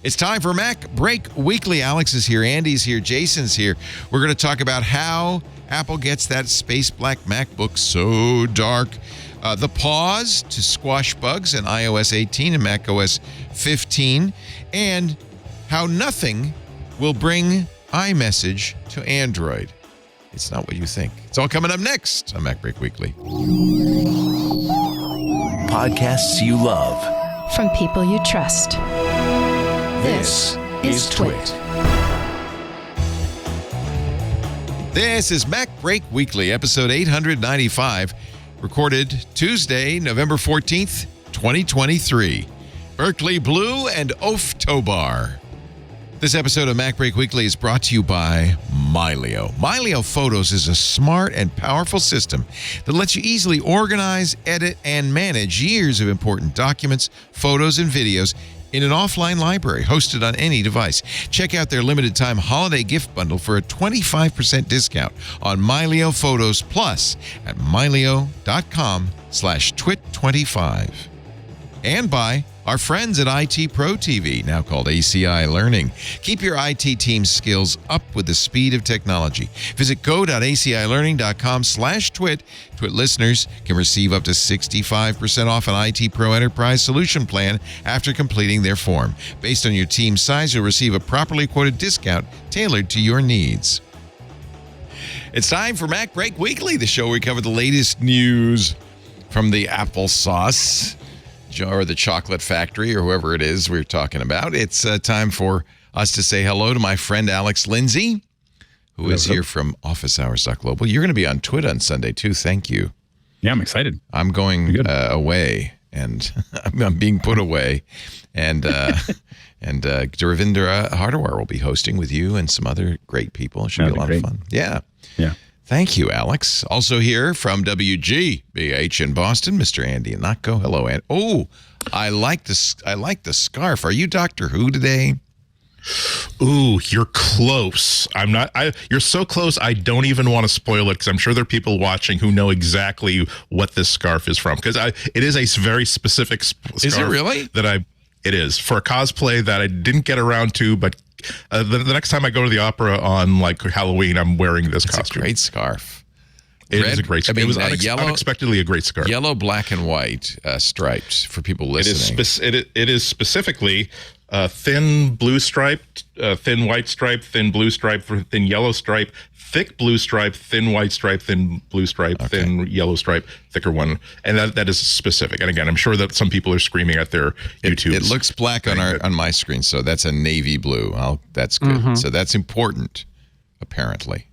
It's time for MacBreak Weekly. Alex is here, Andy's here, Jason's here. We're going to talk about how Apple gets that Space Black MacBook so dark, the pause to squash bugs in iOS 18 and macOS 15, and how nothing will bring iMessage to Android. It's not what you think. It's all coming up next on MacBreak Weekly. Podcasts you love. From people you trust. This is Twit. This is MacBreak Weekly, episode 895, recorded Tuesday, November 14th, 2023. Berkeley Blue and Tobar. This episode of MacBreak Weekly is brought to you by Mylio. Mylio Photos is a smart and powerful system that lets you easily organize, edit, and manage years of important documents, photos, and videos in an offline library hosted on any device. Check out their limited time holiday gift bundle for a 25% discount on Mylio Photos Plus at mylio.com/twit25. And by our friends at IT Pro TV, now called ACI Learning. Keep your IT team's skills up with the speed of technology. Visit go.acilearning.com/twit. Twit listeners can receive up to 65% off an IT Pro Enterprise Solution Plan after completing their form. Based on your team size, you'll receive a properly quoted discount tailored to your needs. It's time for MacBreak Weekly, the show where we cover the latest news from the applesauce, or the chocolate factory, or whoever it is we're talking about. It's time for us to say hello to my friend Alex Lindsay, who is here from OfficeHours.global. You're going to be on Twitter on Sunday, too. Thank you. Yeah, I'm excited. I'm going away, and I'm being put away. And Ravinder Hardawar will be hosting with you and some other great people. It should be a lot of fun. Yeah. Thank you, Alex. Also here from WGBH in Boston, Mr. Andy Anako. Hello, Andy. Oh, I like the scarf. Are you Doctor Who today? Ooh, you're close. I'm not. You're so close. I don't even want to spoil it because I'm sure there are people watching who know exactly what this scarf is from. Because it is a very specific scarf. Is it really? It is for a cosplay that I didn't get around to, but the next time I go to the opera on like Halloween, I'm wearing this costume. It's a great scarf. It is a great scarf. It was unexpectedly a great scarf. Yellow, black, and white striped for people listening. It is specifically thin blue stripe, thin white stripe, thin blue stripe, thin yellow stripe, thick blue stripe, thin white stripe, thin blue stripe, thin yellow stripe, thicker one. And that is specific. And again, I'm sure that some people are screaming at their YouTube. It looks black on my screen, so that's a navy blue. That's good. Mm-hmm. So that's important, apparently.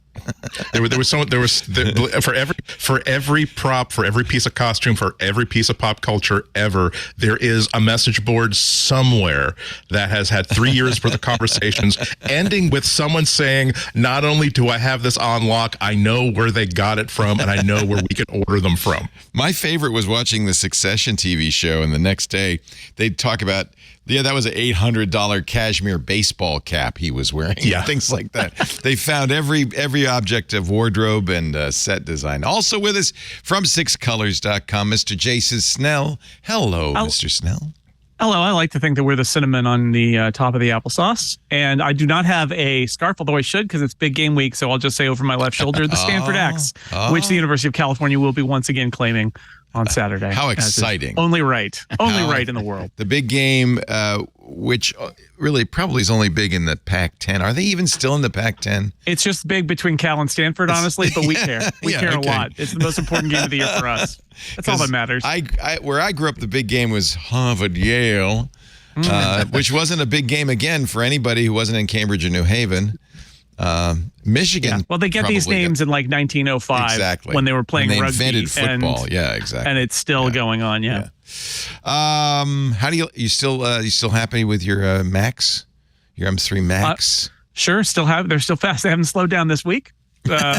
For every prop, for every piece of costume, for every piece of pop culture ever, there is a message board somewhere that has had 3 years worth of conversations, ending with someone saying, "Not only do I have this on lock, I know where they got it from, and I know where we can order them from." My favorite was watching the Succession TV show, and the next day they'd talk about, that was an $800 cashmere baseball cap he was wearing. Yeah. Things like that. They found every object of wardrobe and set design. Also with us from sixcolors.com, Mr. Jason Snell. Hello, Mr. Snell. Hello. I like to think that we're the cinnamon on the top of the applesauce. And I do not have a scarf, although I should because it's big game week. So I'll just say over my left shoulder, the Stanford X, which the University of California will be once again claiming on Saturday. How exciting. Only right in the world. The big game, which really probably is only big in the Pac-10. Are they even still in the Pac-10? It's just big between Cal and Stanford, honestly, but we care. We care a lot. It's the most important game of the year for us. That's all that matters. Where I grew up, the big game was Harvard-Yale, which wasn't a big game, again, for anybody who wasn't in Cambridge or New Haven. Michigan. Yeah. Well, they get these names in like 1905 when they were playing when they rugby. Invented football. Yeah, exactly. And it's still going on. Yeah. How do you still happy with your Macs, your M3 Macs? Sure. They're still fast. They haven't slowed down this week.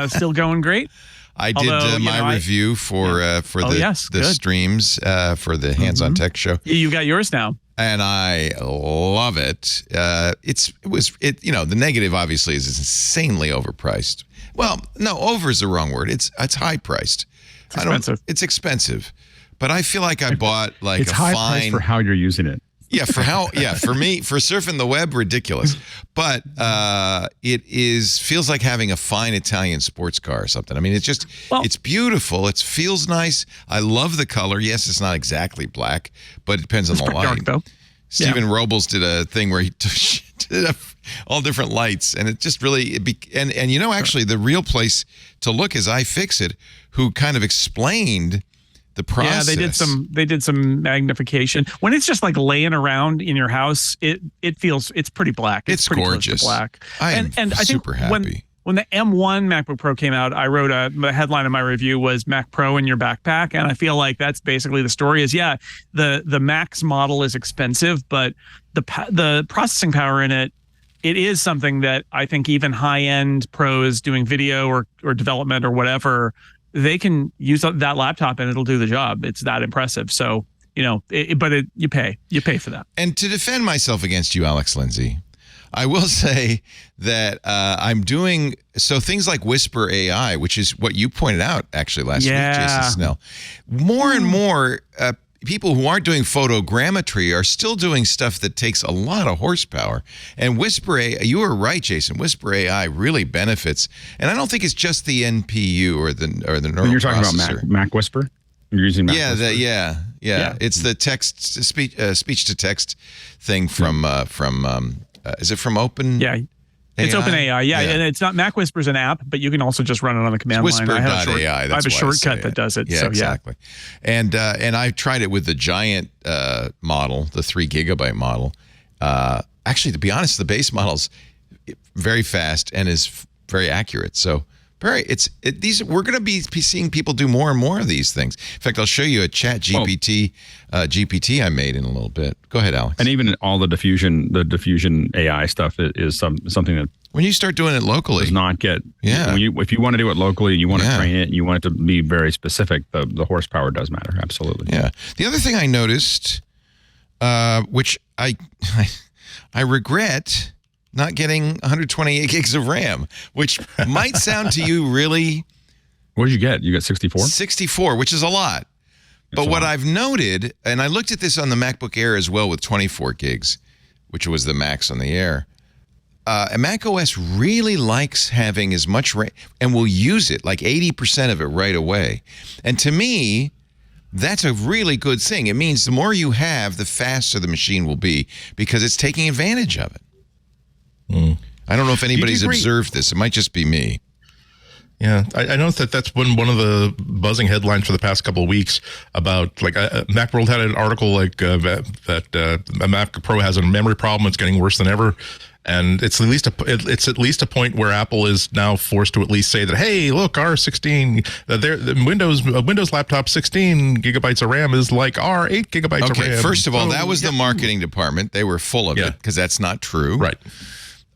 Still going great. I did my review for the streams for the Hands-On Tech show. You got yours now. And I love it. The negative obviously is it's insanely overpriced. Well, no, over is the wrong word. It's high priced. It's expensive. It's expensive. But I feel like I bought like it's a high fine price for how you're using it. Yeah, for me, for surfing the web, ridiculous. But feels like having a fine Italian sports car or something. I mean, it's beautiful. It feels nice. I love the color. Yes, it's not exactly black, but it depends on the light. Dark, though. Stephen Robles did a thing where he did all different lights, and it just really actually the real place to look is iFixit, who kind of explained the process. Yeah, they did some magnification. When it's just like laying around in your house, it's pretty black. It's pretty gorgeous. Close to black. And I think super happy. When the M1 MacBook Pro came out, I wrote the headline of my review was Mac Pro in your backpack. And I feel like that's basically the story is, the Mac's model is expensive, but the processing power in it is something that I think even high-end pros doing video or development or whatever, they can use that laptop and it'll do the job. It's that impressive. So, you pay for that. And to defend myself against you, Alex Lindsay, I will say that I'm doing things like Whisper AI, which is what you pointed out actually last week, Jason Snell. More and more people who aren't doing photogrammetry are still doing stuff that takes a lot of horsepower. And Whisper AI, you were right, Jason. Whisper AI really benefits, and I don't think it's just the NPU or the neural. When you're talking about Mac Whisper, you're using Mac Whisper. Yeah. It's the text speech to text thing from. Is it from Open? Yeah, it's OpenAI. Yeah, and it's not Mac Whisper's an app, but you can also just run it on the command line. Whisper.ai. I have a shortcut that does it. Yeah, exactly. And I tried it with the giant model, the 3 GB model. Actually, to be honest, the base model's very fast and is very accurate. So we're going to be seeing people do more and more of these things. In fact, I'll show you a Chat GPT GPT I made in a little bit. Go ahead, Alex. And even all the diffusion AI stuff is something that when you start doing it locally, does not get. Yeah. If you want to do it locally and you want to train it and you want it to be very specific, the horsepower does matter. Absolutely. Yeah. The other thing I noticed, which I regret. Not getting 128 gigs of RAM, which might sound to you really... What did you get? You got 64? 64, which is a lot. But what I've noted, and I looked at this on the MacBook Air as well with 24 gigs, which was the max on the Air. macOS really likes having as much RAM, and will use it, like 80% of it right away. And to me, that's a really good thing. It means the more you have, the faster the machine will be, because it's taking advantage of it. I don't know if anybody's observed this. It might just be me. Yeah, I know that's been one of the buzzing headlines for the past couple of weeks about, like, Macworld had an article like that a Mac Pro has a memory problem. It's getting worse than ever, and it's at least a point where Apple is now forced to at least say that, hey, look, our 16 the Windows laptop 16 gigabytes of RAM is like our 8 gigabytes of RAM. First of all, that was the marketing department. They were full of it, because that's not true. Right.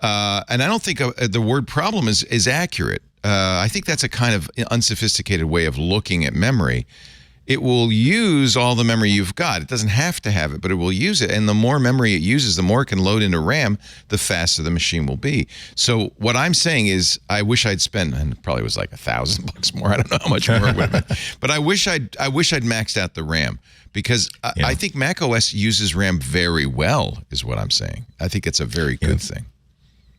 And I don't think the word problem is accurate. I think that's a kind of unsophisticated way of looking at memory. It will use all the memory you've got. It doesn't have to have it, but it will use it. And the more memory it uses, the more it can load into RAM, the faster the machine will be. So what I'm saying is, I wish I'd spent, and it probably was like $1,000 more. I don't know how much more it would have been. But I wish I'd maxed out the RAM, because I think macOS uses RAM very well, is what I'm saying. I think it's a very good thing.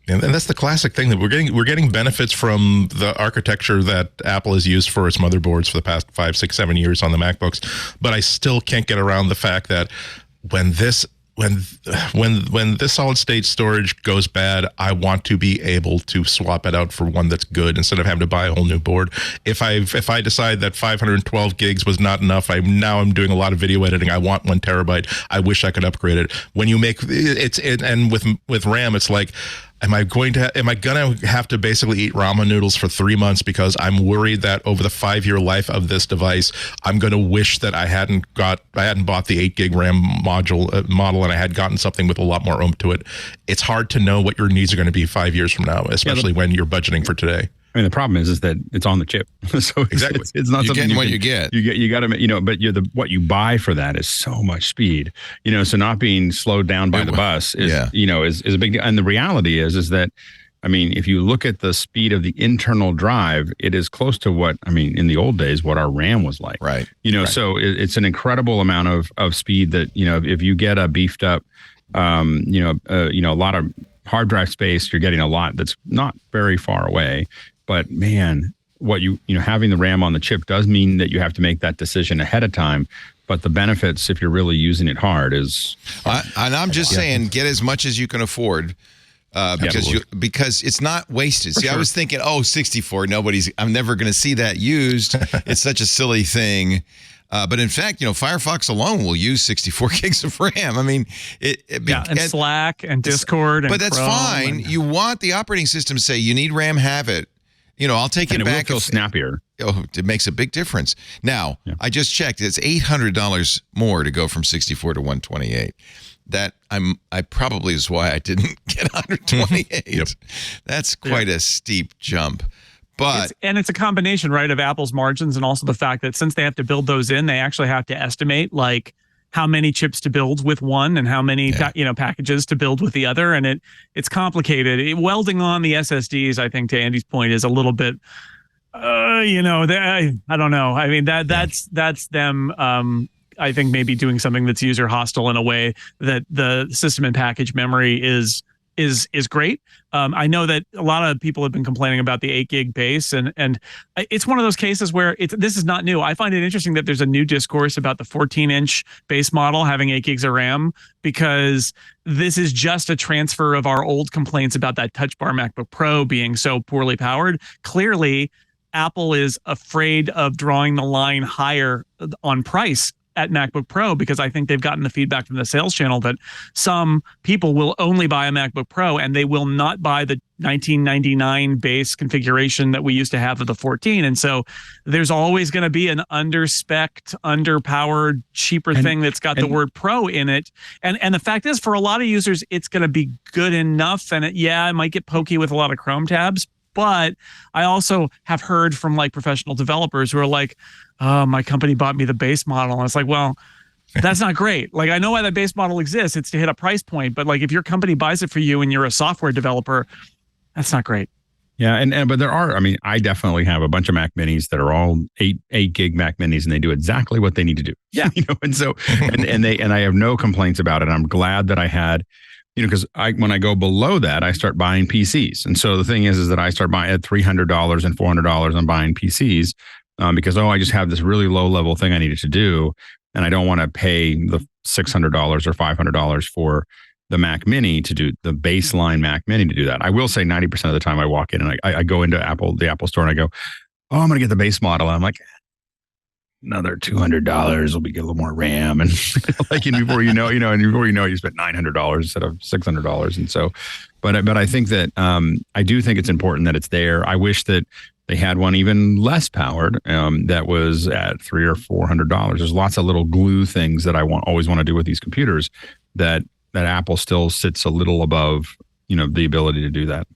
And that's the classic thing, that we're getting benefits from the architecture that Apple has used for its motherboards for the past 5, 6, 7 years on the MacBooks. But I still can't get around the fact that when this solid state storage goes bad, I want to be able to swap it out for one that's good instead of having to buy a whole new board. If I decide that 512 gigs was not enough, I'm doing a lot of video editing. I want 1 terabyte. I wish I could upgrade it. When you make and with RAM, it's like, am I gonna have to basically eat ramen noodles for 3 months because I'm worried that over the 5-year life of this device, I'm going to wish that I hadn't bought the 8 gig RAM model and I had gotten something with a lot more oomph to it. It's hard to know what your needs are going to be 5 years from now, especially when you're budgeting for today. I mean, the problem is that it's on the chip. So exactly, it's not you're something getting you get. You got to, but what you buy for that is so much speed. So not being slowed down by the bus is a big deal. And the reality is that I mean, if you look at the speed of the internal drive, it is close to what, I mean, in the old days, what our RAM was like. Right. So it's an incredible amount of speed that, if you get a beefed up, a lot of hard drive space, you're getting a lot that's not very far away. But man, what having the RAM on the chip does mean that you have to make that decision ahead of time. But the benefits, if you're really using it hard, is. And I'm just saying, get as much as you can afford. Because it's not wasted. See, I was thinking, 64, I'm never going to see that used. It's such a silly thing. But in fact, Firefox alone will use 64 gigs of RAM. I mean, and Slack and Discord. But that's Chrome fine. You want the operating system to say, you need RAM, have it. I'll take it back. It will feel snappier. It makes a big difference. Now, I just checked. It's $800 more to go from 64 to 128. That I probably is why I didn't get 128. That's quite a steep jump. But it's a combination, right, of Apple's margins and also the fact that since they have to build those in, they actually have to estimate like how many chips to build with one and how many packages to build with the other, and it's complicated. Welding on the SSDs, I think, to Andy's point, is a little bit I don't know. I mean, that's them I think maybe doing something that's user hostile in a way that the system and package memory is great. I know that a lot of people have been complaining about the 8 gig base, and it's one of those cases where this is not new. I find it interesting that there's a new discourse about the 14-inch base model having 8 gigs of RAM, because this is just a transfer of our old complaints about that Touch Bar MacBook Pro being so poorly powered. Clearly, Apple is afraid of drawing the line higher on price at MacBook Pro, because I think they've gotten the feedback from the sales channel that some people will only buy a MacBook Pro and they will not buy the $1999 base configuration that we used to have of the 14. And so there's always going to be an under-spec'd, underpowered, cheaper thing that's got the word Pro in it. And the fact is, for a lot of users, it's going to be good enough. And it might get pokey with a lot of Chrome tabs. But I also have heard from like professional developers who are like, my company bought me the base model. And it's like, well, that's not great. Like, I know why that base model exists. It's to hit a price point. But like, if your company buys it for you and you're a software developer, that's not great. Yeah. But there are, I mean, I definitely have a bunch of Mac Minis that are all 8 gig Mac Minis, and they do exactly what they need to do. Yeah. And so, and I have no complaints about it. I'm glad that I had, because when I go below that, I start buying PCs. And so the thing is that I start buying at $300 and $400. I'm buying PCs because, I just have this really low level thing I needed to do. And I don't want to pay the $600 or $500 for the Mac Mini to do the baseline Mac Mini to do that. I will say 90% of the time I walk in and I go into the Apple store and I go, I'm going to get the base model. And I'm like, another $200 will be get a little more RAM, and before you know, you spent $900 instead of $600. And so, but I think that I do think it's important that it's there. I wish that they had one even less powered that was at $300 or $400. There's lots of little glue things that I always want to do with these computers that Apple still sits a little above, the ability to do that.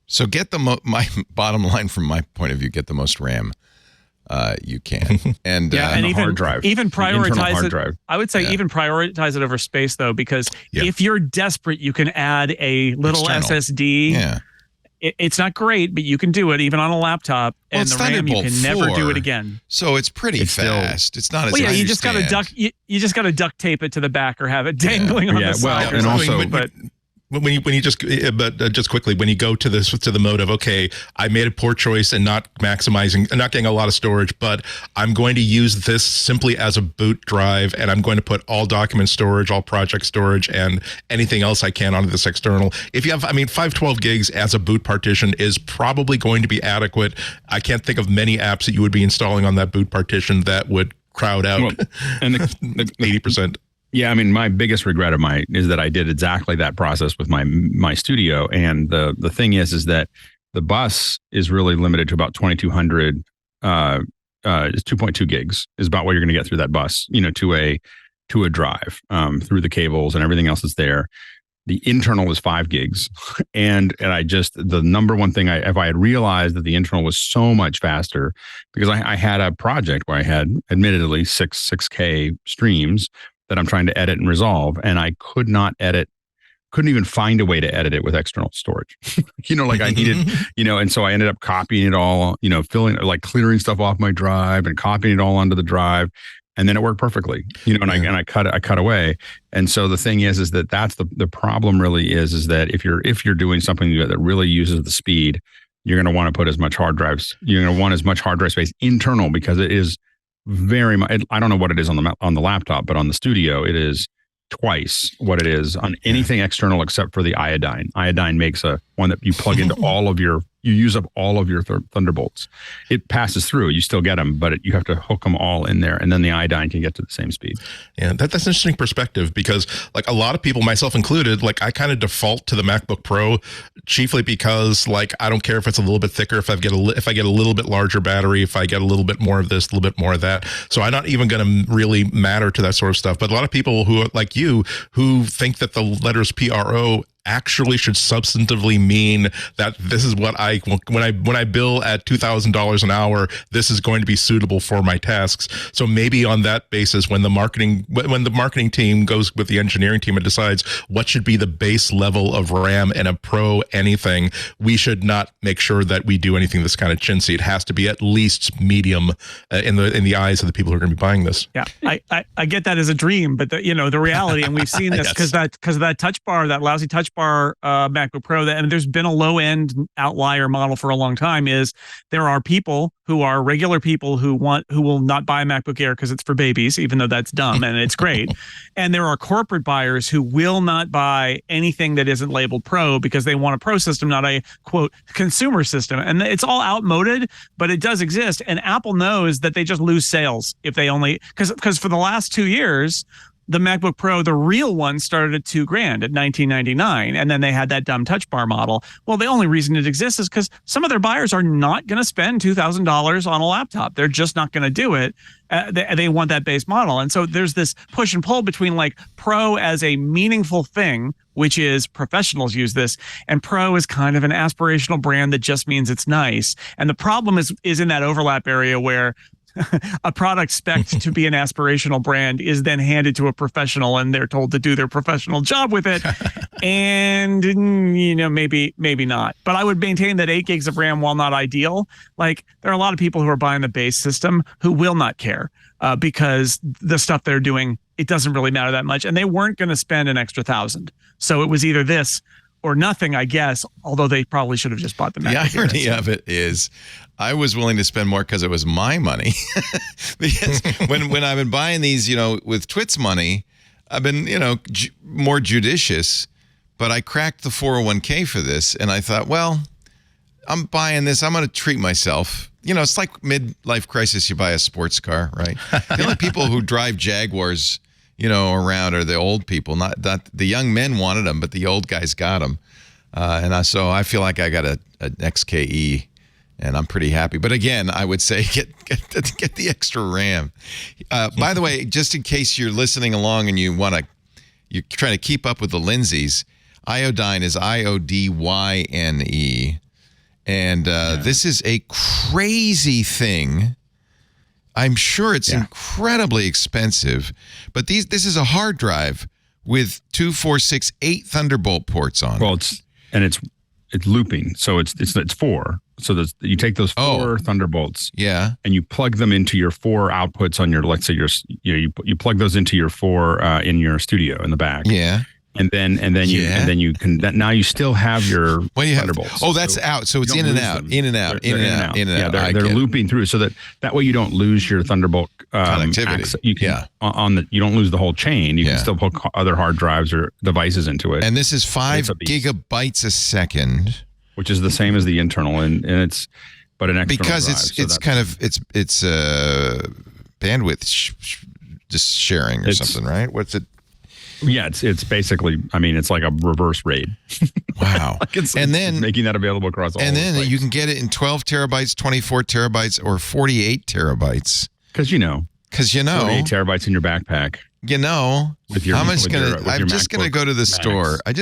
So get my bottom line from my point of view, get the most RAM you can, and and even hard drive, even prioritize it. Drive. I would say even prioritize it over space, though, because if you're desperate, you can add a little external SSD. Yeah, it's not great, but you can do it even on a laptop. Well, and the RAM, you can never do it again. So it's pretty fast. It's not as you just got to you just got to duct tape it to the back or have it dangling on the side. And also, just quickly, when you go to the mode of, okay, I made a poor choice and not getting a lot of storage, but I'm going to use this simply as a boot drive, and I'm going to put all document storage, all project storage, and anything else I can onto this external. If you have, 512 gigs as a boot partition is probably going to be adequate. I can't think of many apps that you would be installing on that boot partition that would crowd out and 80%. Yeah, my biggest regret of mine is that I did exactly that process with my studio, and the thing is that the bus is really limited to about 2,200. It's 2.2 gigs is about what you're going to get through that bus, to a drive through the cables and everything else that's there. The internal is 5 gigs, and the number one thing if I had realized that the internal was so much faster, because I had a project where I had admittedly 6K streams that I'm trying to edit and resolve, and I could not couldn't even find a way to edit it with external storage. Like I needed, and so I ended up copying it all, clearing stuff off my drive and copying it all onto the drive. And then it worked perfectly, and I cut away. And so the thing is that's the problem really is that if you're doing something that really uses the speed, you're going to want to put as much hard drives. You're going to want as much hard drive space internal, because it is very much. I don't know what it is on the laptop, but on the studio, it is twice what it is on anything external except for the iodine. Iodine makes one that you plug into you use up all of your Thunderbolts. It passes through, you still get them, but you have to hook them all in there, and then the iodine can get to the same speed. Yeah, that's an interesting perspective, because like a lot of people, myself included, like I kind of default to the MacBook Pro chiefly because like I don't care if it's a little bit thicker, if I get a little bit larger battery, if I get a little bit more of this, a little bit more of that. So I'm not even going to really matter to that sort of stuff. But a lot of people who like you who think that the letters PRO actually should substantively mean that this is what when I bill at $2,000 an hour, this is going to be suitable for my tasks. So maybe on that basis, when the marketing team goes with the engineering team and decides what should be the base level of RAM in a Pro anything, we should not make sure that we do anything that's kind of chintzy. It has to be at least medium in the eyes of the people who are going to be buying this. Yeah, I get that as a dream, but the reality, and we've seen this because of that touch bar, that lousy touch bar MacBook Pro, and there's been a low end outlier model for a long time, is there are people who are regular people who will not buy a MacBook Air because it's for babies, even though that's dumb and it's great. And there are corporate buyers who will not buy anything that isn't labeled Pro because they want a Pro system, not a quote consumer system. And it's all outmoded, but it does exist. And Apple knows that they just lose sales if they only, because for the last 2 years, the MacBook Pro, the real one, started at $2,000 at $1,999, and then they had that dumb touch bar model. Well, the only reason it exists is because some of their buyers are not going to spend $2,000 on a laptop. They're just not going to do it. They want that base model, and so there's this push and pull between like Pro as a meaningful thing, which is professionals use this, and Pro is kind of an aspirational brand that just means it's nice. And the problem is in that overlap area where a product spec'd to be an aspirational brand is then handed to a professional and they're told to do their professional job with it. And, maybe not. But I would maintain that 8 gigs of RAM, while not ideal, like there are a lot of people who are buying the base system who will not care because the stuff they're doing, it doesn't really matter that much. And they weren't going to spend an extra $1,000. So it was either this or nothing, I guess, although they probably should have just bought the MacBook. The irony of it is I was willing to spend more because it was my money. Because when I've been buying these, with Twit's money, I've been, more judicious, but I cracked the 401k for this. And I thought, well, I'm buying this. I'm going to treat myself. It's like midlife crisis. You buy a sports car, right? The only people who drive Jaguars around are the old people. Not the young men wanted them, but the old guys got them. So I feel like I got an XKE, and I'm pretty happy. But again, I would say get the extra RAM. By the way, just in case you're listening along and you're trying to keep up with the Lindsays, iodine is IODYNE, and this is a crazy thing. I'm sure it's incredibly expensive, but this is a hard drive with 2, 4, 6, 8 Thunderbolt ports on. Well, it's looping, so it's 4. So you take those 4 Thunderbolts, and you plug them into your 4 outputs on your. Let's say you plug those into your 4 in your studio in the back. Yeah. And then you can now you still have your Thunderbolts. Oh, that's out. So it's in and out. They're looping through so that way you don't lose your Thunderbolt connectivity. You can you don't lose the whole chain. You can still put other hard drives or devices into it. And this is 5 gigabytes a second, which is the same as the internal, and it's but an external because drive, it's bandwidth just sharing or something, right? What's it? Yeah, it's basically, it's like a reverse RAID. Wow. And then making that available across all. And then you can get it in 12 terabytes, 24 terabytes, or 48 terabytes. Because 48 terabytes in your backpack. I'm just gonna go to the store. I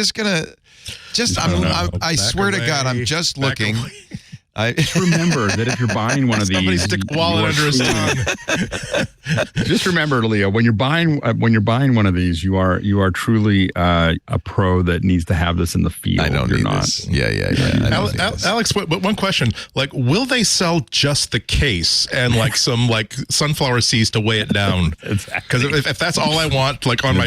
swear to God, I'm just looking. Just remember that if you're buying one of these, Somebody stick a wallet under his tongue. Just remember, Leo, when you're buying one of these, you are truly a pro that needs to have this in the field. I don't need this. Yeah. Alex, one question: like, will they sell just the case and like some like sunflower seeds to weigh it down? Because if that's all I want, like on my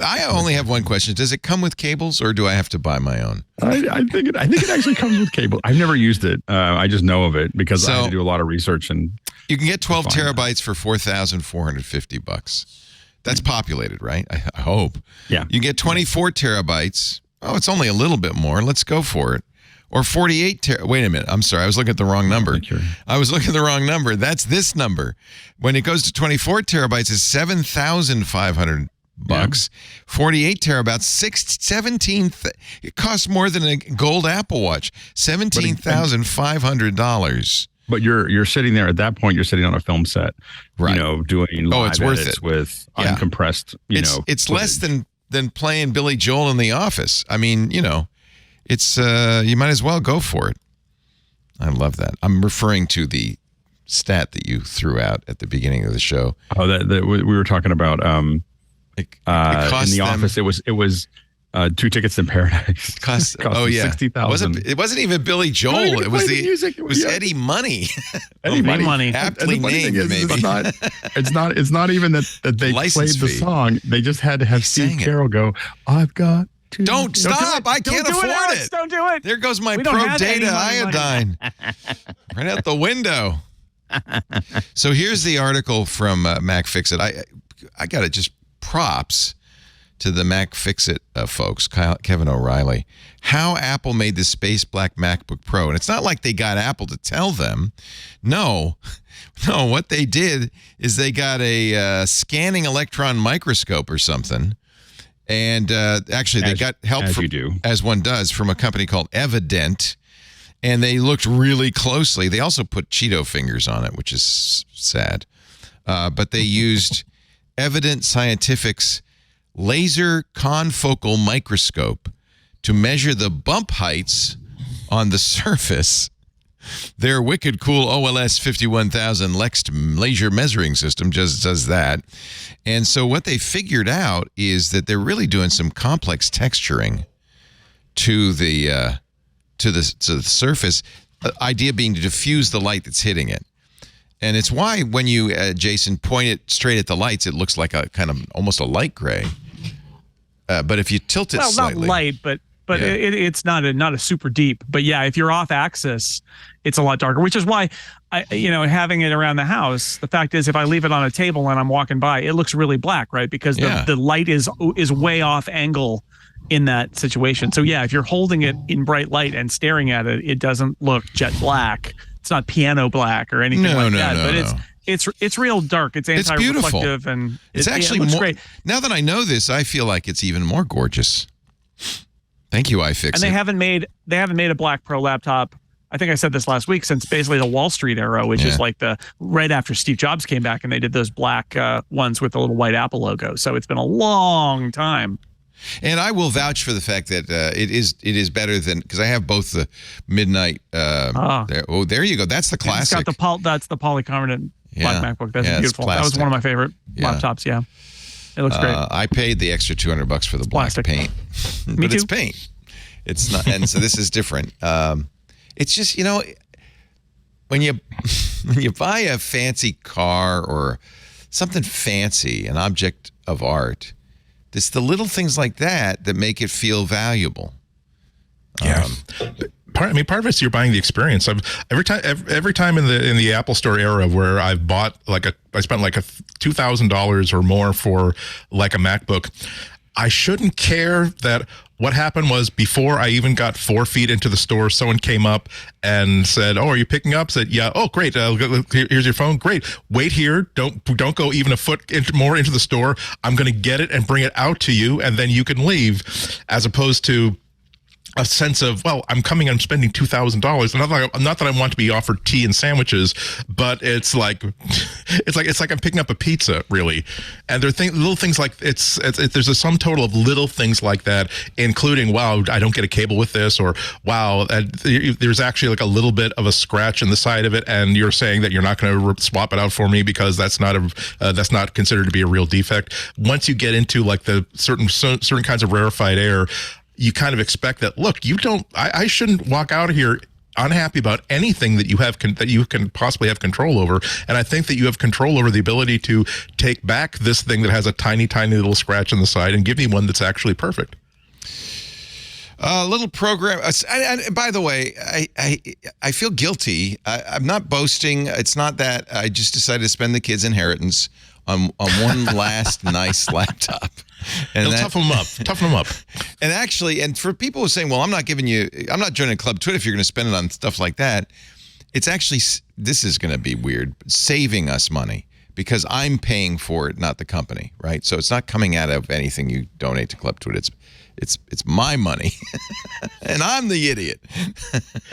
I only have one question: does it come with cables, or do I have to buy my own? I think it actually comes with cable. I've never used it. I just know of it because I had to do a lot of research. And you can get 12 terabytes for $4,450. That's populated, right? I hope. Yeah. You can get 24 terabytes. Oh, it's only a little bit more. Let's go for it. Or 48 wait a minute. I'm sorry. I was looking at the wrong number. That's this number. When it goes to 24 terabytes, it's $7,500. Yeah. 48 terabytes, 17. It costs more than a gold Apple Watch. $17,500. But you're sitting there at that point. You're sitting on a film set, right? Doing live it's worth edits it with uncompressed. It's less than playing Billy Joel in The Office. I mean, it's you might as well go for it. I love that. I'm referring to the stat that you threw out at the beginning of the show. Oh, that we were talking about. It in The Office, it was 2 Tickets to Paradise. Cost $60,000. It wasn't even Billy Joel. It was music. It was Eddie Money. Eddie Money. Aptly named, maybe. It's not even that they played the song. They just had to have Steve Carroll go, "I've got to." Don't stop! I can't afford it. Don't do it. There goes my Pro Data iodine. Right out the window. So here's the article from MacFixit. I got to just props to the MacFixit folks, Kevin O'Reilly, how Apple made the Space Black MacBook Pro. And it's not like they got Apple to tell them. No, what they did is they got a scanning electron microscope or something. And actually, they got help, as one does, from a company called Evident. And they looked really closely. They also put Cheeto fingers on it, which is sad. But they used Evident Scientific's laser confocal microscope to measure the bump heights on the surface. Their wicked cool OLS 51000 laser measuring system just does that. And so what they figured out is that they're really doing some complex texturing to the surface. The idea being to diffuse the light that's hitting it. And it's why when you, Jason, point it straight at the lights, it looks like a kind of almost a light gray. But if you tilt it slightly, not light, but it's not a super deep. But yeah, if you're off axis, it's a lot darker. Which is why, having it around the house. The fact is, if I leave it on a table and I'm walking by, it looks really black, right? Because the light is way off angle in that situation. So yeah, if you're holding it in bright light and staring at it, it doesn't look jet black. It's not piano black or anything like that. But it's real dark. It's anti-reflective, and it's actually looks more, great. Now that I know this, I feel like it's even more gorgeous. Thank you, iFixit. And they haven't made a Black Pro laptop. I think I said this last week, since basically the Wall Street era, which is like the right after Steve Jobs came back and they did those black ones with the little white Apple logo. So it's been a long time. And I will vouch for the fact that it is better than, because I have both the Midnight. There you go. That's the classic. It's got that's the polycarbonate Black MacBook. That's beautiful. That was one of my favorite laptops. Yeah, it looks great. I paid the extra $200 for the black paint, but it's paint. It's not, and so this is different. It's just when you buy a fancy car or something fancy, an object of art. It's the little things like that that make it feel valuable. Yeah. Part of it's you're buying the experience. Every time in the Apple Store era where I've bought I spent like $2,000 or more for like a MacBook, I shouldn't care that what happened was before I even got 4 feet into the store, someone came up and said, "Oh, are you picking up?" Said, "Yeah." "Oh, great. Here's your phone." "Great. Wait here. Don't go even a foot more into the store. I'm going to get it and bring it out to you, and then you can leave." As opposed to a sense of, well, I'm spending $2,000. Not that I want to be offered tea and sandwiches, but it's like I'm picking up a pizza, really. And there are little things like there's a sum total of little things like that, including, wow, I don't get a cable with this, or wow, there's actually like a little bit of a scratch in the side of it, and you're saying that you're not going to swap it out for me because that's not considered to be a real defect. Once you get into like the certain kinds of rarefied air, you kind of expect that, look, I shouldn't walk out of here unhappy about anything that you can possibly have control over. And I think that you have control over the ability to take back this thing that has a tiny, tiny little scratch on the side and give me one that's actually perfect. A little program. And by the way, I feel guilty. I'm not boasting. It's not that. I just decided to spend the kids' inheritance on one last nice laptop. And toughen them up. And actually, and for people who are saying, well, I'm not joining Club Twit if you're going to spend it on stuff like that. It's actually, this is going to be weird, saving us money because I'm paying for it, not the company, right? So it's not coming out of anything you donate to Club Twit. It's my money, and I'm the idiot.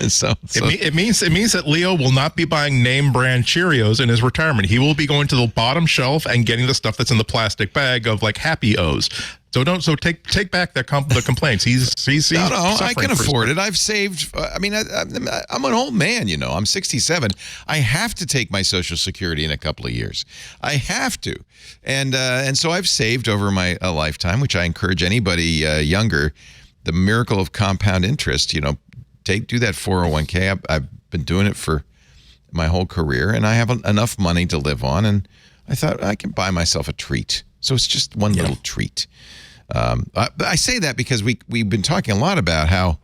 so it means that Leo will not be buying name brand Cheerios in his retirement. He will be going to the bottom shelf and getting the stuff that's in the plastic bag of like Happy O's. So take back the complaints. He's no, I can afford it. I've saved. I'm an old man, I'm 67. I have to take my Social Security in a couple of years. I have to, and so I've saved over my lifetime, which I encourage anybody younger. The miracle of compound interest. Do that 401k. I've been doing it for my whole career, and I have enough money to live on. And I thought I can buy myself a treat. So it's just one little treat. I say that because we've been talking a lot about how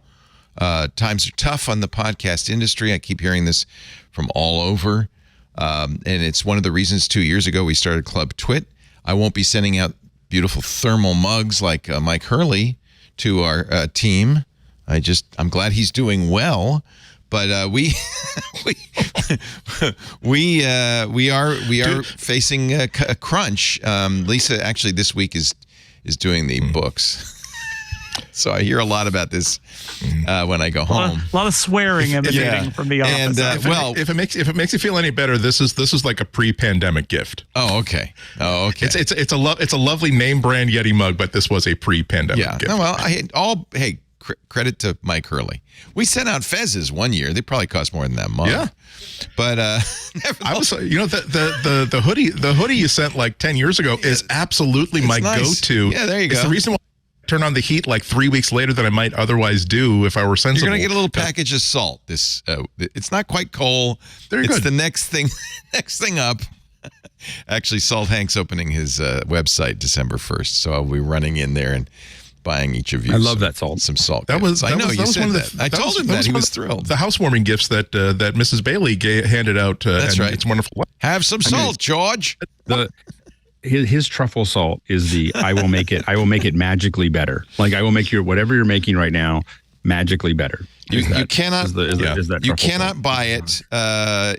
times are tough on the podcast industry. I keep hearing this from all over. And it's one of the reasons 2 years ago we started Club Twit. I won't be sending out beautiful thermal mugs like Mike Hurley to our team. I'm glad he's doing well. But we are facing a crunch. Lisa actually this week is doing the books, so I hear a lot about this when I go home. A lot of swearing emanating from the office. And if it makes you feel any better, this is like a pre-pandemic gift. Oh, okay. It's a lovely name brand Yeti mug, but this was a pre-pandemic gift. No, well, credit to Mike Hurley. We sent out Fezes one year. They probably cost more than that mug. Yeah. But I was, the hoodie you sent like 10 years ago is absolutely my go-to. Yeah, there you go. It's the reason why I turn on the heat like 3 weeks later than I might otherwise do if I were sensible. You're gonna get a little package of salt. This it's not quite coal. It's the next thing up. Actually, Salt Hank's opening his website December 1st, so I'll be running in there and buying each of you. I love that salt. Some salt. I told him that. He was thrilled. The housewarming gifts that Mrs. Bailey handed out. That's right. It's wonderful. Have some salt, George. His truffle salt is I will make it magically better. Like I will make whatever you're making right now magically better. You cannot buy it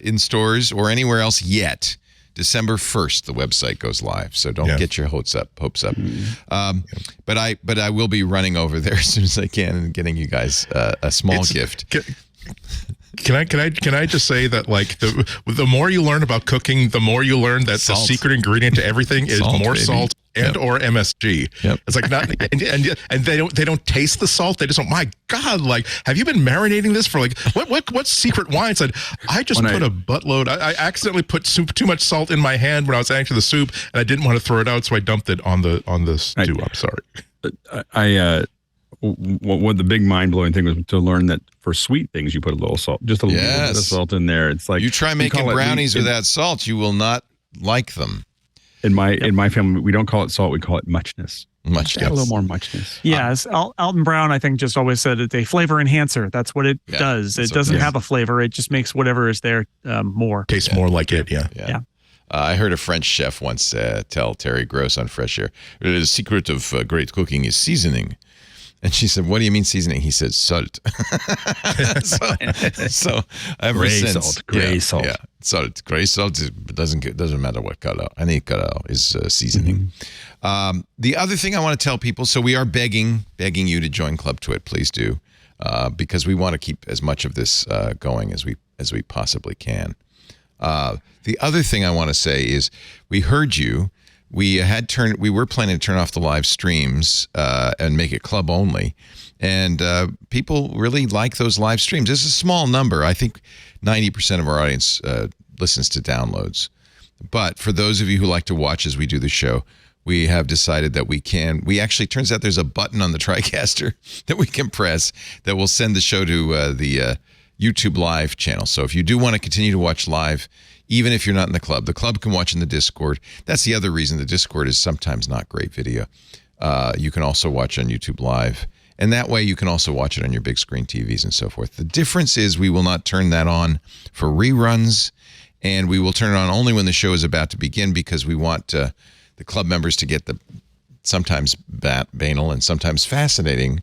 in stores or anywhere else yet. December 1st, the website goes live, so don't get your hopes up. But I will be running over there as soon as I can and getting you guys a small gift. Can I just say that like the more you learn about cooking, the more you learn that the secret ingredient to everything is more salt and or MSG. Yep. It's like not and they don't taste the salt. They just don't. My God, like have you been marinating this for like what secret wine said? I just put a buttload. I accidentally put too much salt in my hand when I was adding to the soup, and I didn't want to throw it out, so I dumped it on the stew. I'm sorry. What the big mind-blowing thing was to learn that for sweet things you put a little salt, just a little bit of salt in there. It's like you try making brownies without salt, you will not like them. In my family, we don't call it salt; we call it muchness. Muchness. A little more muchness. Yes, Alton Brown, I think, just always said it's a flavor enhancer. That's what it does. It doesn't have a flavor; it just makes whatever is there more. Tastes more like it. Yeah. I heard a French chef once tell Terry Gross on Fresh Air, the secret of great cooking is seasoning. And she said, "What do you mean seasoning?" He said, "Salt." so ever gray since, salt. Yeah, salt. Gray salt doesn't matter what color. Any color is seasoning. Mm-hmm. The other thing I want to tell people, so we are begging you to join Club Twit. Please do. because we want to keep as much of this going as we possibly can. The other thing I want to say is we heard you. We were planning to turn off the live streams and make it club only. And people really like those live streams. It's a small number. I think 90% of our audience listens to downloads. But for those of you who like to watch as we do the show, we have decided that we actually, turns out there's a button on the TriCaster that we can press that will send the show to the YouTube live channel. So if you do want to continue to watch live, even if you're not in the club can watch in the Discord. That's the other reason the Discord is sometimes not great video. You can also watch on YouTube live. And that way you can also watch it on your big screen TVs and so forth. The difference is we will not turn that on for reruns, and we will turn it on only when the show is about to begin, because we want the club members to get the sometimes banal and sometimes fascinating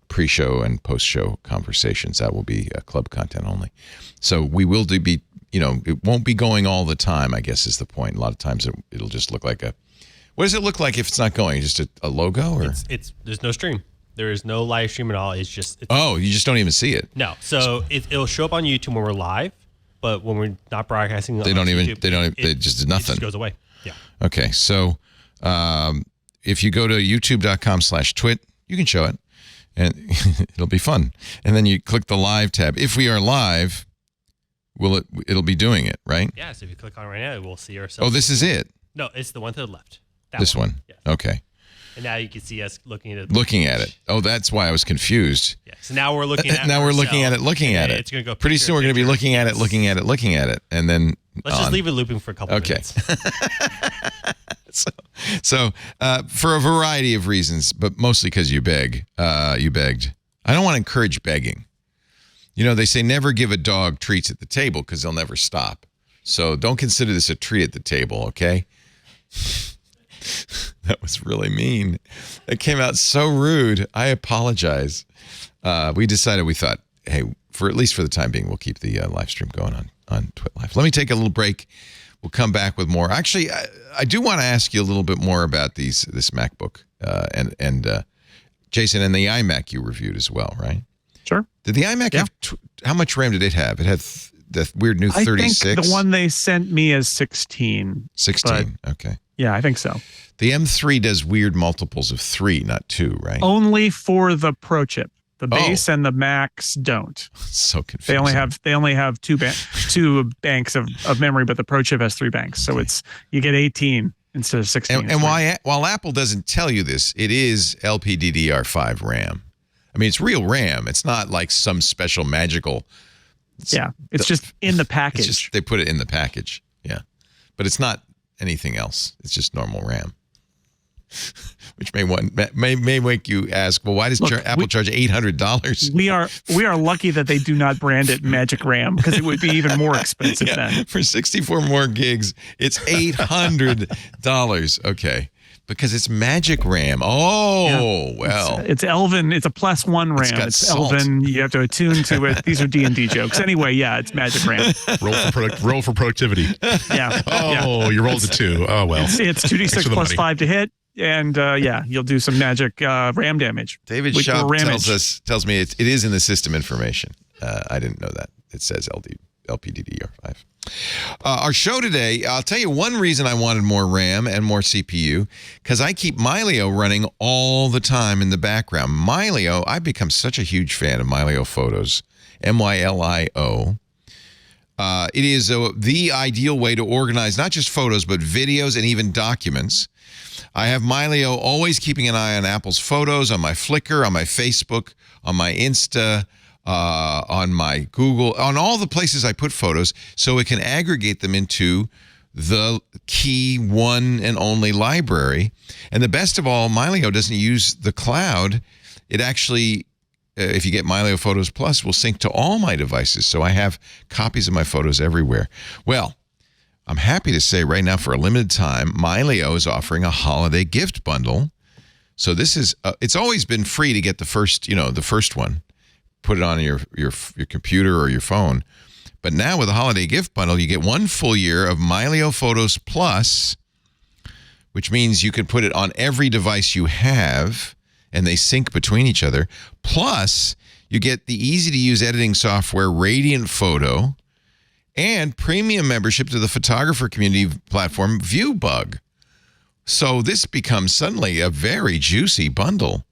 pre-show and post-show conversations. That will be club content only. So we will be, it won't be going all the time, I guess is the point. A lot of times it'll just look like what does it look like if it's not going? Just a logo? Or there's no stream. There is no live stream at all. It's just... you just don't even see it. No. So it'll show up on YouTube when we're live, but when we're not broadcasting, they just did nothing. It just goes away. Yeah. Okay. So if you go to youtube.com/twit, you can show it, and it'll be fun. And then you click the live tab. If we are live, it'll be doing it, right? Yeah. So if you click on it right now, we'll see ourselves. Oh, this is it? No, it's the one to the left. This one? Yes. Okay. And now you can see us looking at it. Looking at it. Oh, that's why I was confused. Yeah. So now we're looking at it. Now we're looking at it. It's going to go. Pretty soon we're going to be looking at it, and then let's just leave it looping for a couple minutes. So for a variety of reasons, but mostly because you begged. I don't want to encourage begging. They say never give a dog treats at the table because they'll never stop. So don't consider this a treat at the table, okay? That was really mean. It came out so rude. I apologize. We thought, hey, at least for the time being, we'll keep the live stream going on Twit Live. Let me take a little break. We'll come back with more. Actually, I do want to ask you a little bit more about this MacBook and Jason, and the iMac you reviewed as well, right? Sure. Did the iMac have how much RAM did it have? It had the weird new 36. I think the one they sent me is 16. 16. Okay. Yeah, I think so. The M3 does weird multiples of 3, not 2, right? Only for the Pro chip. The base and the Macs don't. So confusing. They only have two banks of memory, but the Pro chip has 3 banks. So you get 18 instead of 16. And while Apple doesn't tell you this, it is LPDDR5 RAM. I mean, it's real RAM. It's not like some special magical. It's just in the package. They put it in the package. Yeah, but it's not anything else. It's just normal RAM. Which may make you ask, well, why does Apple charge $800? We are lucky that they do not brand it Magic RAM, because it would be even more expensive then. For 64 more gigs, it's $800. Okay. Because it's Magic RAM. Well. It's Elven. It's a +1 RAM. It's Elven. You have to attune to it. These are D&D jokes. Anyway, it's Magic RAM. Roll for productivity. Yeah. You rolled a 2. Oh, well. It's 2d6 plus 5 to hit. And you'll do some magic RAM damage. David Schaub tells me it is in the system information. I didn't know that. It says LPDDR5. Our show today, I'll tell you one reason I wanted more RAM and more CPU, because I keep Mylio running all the time in the background. Mylio, I've become such a huge fan of Mylio Photos, Mylio. It is the ideal way to organize not just photos, but videos and even documents. I have Mylio always keeping an eye on Apple's photos, on my Flickr, on my Facebook, on my Insta, on my Google, on all the places I put photos, so it can aggregate them into the key one and only library. And the best of all, Mylio doesn't use the cloud. It actually, if you get Mylio Photos Plus, will sync to all my devices. So I have copies of my photos everywhere. Well, I'm happy to say right now, for a limited time, Mylio is offering a holiday gift bundle. So this is, it's always been free to get the first one. Put it on your computer or your phone. But now with a holiday gift bundle, you get 1 full year of Mylio Photos Plus, which means you can put it on every device you have, and they sync between each other. Plus, you get the easy-to-use editing software Radiant Photo and premium membership to the photographer community platform ViewBug. So this becomes suddenly a very juicy bundle.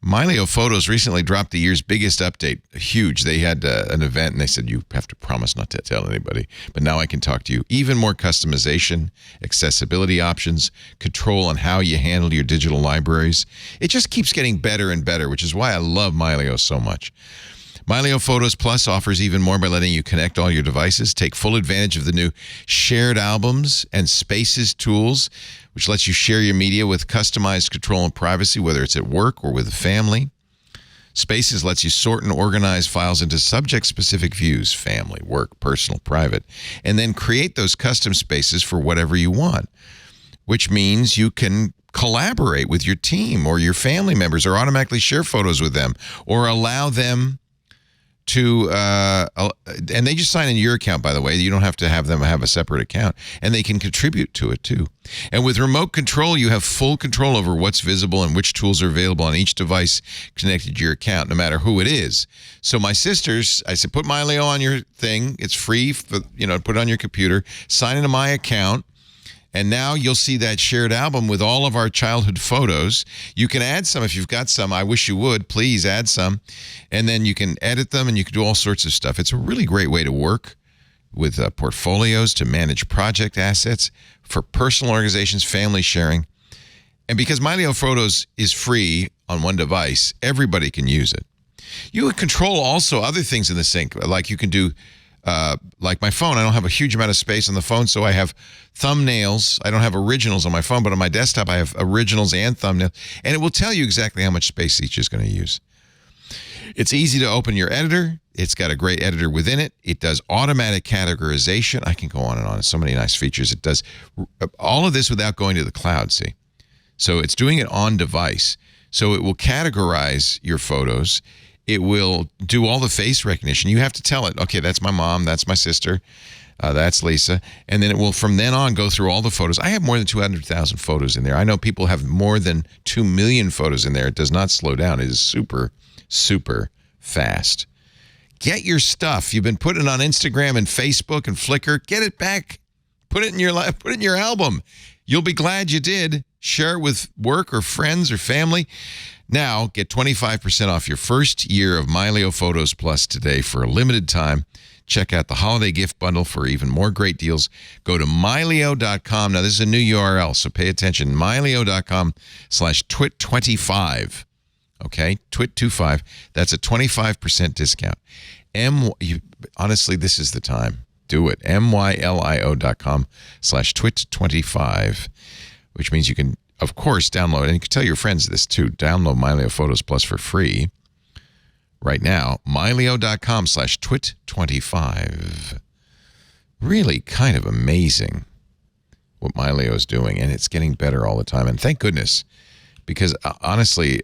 Mylio Photos recently dropped the year's biggest update. Huge. They had an event, and they said, you have to promise not to tell anybody. But now I can talk to you. Even more customization, accessibility options, control on how you handle your digital libraries. It just keeps getting better and better, which is why I love Mylio so much. Mylio Photos Plus offers even more by letting you connect all your devices, take full advantage of the new Shared Albums and Spaces tools, which lets you share your media with customized control and privacy, whether it's at work or with a family. Spaces lets you sort and organize files into subject-specific views, family, work, personal, private, and then create those custom spaces for whatever you want, which means you can collaborate with your team or your family members or automatically share photos with them or allow them to, and they just sign in your account, by the way. You don't have to have them have a separate account, and they can contribute to it too. And with remote control, you have full control over what's visible and which tools are available on each device connected to your account, no matter who it is. So my sisters, I said, put Mylio on your thing. It's free, put it on your computer, sign into my account. And now you'll see that shared album with all of our childhood photos. You can add some if you've got some. I wish you would. Please add some. And then you can edit them and you can do all sorts of stuff. It's a really great way to work with portfolios, to manage project assets, for personal organizations, family sharing. And because Mylio Photos is free on one device, everybody can use it. You would control also other things in the sync, like you can do like my phone. I don't have a huge amount of space on the phone, so I have thumbnails. I don't have originals on my phone, but on my desktop I have originals and thumbnails, and it will tell you exactly how much space each is going to use. It's easy to open your editor. It's got a great editor within it. It does automatic categorization. I can go on and on. So many nice features. It does all of this without going to the cloud, see? So it's doing it on device. So it will categorize your photos. It will do all the face recognition. You have to tell it, okay, that's my mom, that's my sister, that's Lisa. And then it will, from then on, go through all the photos. I have more than 200,000 photos in there. I know people have more than 2 million photos in there. It does not slow down. It is super, super fast. Get your stuff. You've been putting it on Instagram and Facebook and Flickr. Get it back. Put it in your life. Put it in your album. You'll be glad you did. Share it with work or friends or family. Now, get 25% off your first year of Mylio Photos Plus today for a limited time. Check out the holiday gift bundle for even more great deals. Go to Mylio.com. Now, this is a new URL, so pay attention. Mylio.com/twit25. Okay, twit25. That's a 25% discount. Honestly, this is the time. Do it. Mylio.com/twit25, which means you can, of course, download, and you can tell your friends this too. Download Mylio Photos Plus for free right now. Mylio.com/twit25. Really kind of amazing what Mylio is doing, and it's getting better all the time. And thank goodness, because honestly,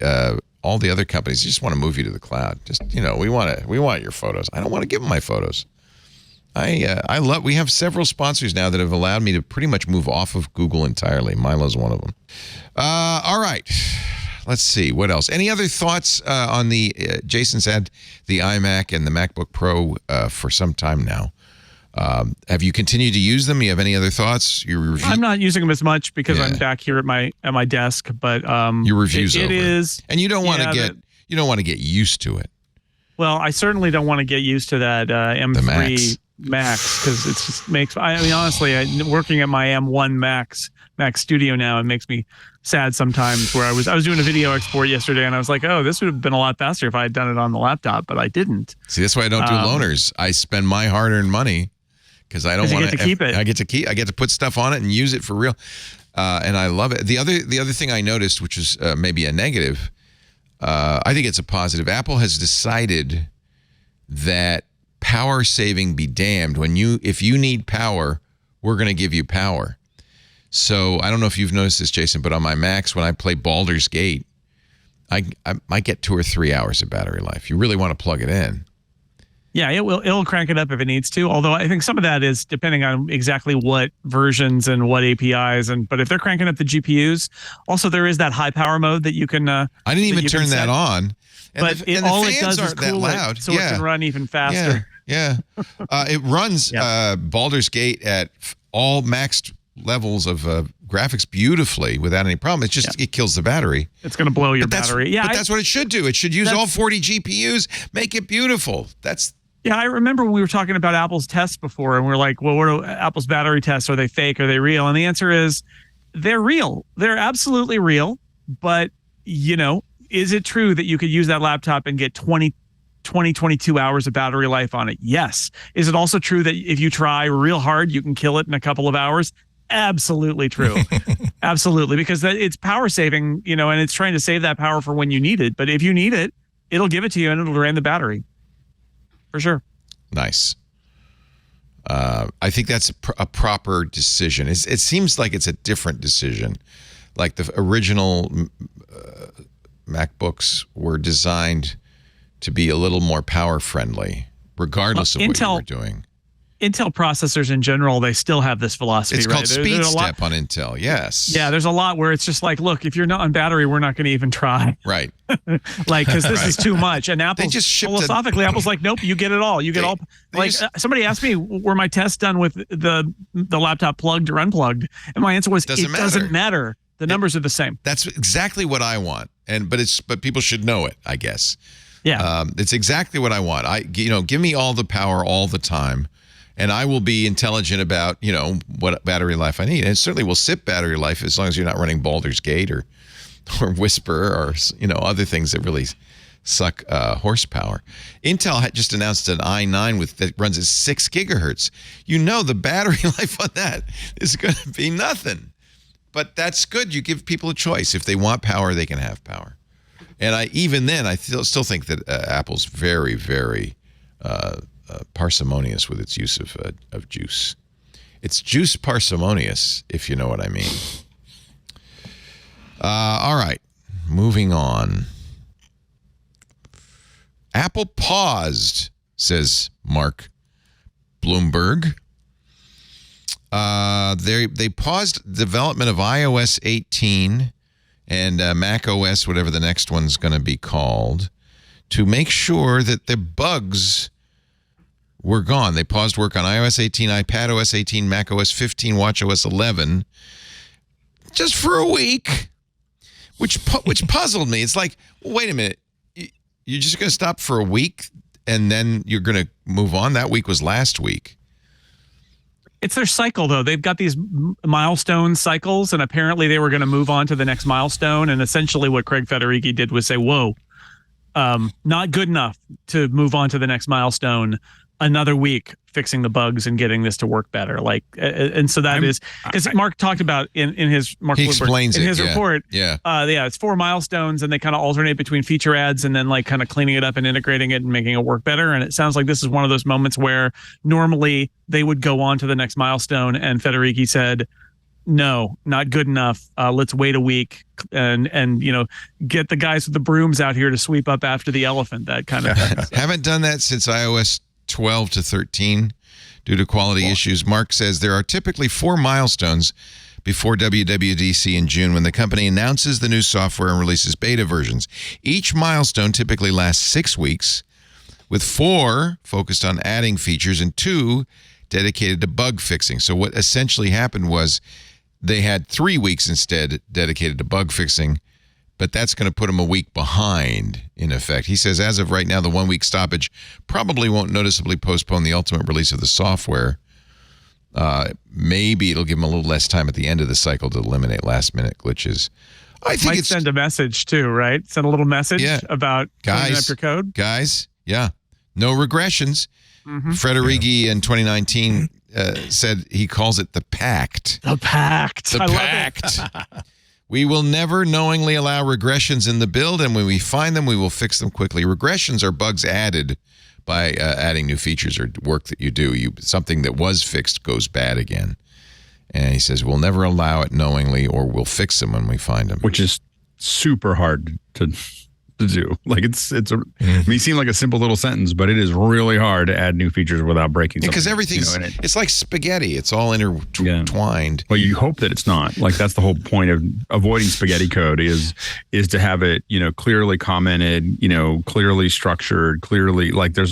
all the other companies just want to move you to the cloud. Just, we want your photos. I don't want to give them my photos. We have several sponsors now that have allowed me to pretty much move off of Google entirely. Milo's one of them. All right. Let's see. What else? Any other thoughts on the, Jason's had the iMac and the MacBook Pro for some time now. Have you continued to use them? You have any other thoughts? I'm not using them as much because I'm back here at my desk, but your reviews it is, and you don't want to get used to it. Well, I certainly don't want to get used to that M3 Max, because it just makes, honestly, working at my M1 Mac Studio now, it makes me sad sometimes, where I was doing a video export yesterday and I was like, oh, this would have been a lot faster if I had done it on the laptop, but I didn't. See, that's why I don't do loaners. I spend my hard-earned money because I don't want to keep it. I get to put stuff on it and use it for real. And I love it. The other thing I noticed, which is maybe a negative, I think it's a positive. Apple has decided that power saving be damned. If you need power, we're going to give you power. So I don't know if you've noticed this, Jason, but on my Macs, when I play Baldur's Gate, I get 2 or 3 hours of battery life. You really want to plug it in. Yeah, it'll crank it up if it needs to. Although I think some of that is depending on exactly what versions and what APIs. But if they're cranking up the GPUs, also there is that high power mode that you can. I didn't even turn that on. But all it does is cool it so it can run even faster. Yeah. It runs Baldur's Gate at all maxed levels of graphics beautifully without any problem. It's just it kills the battery. It's going to blow your battery. But that's what it should do. It should use all 40 GPUs, make it beautiful. Yeah, I remember when we were talking about Apple's tests before, and we're like, well, what are Apple's battery tests? Are they fake? Are they real? And the answer is they're real. They're absolutely real. But, is it true that you could use that laptop and get 22 hours of battery life on it? Yes. Is it also true that if you try real hard, you can kill it in a couple of hours? Absolutely true. Absolutely. Because it's power saving, and it's trying to save that power for when you need it. But if you need it, it'll give it to you and it'll drain the battery. For sure. Nice. I think that's a proper decision. It seems like it's a different decision. Like the original MacBooks were designed to be a little more power friendly, regardless of what you were doing. Intel processors in general, they still have this philosophy. It's called speed step on Intel. Yes. Yeah, there's a lot where it's just like, look, if you're not on battery, we're not going to even try. Right. Because this is too much. And Apple, philosophically, Apple's like, nope, you get it all. You get all. Somebody asked me, were my tests done with the laptop plugged or unplugged? And my answer was, doesn't matter. The numbers are the same. That's exactly what I want. But people should know it, I guess. Yeah. It's exactly what I want. Give me all the power all the time. And I will be intelligent about, what battery life I need. And it certainly will sip battery life as long as you're not running Baldur's Gate or Whisper or, other things that really suck horsepower. Intel had just announced an i9 that runs at 6 gigahertz. The battery life on that is going to be nothing. But that's good. You give people a choice. If they want power, they can have power. And I still think that Apple's very, very parsimonious with its use of juice. It's juice parsimonious, if you know what I mean. All right, moving on. Apple paused, says Mark Bloomberg. They paused development of iOS 18 and macOS, whatever the next one's going to be called, to make sure that the bugs were gone. They paused work on iOS 18, iPadOS 18, macOS 15, watchOS 11, just for a week, which puzzled me. It's like, well, wait a minute, you're just going to stop for a week and then you're going to move on? That week was last week. It's their cycle, though. They've got these milestone cycles, and apparently they were going to move on to the next milestone. And essentially what Craig Federighi did was say, whoa, not good enough to move on to the next milestone. Another week fixing the bugs and getting this to work better. And so that is because Mark talked about in his Mark explains in his report. Yeah. It's 4 milestones and they kind of alternate between feature adds and then kind of cleaning it up and integrating it and making it work better. And it sounds like this is one of those moments where normally they would go on to the next milestone. And Federighi said, no, not good enough. Let's wait a week and get the guys with the brooms out here to sweep up after the elephant, that kind of thing. Haven't done that since iOS 12 to 13 due to quality issues. Mark says there are typically 4 milestones before WWDC in June when the company announces the new software and releases beta versions. Each milestone typically lasts 6 weeks, with 4 focused on adding features and 2 dedicated to bug fixing. So what essentially happened was they had 3 weeks instead dedicated to bug fixing, but that's going to put them a week behind, in effect. He says, as of right now, the 1 week stoppage probably won't noticeably postpone the ultimate release of the software. Maybe it'll give them a little less time at the end of the cycle to eliminate last-minute glitches. I think it's send a message, too, right? Send a little message about cleaning up your code. Guys, no regressions. Mm-hmm. Federighi in 2019 said he calls it the pact. The pact. The pact. We will never knowingly allow regressions in the build, and when we find them, we will fix them quickly. Regressions are bugs added by adding new features or work that you do. Something that was fixed goes bad again. And he says, we'll never allow it knowingly, or we'll fix them when we find them. Which is super hard to to do. Like it may seem like a simple little sentence, but it is really hard to add new features without breaking something. Because everything's, it's like spaghetti. It's all intertwined. Well, you hope that it's not. Like that's the whole point of avoiding spaghetti code is to have it, clearly commented, clearly structured, clearly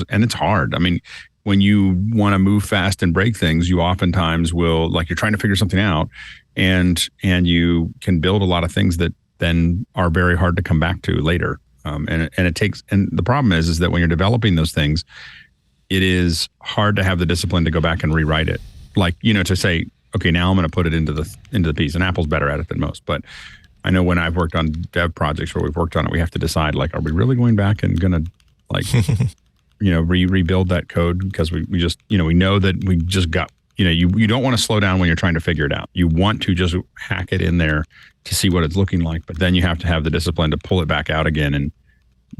and it's hard. I mean, when you want to move fast and break things, you oftentimes will, like you're trying to figure something out and you can build a lot of things that then are very hard to come back to later. And the problem is that when you're developing those things, it is hard to have the discipline to go back and rewrite it. Like, to say, okay, now I'm going to put it into the piece, and Apple's better at it than most. But I know when I've worked on dev projects where we've worked on it, we have to decide, like, are we really going back and going to, like, rebuild that code? Because we just, we know that we just got, you don't want to slow down when you're trying to figure it out. You want to just hack it in there to see what it's looking like, but then you have to have the discipline to pull it back out again and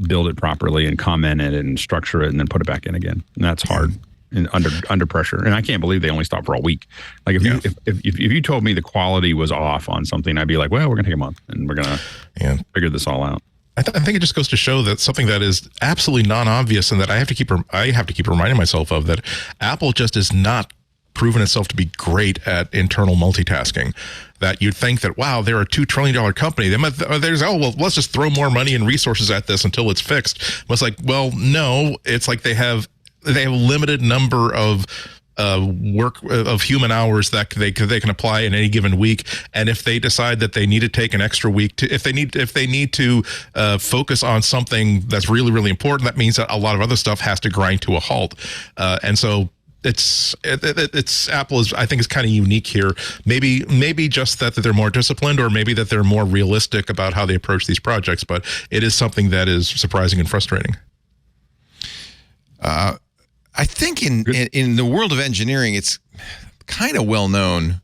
build it properly and comment it and structure it and then put it back in again. And that's hard and under pressure. And I can't believe they only stopped for a week. Like if you told me the quality was off on something, I'd be like, well, we're gonna take a month and we're gonna figure this all out. I think it just goes to show that something that is absolutely non-obvious and that I have to keep reminding myself of, that Apple just is not proven itself to be great at internal multitasking. That you'd think that, wow, they're a $2 trillion company. Let's just throw more money and resources at this until it's fixed. But it's like, well, no, it's like they have a limited number of work of human hours that they can apply in any given week. And if they decide that they need to take an extra week if they need to focus on something that's really, really important, that means that a lot of other stuff has to grind to a halt. And so it's Apple is, I think, is kind of unique here. Maybe just that they're more disciplined, or maybe that they're more realistic about how they approach these projects. But it is something that is surprising and frustrating. I think in the world of engineering, it's kind of well known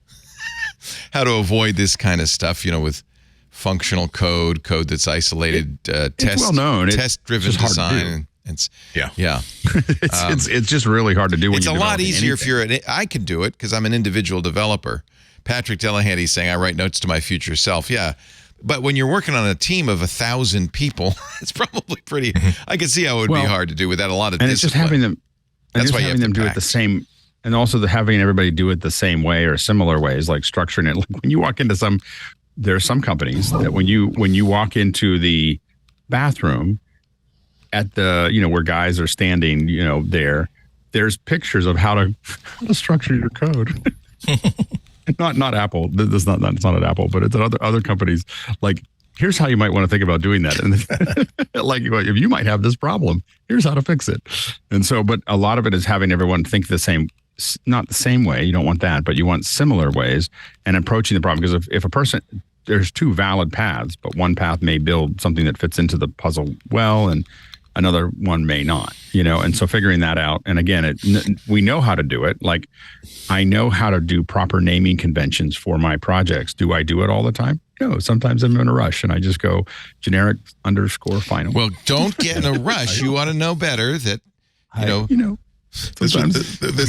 how to avoid this kind of stuff. With functional code that's isolated, test-driven design. It's just really hard to do. It's a lot easier if I can do it because I'm an individual developer. Patrick Delahanty saying I write notes to my future self. Yeah, but when you're working on a team of 1,000 people, it's probably pretty. I can see how it would be hard to do without a lot of discipline. It's just having them. That's why having them do it the same, and also having everybody do it the same way or similar ways, like structuring it. Like when you walk into there are some companies that when you walk into the bathroom at the, where guys are standing, there's pictures of how to structure your code. not Apple. That's not at Apple, but it's at other companies. Like, here's how you might want to think about doing that. And like, if you might have this problem, here's how to fix it. And so, but a lot of it is having everyone think not the same way. You don't want that, but you want similar ways and approaching the problem. Because if a person, there's two valid paths, but one path may build something that fits into the puzzle well, and another one may not, and so figuring that out. And again, we know how to do it. Like, I know how to do proper naming conventions for my projects. Do I do it all the time? No, sometimes I'm in a rush and I just go generic _final. Well, don't get in a rush. You ought to know better that,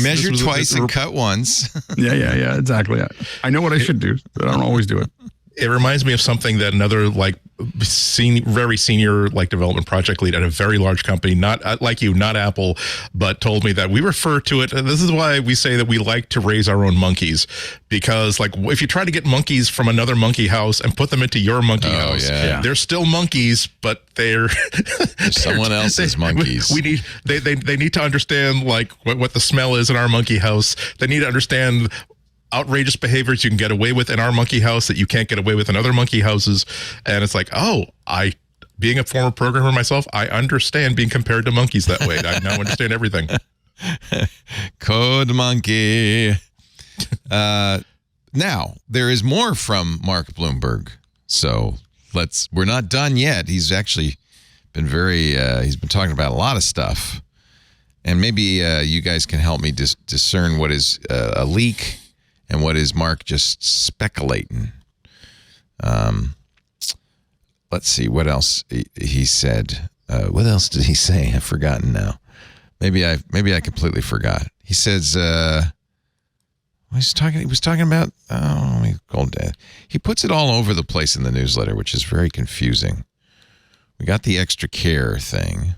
measure twice and cut once. Yeah, exactly. I know what I should do, but I don't always do it. It reminds me of something that another very senior development project lead at a very large company, not like you, not Apple, but told me that we refer to it. And this is why we say that we like to raise our own monkeys, because if you try to get monkeys from another monkey house and put them into your monkey house, they're still monkeys, but they're someone else's monkeys. They need to understand what the smell is in our monkey house. They need to understand outrageous behaviors you can get away with in our monkey house that you can't get away with in other monkey houses. And it's like, being a former programmer myself, I understand being compared to monkeys that way. I now understand everything. Code monkey. Now, there is more from Mark Bloomberg. So we're not done yet. He's actually been he's been talking about a lot of stuff. And maybe you guys can help me discern what is a leak and what is Mark just speculating. Let's see what else he said. What else did he say? I've forgotten now. Maybe I completely forgot. He says he was talking about he puts it all over the place in the newsletter, which is very confusing. We got the extra care thing.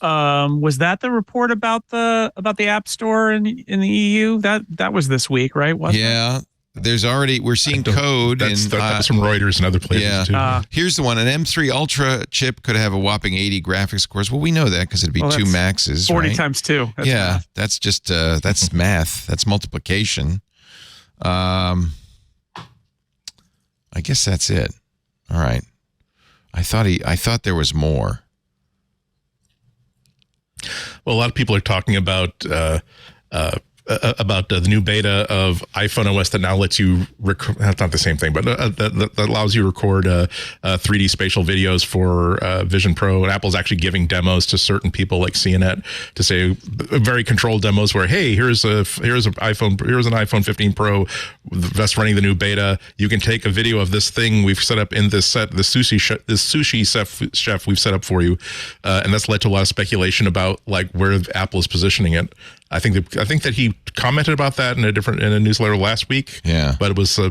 Was that the report about the App Store in the EU? That was this week, right? Wasn't it? There's already, we're seeing code. That was from Reuters and other places too. Here's the one. An M3 Ultra chip could have a whopping 80 graphics cores. Well, we know that because it'd be 2 Maxes, 40 right? times 2. That's math. That's just, that's math. That's multiplication. I guess that's it. All right. I thought there was more. Well, a lot of people are talking about the new beta of iPhone OS that now lets you record. That's not the same thing, but that allows you to record 3D spatial videos for Vision Pro. And Apple's actually giving demos to certain people like CNET to say very controlled demos where, hey, here's an iPhone 15 Pro that's running the new beta. You can take a video of this thing we've set up in this set, the sushi chef we've set up for you, and that's led to a lot of speculation about like where Apple is positioning it. I think that he commented about that in a newsletter last week. Yeah, but it was. I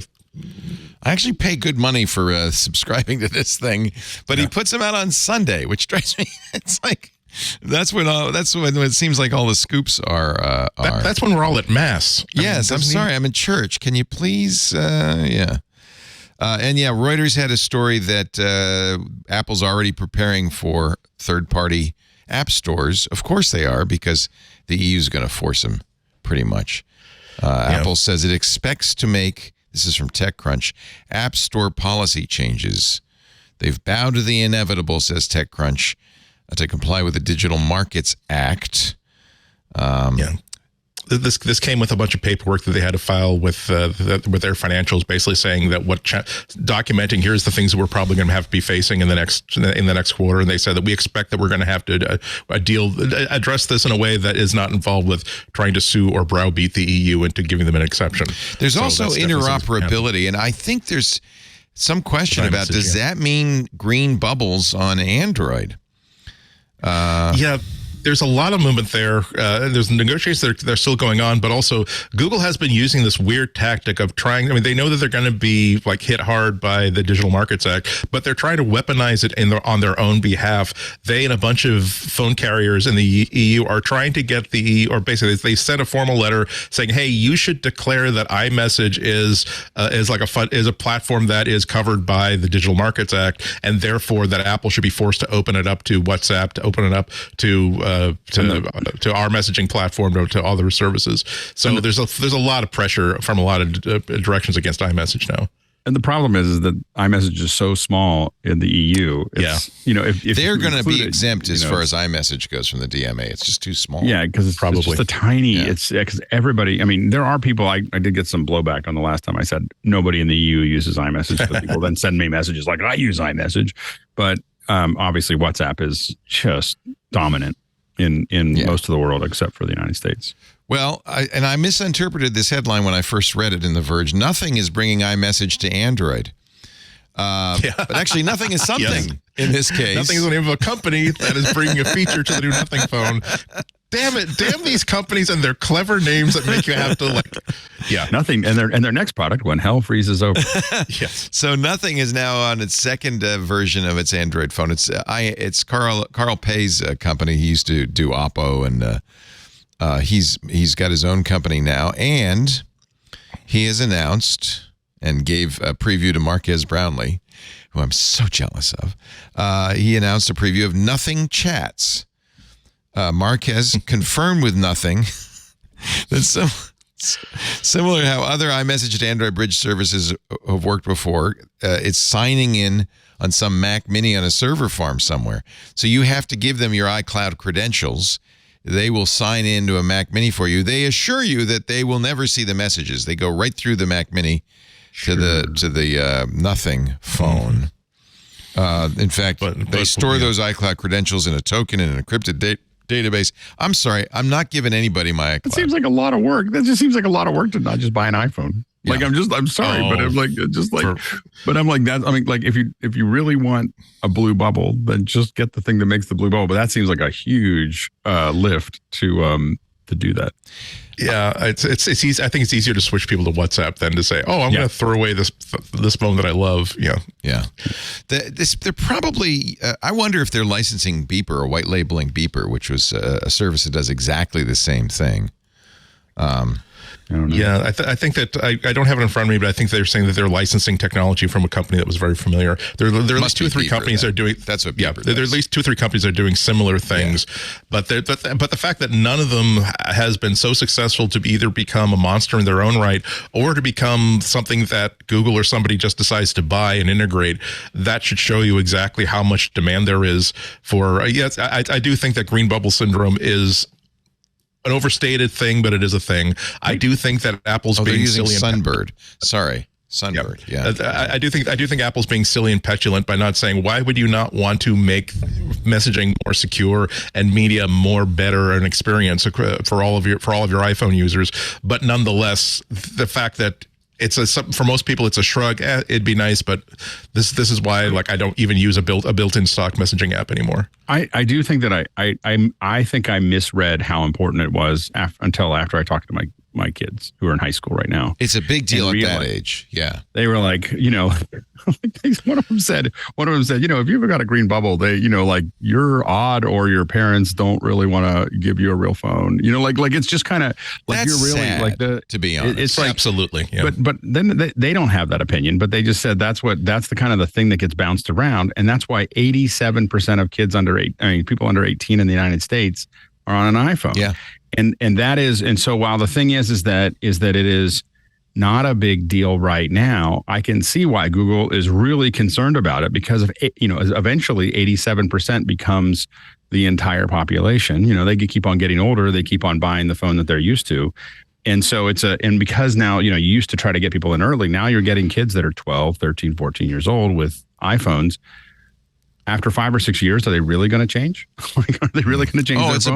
actually pay good money for subscribing to this thing, but he puts them out on Sunday, which drives me. It's like that's when it seems like all the scoops are. That's when we're all at mass. Yes, I'm sorry, I'm in church. Can you please? And Reuters had a story that Apple's already preparing for third-party app stores. Of course they are, because the EU is going to force them pretty much. Apple says it expects to make, this is from TechCrunch, App Store policy changes. They've bowed to the inevitable, says TechCrunch, to comply with the Digital Markets Act. This came with a bunch of paperwork that they had to file with their financials, basically saying that documenting here's the things that we're probably going to have to be facing in the next quarter. And they said that we expect that we're going to have to address this in a way that is not involved with trying to sue or browbeat the EU into giving them an exception. There's also interoperability, and I think there's some question about does that mean green bubbles on Android? There's a lot of movement there. There's negotiations that are still going on, but also Google has been using this weird tactic of trying. I mean, they know that they're going to be like hit hard by the Digital Markets Act, but they're trying to weaponize it on their own behalf. They and a bunch of phone carriers in the EU are trying to get the EU, or basically they sent a formal letter saying, "Hey, you should declare that iMessage is a platform that is covered by the Digital Markets Act, and therefore that Apple should be forced to open it up to WhatsApp, to open it up to our messaging platform, to other services." So there's a lot of pressure from a lot of directions against iMessage now. And the problem is that iMessage is so small in the EU. If they're going to be exempt as far as iMessage goes from the DMA, it's just too small. Yeah, because it's just a tiny. It's because everybody. I mean, there are people. I did get some blowback on the last time I said nobody in the EU uses iMessage, but people then send me messages like I use iMessage, but obviously WhatsApp is just dominant in most of the world except for the United States. Well, I misinterpreted this headline when I first read it in The Verge. Nothing is bringing iMessage to Android. But actually, nothing is something in this case. Nothing is the name of a company that is bringing a feature to the new Nothing phone. Damn it. Damn these companies and their clever names that make you have to Nothing. And their next product, When Hell Freezes Over. Yes. So Nothing is now on its second version of its Android phone. It's Carl Pei's company. He used to do Oppo, and he's got his own company now, and he has announced and gave a preview to Marquez Brownlee, who I'm so jealous of. He announced a preview of Nothing Chats. Marquez confirmed with Nothing that similar to how other iMessage to Android bridge services have worked before, it's signing in on some Mac Mini on a server farm somewhere. So you have to give them your iCloud credentials. They will sign into a Mac Mini for you. They assure you that they will never see the messages. They go right through the Mac Mini to the Nothing phone. In fact, they store those iCloud credentials in a token in an encrypted database. I'm sorry, I'm not giving anybody my iCloud. It seems like a lot of work. That just seems like a lot of work to not just buy an iPhone. Yeah. I'm sorry, but I'm like, but I'm like that. I mean, like if you really want a blue bubble, then just get the thing that makes the blue bubble. But that seems like a huge lift to do that. Yeah, it's easy. I think it's easier to switch people to WhatsApp than to say, "Oh, I'm going to throw away this phone that I love." Yeah. They're probably. I wonder if they're licensing Beeper or white labeling Beeper, which was a service that does exactly the same thing. I don't know. Yeah, I think that I don't have it in front of me, but I think they're saying that they're licensing technology from a company that was very familiar. There are at least 2 or 3 companies that are doing. That's what. Yeah, there are at least 2 or 3 companies that are doing similar things, but the fact that none of them has been so successful to either become a monster in their own right or to become something that Google or somebody just decides to buy and integrate, that should show you exactly how much demand there is for. Yes, I do think that green bubble syndrome is an overstated thing, but it is a thing. I do think that Apple's being silly. Sunbird. Sorry. Sunbird. Yeah. I do think Apple's being silly and petulant by not saying, why would you not want to make messaging more secure and media more better an experience for all of your iPhone users? But nonetheless, the fact that for most people it's a shrug. It'd be nice, but this is why I don't even use a built-in stock messaging app anymore. I do think that I think I misread how important it was until after I talked to my kids who are in high school right now. It's a big deal at that age. Yeah, they were like, one of them said, if you ever got a green bubble, they, you're odd or your parents don't really want to give you a real phone. It's just kind of like that's you're really sad, to be honest. It's like absolutely. Yeah. But then they don't have that opinion, but they just said that's the kind of the thing that gets bounced around, and that's why 87% of kids people under 18 in the United States are on an iPhone. Yeah. And so while the thing is that it is not a big deal right now, I can see why Google is really concerned about it, because of eventually 87% becomes the entire population. They keep on getting older, they keep on buying the phone that they're used to. And so because now, you used to try to get people in early, now you're getting kids that are 12, 13, 14 years old with iPhones. After 5 or 6 years, are they really going to change? Are they really going to change? Oh, it's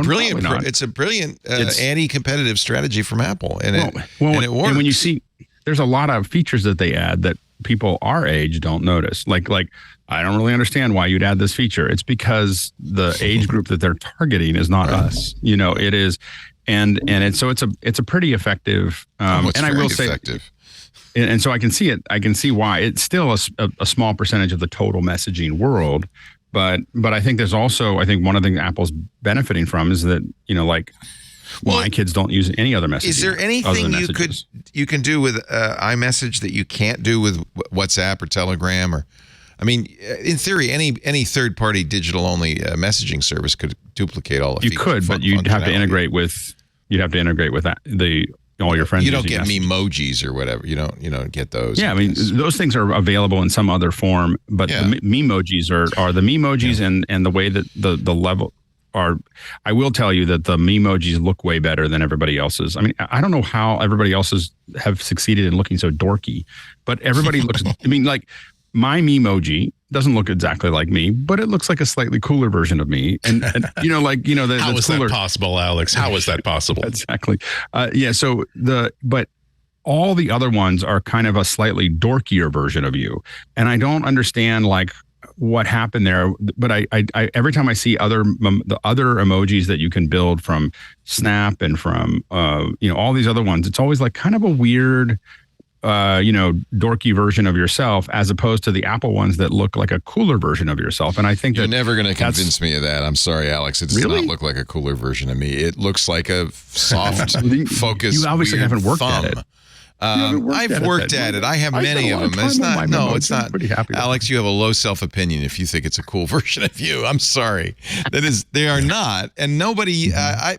a brilliant anti-competitive strategy from Apple, and it works. And when you see, there's a lot of features that they add that people our age don't notice. Like I don't really understand why you'd add this feature. It's because the age group that they're targeting is not us. It is, and it's a pretty effective. And I will say. Effective. And so I can see it. I can see why it's still a small percentage of the total messaging world, but I think there's also, I think one of the things Apple's benefiting from is that my kids don't use any other messaging. Is there anything you can do with iMessage that you can't do with WhatsApp or Telegram? Or, in theory, any third-party digital-only messaging service could duplicate all of you could, but you'd have to integrate with that, all your friends. You don't get memojis or whatever. You don't get those. Yeah, those things are available in some other form, but the memojis are the memojis, and the way that the level are. I will tell you that the memojis look way better than everybody else's. I don't know how everybody else's have succeeded in looking so dorky, but everybody looks. My memoji doesn't look exactly like me, but it looks like a slightly cooler version of me. And how is that possible, Alex? How is that possible? Exactly. But all the other ones are kind of a slightly dorkier version of you. And I don't understand what happened there. But I every time I see the other emojis that you can build from Snap and from all these other ones, it's always kind of a weird dorky version of yourself, as opposed to the Apple ones that look like a cooler version of yourself. And I think you're never going to convince me of that. I'm sorry, Alex. It does not look like a cooler version of me. It looks like a soft, focused. You obviously haven't worked at it. I've worked at it. I have many of them. It's not. No, it's not. Pretty happy. Alex, you have a low self-opinion if you think it's a cool version of you. I'm sorry. They are not. And nobody.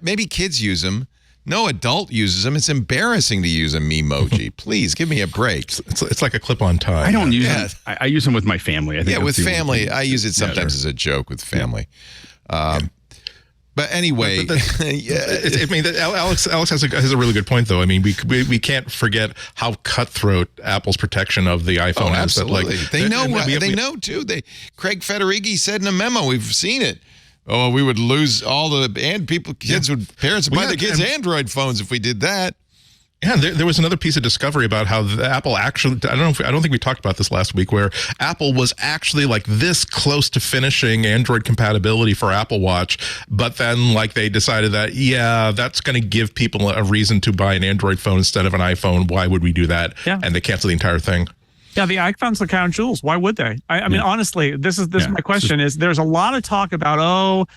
Maybe kids use them. No adult uses them. It's embarrassing to use a memoji. Please give me a break. It's like a clip-on tie. I don't use them. I use them with my family. I think with family. I use it sometimes as a joke with family. But anyway, Alex has a really good point, though. We can't forget how cutthroat Apple's protection of the iPhone is. Absolutely. They know too. Craig Federighi said in a memo, we've seen it. Oh, we would lose all the parents would buy the kids Android phones if we did that. Yeah, there was another piece of discovery about how Apple actually, I don't think we talked about this last week, where Apple was actually like this close to finishing Android compatibility for Apple Watch, but then like they decided that, yeah, that's going to give people a reason to buy an Android phone instead of an iPhone. Why would we do that? Yeah. And they canceled the entire thing. Yeah, the iPhone's the crown jewels. Why would they? I mean, honestly, this is my question is there's a lot of talk about,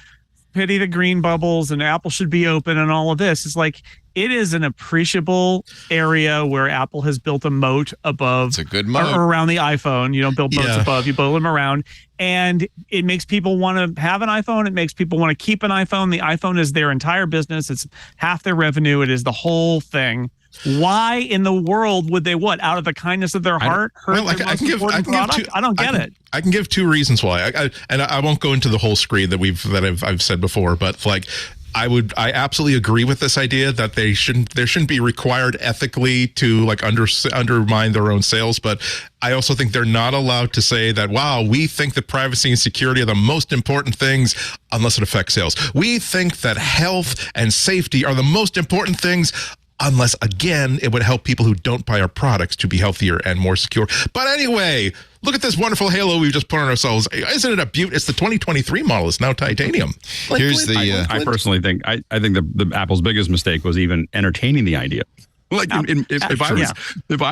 pity the green bubbles and Apple should be open and all of this. It's like, it is an appreciable area where Apple has built a moat above. It's a good moat. Around the iPhone. You don't build moats above, you build them around. And it makes people want to have an iPhone. It makes people want to keep an iPhone. The iPhone is their entire business. It's half their revenue. It is the whole thing. Why in the world would they out of the kindness of their heart hurt their most important product? I don't get it. I can give two reasons why. I won't go into the whole screen that I've said before, but like I absolutely agree with this idea that there shouldn't be required ethically to like undermine their own sales, but I also think they're not allowed to say that, wow, we think that privacy and security are the most important things unless it affects sales. We think that health and safety are the most important things unless, again, it would help people who don't buy our products to be healthier and more secure. But anyway, look at this wonderful halo we've just put on ourselves. Isn't it a beaut? It's the 2023 model. It's now titanium. I personally think, I think the Apple's biggest mistake was even entertaining the idea. Like if I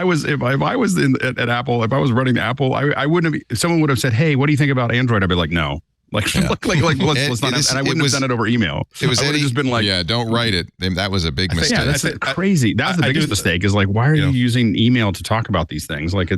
was at Apple, if I was running Apple, I wouldn't have. If someone would have said, "Hey, what do you think about Android?" I'd be like, "No." Let's not and I wouldn't have done it over email. It was just been like, don't write it. That was a big mistake. Yeah, that's crazy. That's the biggest mistake. Is like, why are you using email to talk about these things? Like I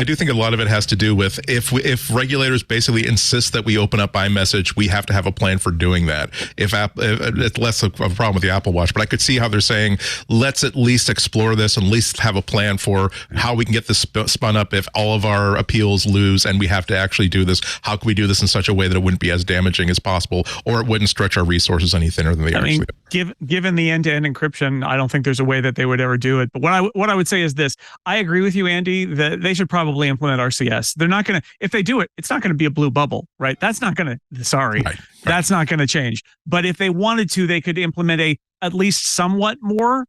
do think a lot of it has to do with if regulators basically insist that we open up iMessage, we have to have a plan for doing that. If it's less of a problem with the Apple Watch, but I could see how they're saying, let's at least explore this and at least have a plan for how we can get this spun up if all of our appeals lose and we have to actually do this. How can we do this in such a way that it wouldn't be as damaging as possible, or it wouldn't stretch our resources any thinner than they actually are? Given the end-to-end encryption, I don't think there's a way that they would ever do it. But what I would say is this: I agree with you, Andy, that they should probably implement RCS. They're not going to, if they do it, it's not going to be a blue bubble, right? That's not going to, that's not going to change. But if they wanted to, they could implement at least somewhat more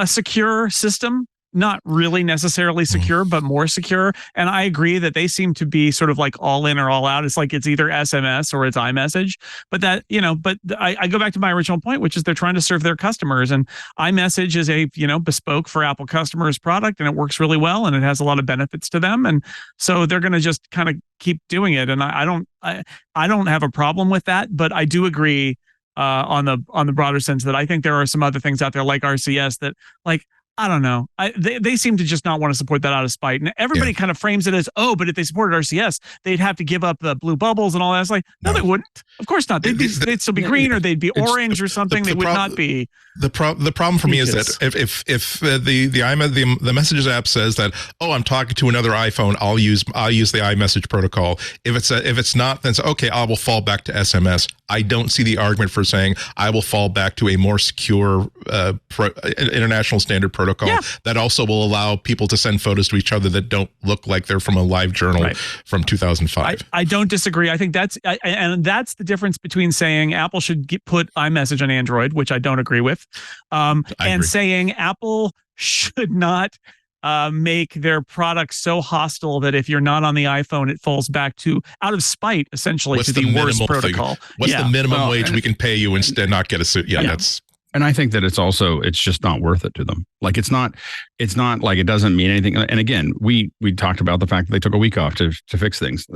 secure system. Not really necessarily secure, but more secure. And I agree that they seem to be sort of like all in or all out. It's like it's either SMS or it's iMessage. But I go back to my original point, which is they're trying to serve their customers. And iMessage is a, bespoke for Apple customers product, and it works really well, and it has a lot of benefits to them. And so they're going to just kind of keep doing it. And I don't have a problem with that, but I do agree on the broader sense that I think there are some other things out there like RCS that like, I don't know. They seem to just not want to support that out of spite. And everybody kind of frames it as, but if they supported RCS, they'd have to give up the blue bubbles and all that. It's like, no, they wouldn't. Of course not. They'd still be green, or they'd be orange or something. They would not be. The problem for me is that if the Messages app says that, I'm talking to another iPhone, I'll use the iMessage protocol. If it's not, then okay, I will fall back to SMS. I don't see the argument for saying I will fall back to a more secure international standard protocol that also will allow people to send photos to each other that don't look like they're from a live journal from 2005. I don't disagree. I think that's the difference between saying Apple should put iMessage on Android, which I don't agree with, and saying Apple should not make their product so hostile that if you're not on the iPhone, it falls back to, out of spite, essentially, to the worst protocol. What's the minimum wage we can pay you instead not get a suit? That's... And I think that it's just not worth it to them. Like it's not like it doesn't mean anything. And again, we talked about the fact that they took a week off to fix things.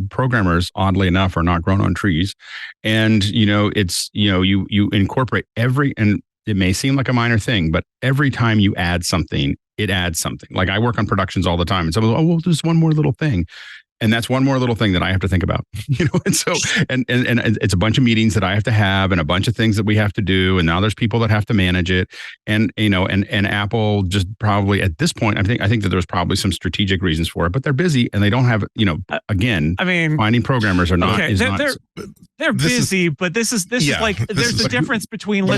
Programmers, oddly enough, are not grown on trees. And, you incorporate and it may seem like a minor thing, but every time you add something, it adds something. Like I work on productions all the time, and someone, there's one more little thing. And that's one more little thing that I have to think about, and so, and it's a bunch of meetings that I have to have and a bunch of things that we have to do. And now there's people that have to manage it. And, and Apple just probably at this point, I think that there's probably some strategic reasons for it, but they're busy and they don't have, again, finding programmers are not, they're busy, but this is like, there's a difference between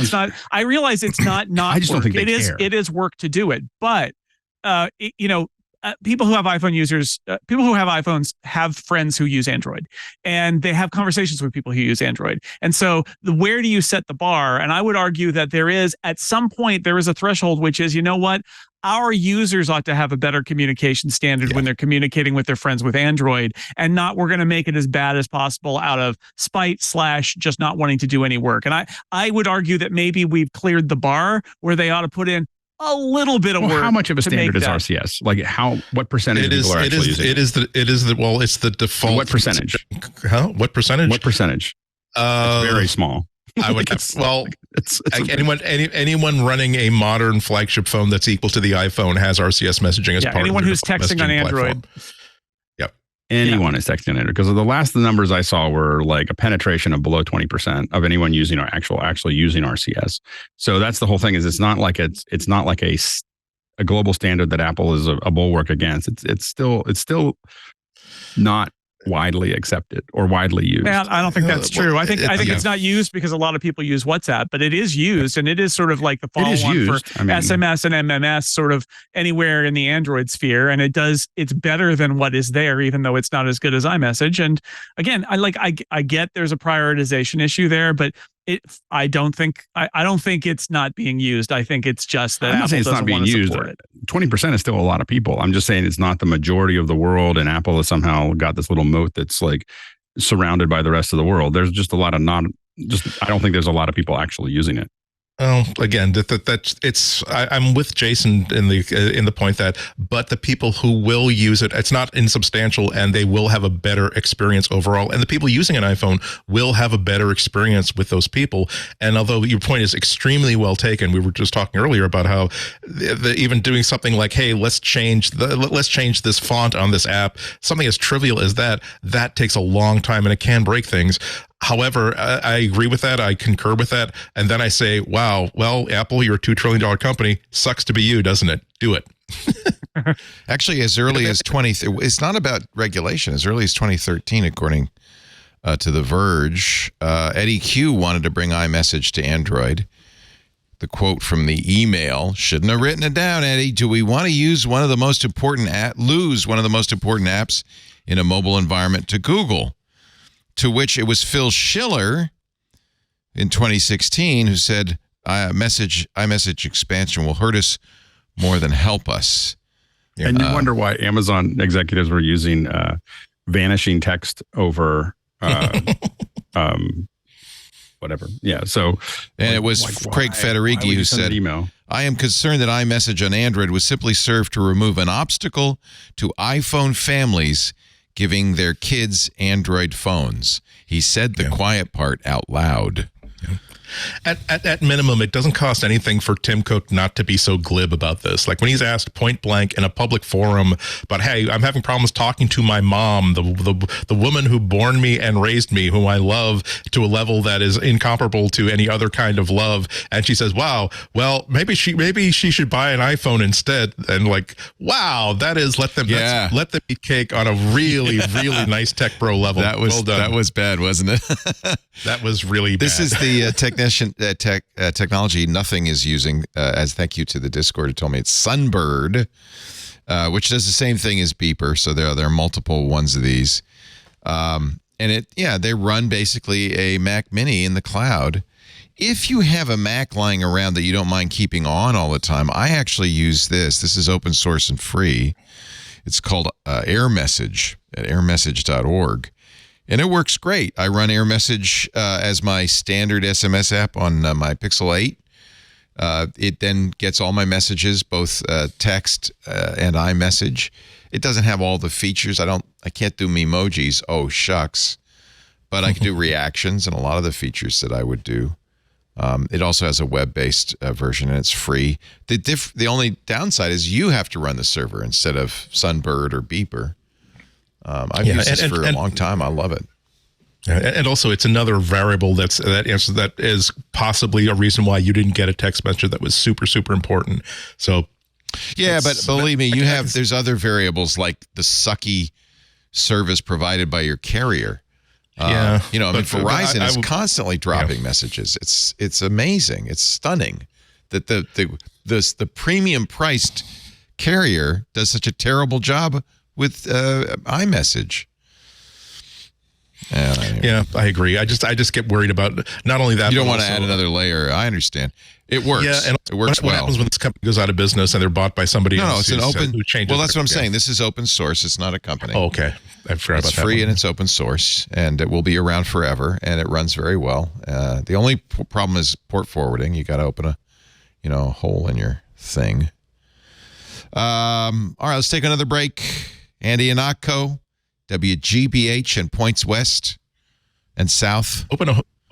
I realize it's not I just don't think they care. It is work to do it, but, people who have iPhones have friends who use Android, and they have conversations with people who use Android. And so where do you set the bar? And I would argue that at some point, there is a threshold, which is, you know what? Our users ought to have a better communication standard when they're communicating with their friends with Android, and not we're going to make it as bad as possible out of spite / just not wanting to do any work. And I would argue that maybe we've cleared the bar where they ought to put in a little bit of work. How much of a standard is RCS? Like what percentage of people are actually using it? It's the default. What percentage? What percentage? What percentage? It's very small. I would anyone running a modern flagship phone that's equal to the iPhone has RCS messaging as part of anyone who's texting on Android. Yep. Anyone is texting on Android, because the numbers I saw were like a penetration of below 20% of anyone using actually using RCS. So that's the whole thing. Is it's not like a global standard that Apple is a bulwark against. It's still not widely accepted or widely used. I don't think that's true. I think it's not used because a lot of people use WhatsApp, but it is used, and it is sort of like the follow-on for SMS and MMS sort of anywhere in the Android sphere, and it's better than what is there, even though it's not as good as iMessage. And again, I get there's a prioritization issue there, but I don't think it's not being used. I think it's just that I'm not saying it's not being used. 20% is still a lot of people. I'm just saying it's not the majority of the world, and Apple has somehow got this little moat that's like surrounded by the rest of the world. There's just a lot of I don't think there's a lot of people actually using it. Well, again, I'm with Jason in the point that, but the people who will use it, it's not insubstantial, and they will have a better experience overall. And the people using an iPhone will have a better experience with those people. And although your point is extremely well taken, we were just talking earlier about how even doing something like, hey, let's change this font on this app, something as trivial as that takes a long time, and it can break things. However, I agree with that. I concur with that. And then I say, wow, well, Apple, you're a $2 trillion company. Sucks to be you, doesn't it? Do it. Actually, as early as it's not about regulation. As early as 2013, according to The Verge, Eddie Q wanted to bring iMessage to Android. The quote from the email, shouldn't have written it down, Eddie. Do we want to lose one of the most important apps in a mobile environment to Google? To which it was Schiller in 2016 who said, iMessage expansion will hurt us more than help us. And you wonder why Amazon executives were using vanishing text over whatever. Yeah. So, and it was Craig Federighi who said, I am concerned that iMessage on Android would simply serve to remove an obstacle to iPhone families giving their kids Android phones. He said the quiet part out loud. At minimum, it doesn't cost anything for Tim Cook not to be so glib about this. Like when he's asked point blank in a public forum about, hey, I'm having problems talking to my mom, the woman who born me and raised me, whom I love to a level that is incomparable to any other kind of love. And she says, wow, well, maybe she should buy an iPhone instead. And like, wow, that is let them eat cake on a really, really nice tech bro level. That was bad, wasn't it? That was really bad. This is the technology nothing is using, as thank you to the Discord who told me it's Sunbird, which does the same thing as Beeper. So there are multiple ones of these. And they run basically a Mac Mini in the cloud. If you have a Mac lying around that you don't mind keeping on all the time, I actually use this. This is open source and free. It's called AirMessage at airmessage.org. And it works great. I run AirMessage as my standard SMS app on my Pixel 8. It then gets all my messages, both text and iMessage. It doesn't have all the features. I can't do emojis. Oh, shucks. But I can do reactions and a lot of the features that I would do. It also has a web-based version, and it's free. The only downside is you have to run the server instead of Sunbird or Beeper. I've used this for a long time. I love it. And also, it's another variable that is possibly a reason why you didn't get a text message that was super, super important. So, yeah, but believe me, there's other variables like the sucky service provided by your carrier. Verizon is constantly dropping messages. It's amazing. It's stunning that the premium priced carrier does such a terrible job with iMessage. Yeah, I agree. I just get worried about not only that. You don't but want to also, add another layer. I understand. It works. Yeah, and it works what well. happens when this company goes out of business and they're bought by somebody else? No, it's an open. Who changes Well, that's what I'm their- saying. This is open source. It's not a company. Oh, okay. I forgot It's about that. free one. and it's open source, and it will be around forever, and it runs very well. The only problem is port forwarding. You got to open a hole in your thing. All right, let's take another break. Andy Anako, WGBH and Points West and South.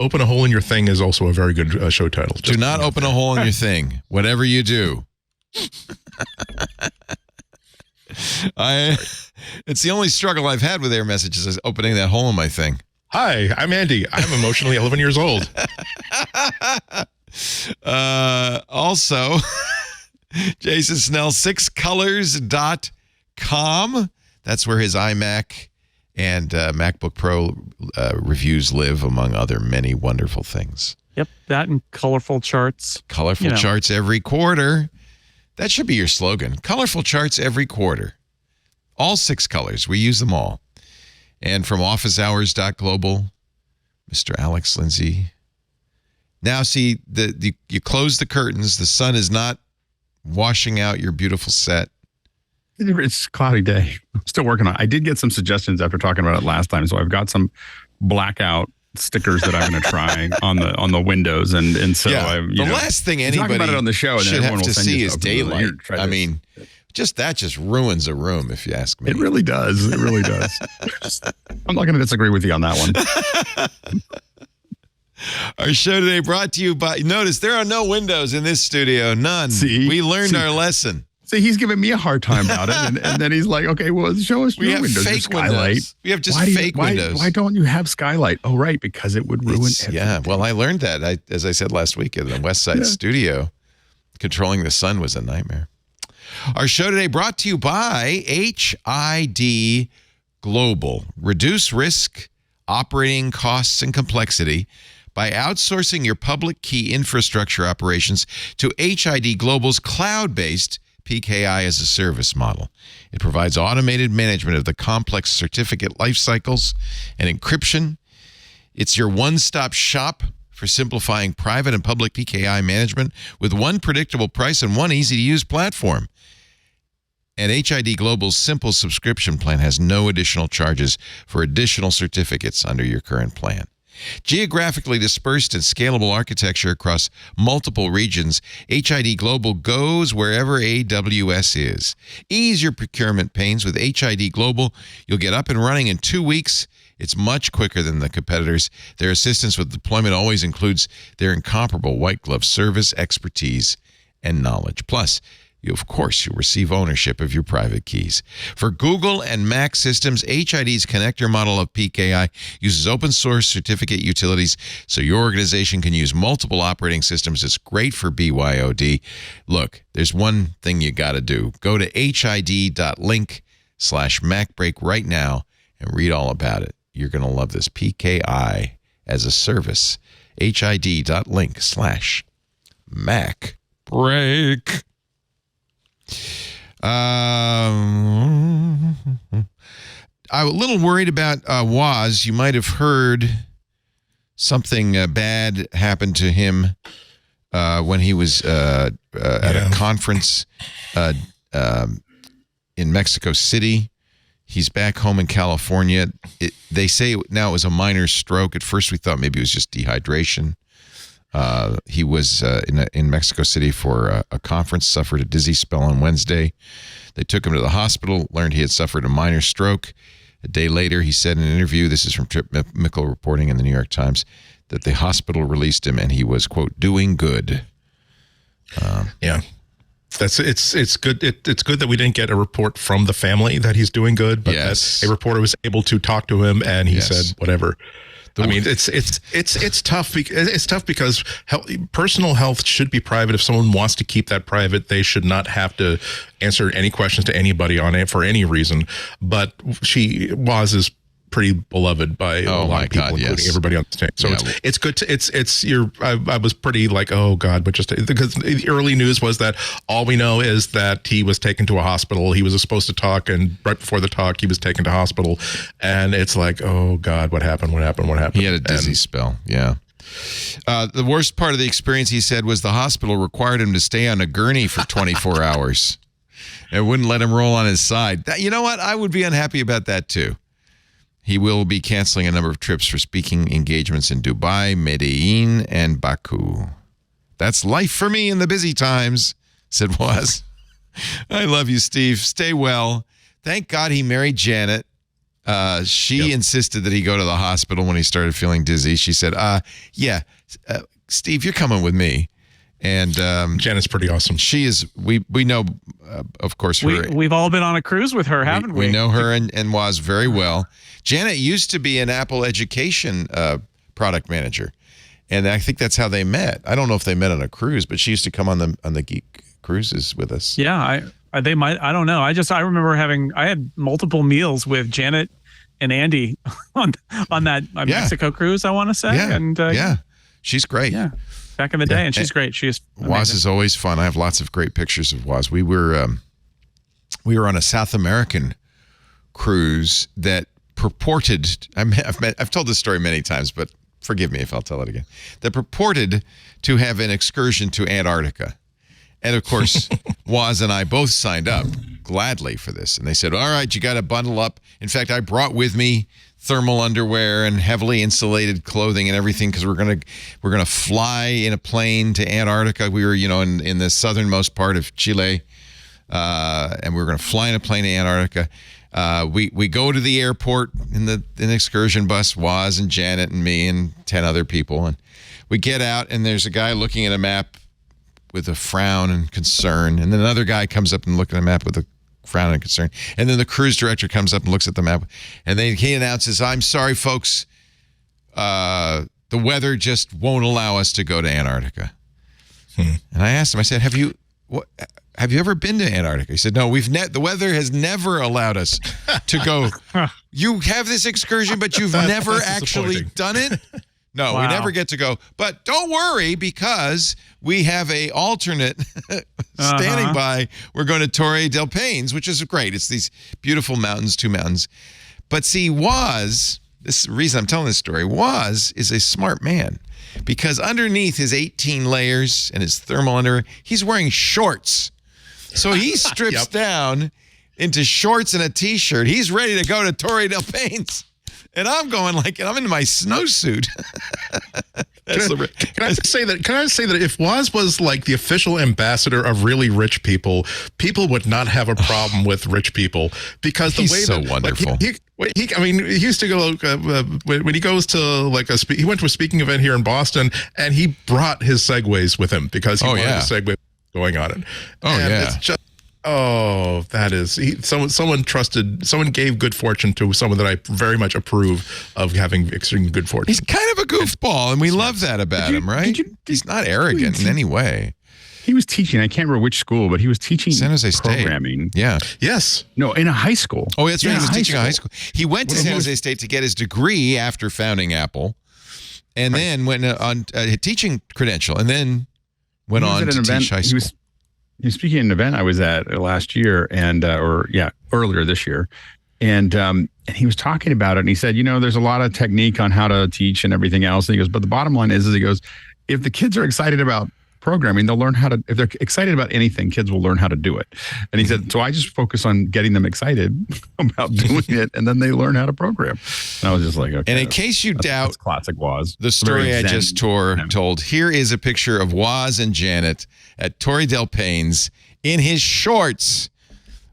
Open a hole in your thing is also a very good show title. Do not open a hole in your thing, whatever you do. It's the only struggle I've had with iMessages is opening that hole in my thing. Hi, I'm Andy. I'm emotionally 11 years old. Also, Jason Snell, 6colors.com. That's where his iMac and MacBook Pro reviews live, among other many wonderful things. Yep, that and colorful charts. Colorful charts every quarter. That should be your slogan. Colorful charts every quarter. All 6 colors. We use them all. And from officehours.global, Mr. Alex Lindsay. Now, see, you close the curtains. The sun is not washing out your beautiful set. It's a cloudy day. I'm still working on it. I did get some suggestions after talking about it last time. So I've got some blackout stickers that I'm going to try on the windows. And so the last thing anybody about it on the show, and should everyone have will to send you see is stuff. daylight. Here, try I this. mean, that just ruins a room, if you ask me. It really does. It really does. I'm not going to disagree with you on that one. Our show today brought to you by, notice there are no windows in this studio. None. We learned our lesson. See, he's giving me a hard time about it. And then he's like, okay, well, show us We your have windows. your fake skylight. windows. We have just fake windows. Why don't you have skylight? Oh, right, because it would ruin everything. Yeah, well, I learned that. As I said last week in the West Side studio, controlling the sun was a nightmare. Our show today brought to you by HID Global. Reduce risk, operating costs, and complexity by outsourcing your public key infrastructure operations to HID Global's cloud-based PKI as a service model. It provides automated management of the complex certificate life cycles and encryption. It's your one-stop shop for simplifying private and public PKI management with one predictable price and one easy-to-use platform. And HID Global's simple subscription plan has no additional charges for additional certificates under your current plan. Geographically dispersed and scalable architecture across multiple regions, HID Global goes wherever AWS is. Ease your procurement pains with HID Global. You'll get up and running in 2 weeks. It's much quicker than the competitors. Their assistance with deployment always includes their incomparable white glove service, expertise, and knowledge. Plus, you'll receive ownership of your private keys. For Google and Mac systems, HID's connector model of PKI uses open source certificate utilities so your organization can use multiple operating systems. It's great for BYOD. Look, there's one thing you got to do. Go to hid.link/MacBreak right now and read all about it. You're going to love this PKI as a service. hid.link/MacBreak. I'm a little worried about Woz. You might have heard something bad happened to him when he was at a conference in Mexico City. He's back home in California. They say now it was a minor stroke. At first we thought maybe it was just dehydration. He was in Mexico City for a conference, suffered a dizzy spell on Wednesday. They took him to the hospital, learned he had suffered a minor stroke. A day later, he said in an interview, this is from Trip Mickle reporting in the New York Times, that the hospital released him and he was, quote, doing good. It's good. It's good that we didn't get a report from the family that he's doing good, but that a reporter was able to talk to him and he said whatever. I mean, it's tough. It's tough because personal health should be private. If someone wants to keep that private, they should not have to answer any questions to anybody on it for any reason. But Woz is pretty beloved by a lot of people, including everybody on the team. So it's good to I was pretty like, oh God, but just because the early news was that all we know is that he was taken to a hospital. He was supposed to talk, and right before the talk, he was taken to hospital. And it's like, oh God, what happened? He had a dizzy spell. Yeah. The worst part of the experience, he said, was the hospital required him to stay on a gurney for 24 hours. It wouldn't let him roll on his side. You know what? I would be unhappy about that too. He will be canceling a number of trips for speaking engagements in Dubai, Medellin, and Baku. That's life for me in the busy times, said Woz. I love you, Steve. Stay well. Thank God he married Janet. She insisted that he go to the hospital when he started feeling dizzy. She said, Steve, you're coming with me. And Janet's pretty awesome. She is. We know, of course, her. We've all been on a cruise with her, haven't we? We know her and Woz very well. Janet used to be an Apple education product manager, and I think that's how they met. I don't know if they met on a cruise, but she used to come on the Geek cruises with us. Yeah, they might. I don't know. I remember I had multiple meals with Janet and Andy on that Mexico cruise, I want to say. Yeah. And she's great. Yeah. Back in the day, and she's great. She is amazing. Woz is always fun. I have lots of great pictures of Woz. We were on a South American cruise that purported. I've told this story many times, but forgive me if I'll tell it again. That purported to have an excursion to Antarctica, and of course, Woz and I both signed up gladly for this. And they said, "All right, you got to bundle up." In fact, I brought with me thermal underwear and heavily insulated clothing and everything, because we're gonna fly in a plane to Antarctica. We were, in the southernmost part of Chile, and we were gonna fly in a plane to Antarctica. We go to the airport in an excursion bus, Woz and Janet and me and 10 other people, and we get out, and there's a guy looking at a map with a frown and concern, and then another guy comes up and looking at a map with a frown and concern. And then the cruise director comes up and looks at the map, and then he announces, "I'm sorry, folks. The weather just won't allow us to go to Antarctica." And I asked him, I said, "Have you ever been to Antarctica?" He said, "No, the weather has never allowed us to go." "You have this excursion, but you've never actually done it?" "No, we never get to go. But don't worry, because we have a alternate standing by. We're going to Torre del Paine, which is great. It's these beautiful mountains, 2 mountains." But see, Woz, this is the reason I'm telling this story, Woz is a smart man, because underneath his 18 layers and his thermal underwear, he's wearing shorts. So he strips down into shorts and a T-shirt. He's ready to go to Torre del Paine. And I'm going I'm in my snowsuit. Can I say that if Woz was like the official ambassador of really rich people, people would not have a problem with rich people, because the He's way so that, wonderful. He used to go when he goes to he went to a speaking event here in Boston, and he brought his Segways with him because he wanted a Segway going on it. It's just. Oh, that is someone gave good fortune to someone that I very much approve of having extreme good fortune. He's kind of a goofball, and we love that about him, right? He's not arrogant in any way. He was teaching, I can't remember which school, but he was teaching San Jose State. Programming. Yeah. Yes. No, in a high school. Oh, that's right. He was teaching a high school. He went to San Jose State to get his degree after founding Apple, and then went on a teaching credential, and then went on to teach high school. He was speaking at an event I was at last year, and earlier this year, and he was talking about it, and he said, there's a lot of technique on how to teach and everything else. And he goes, but the bottom line is he goes, if the kids are excited about programming, they'll learn how to. If they're excited about anything, kids will learn how to do it. And he said, so I just focus on getting them excited about doing it, and then they learn how to program. And I was just like, okay. And in case you doubt, that's classic Woz. The story I just told, here is a picture of Woz and Janet at Torre del Paine in his shorts.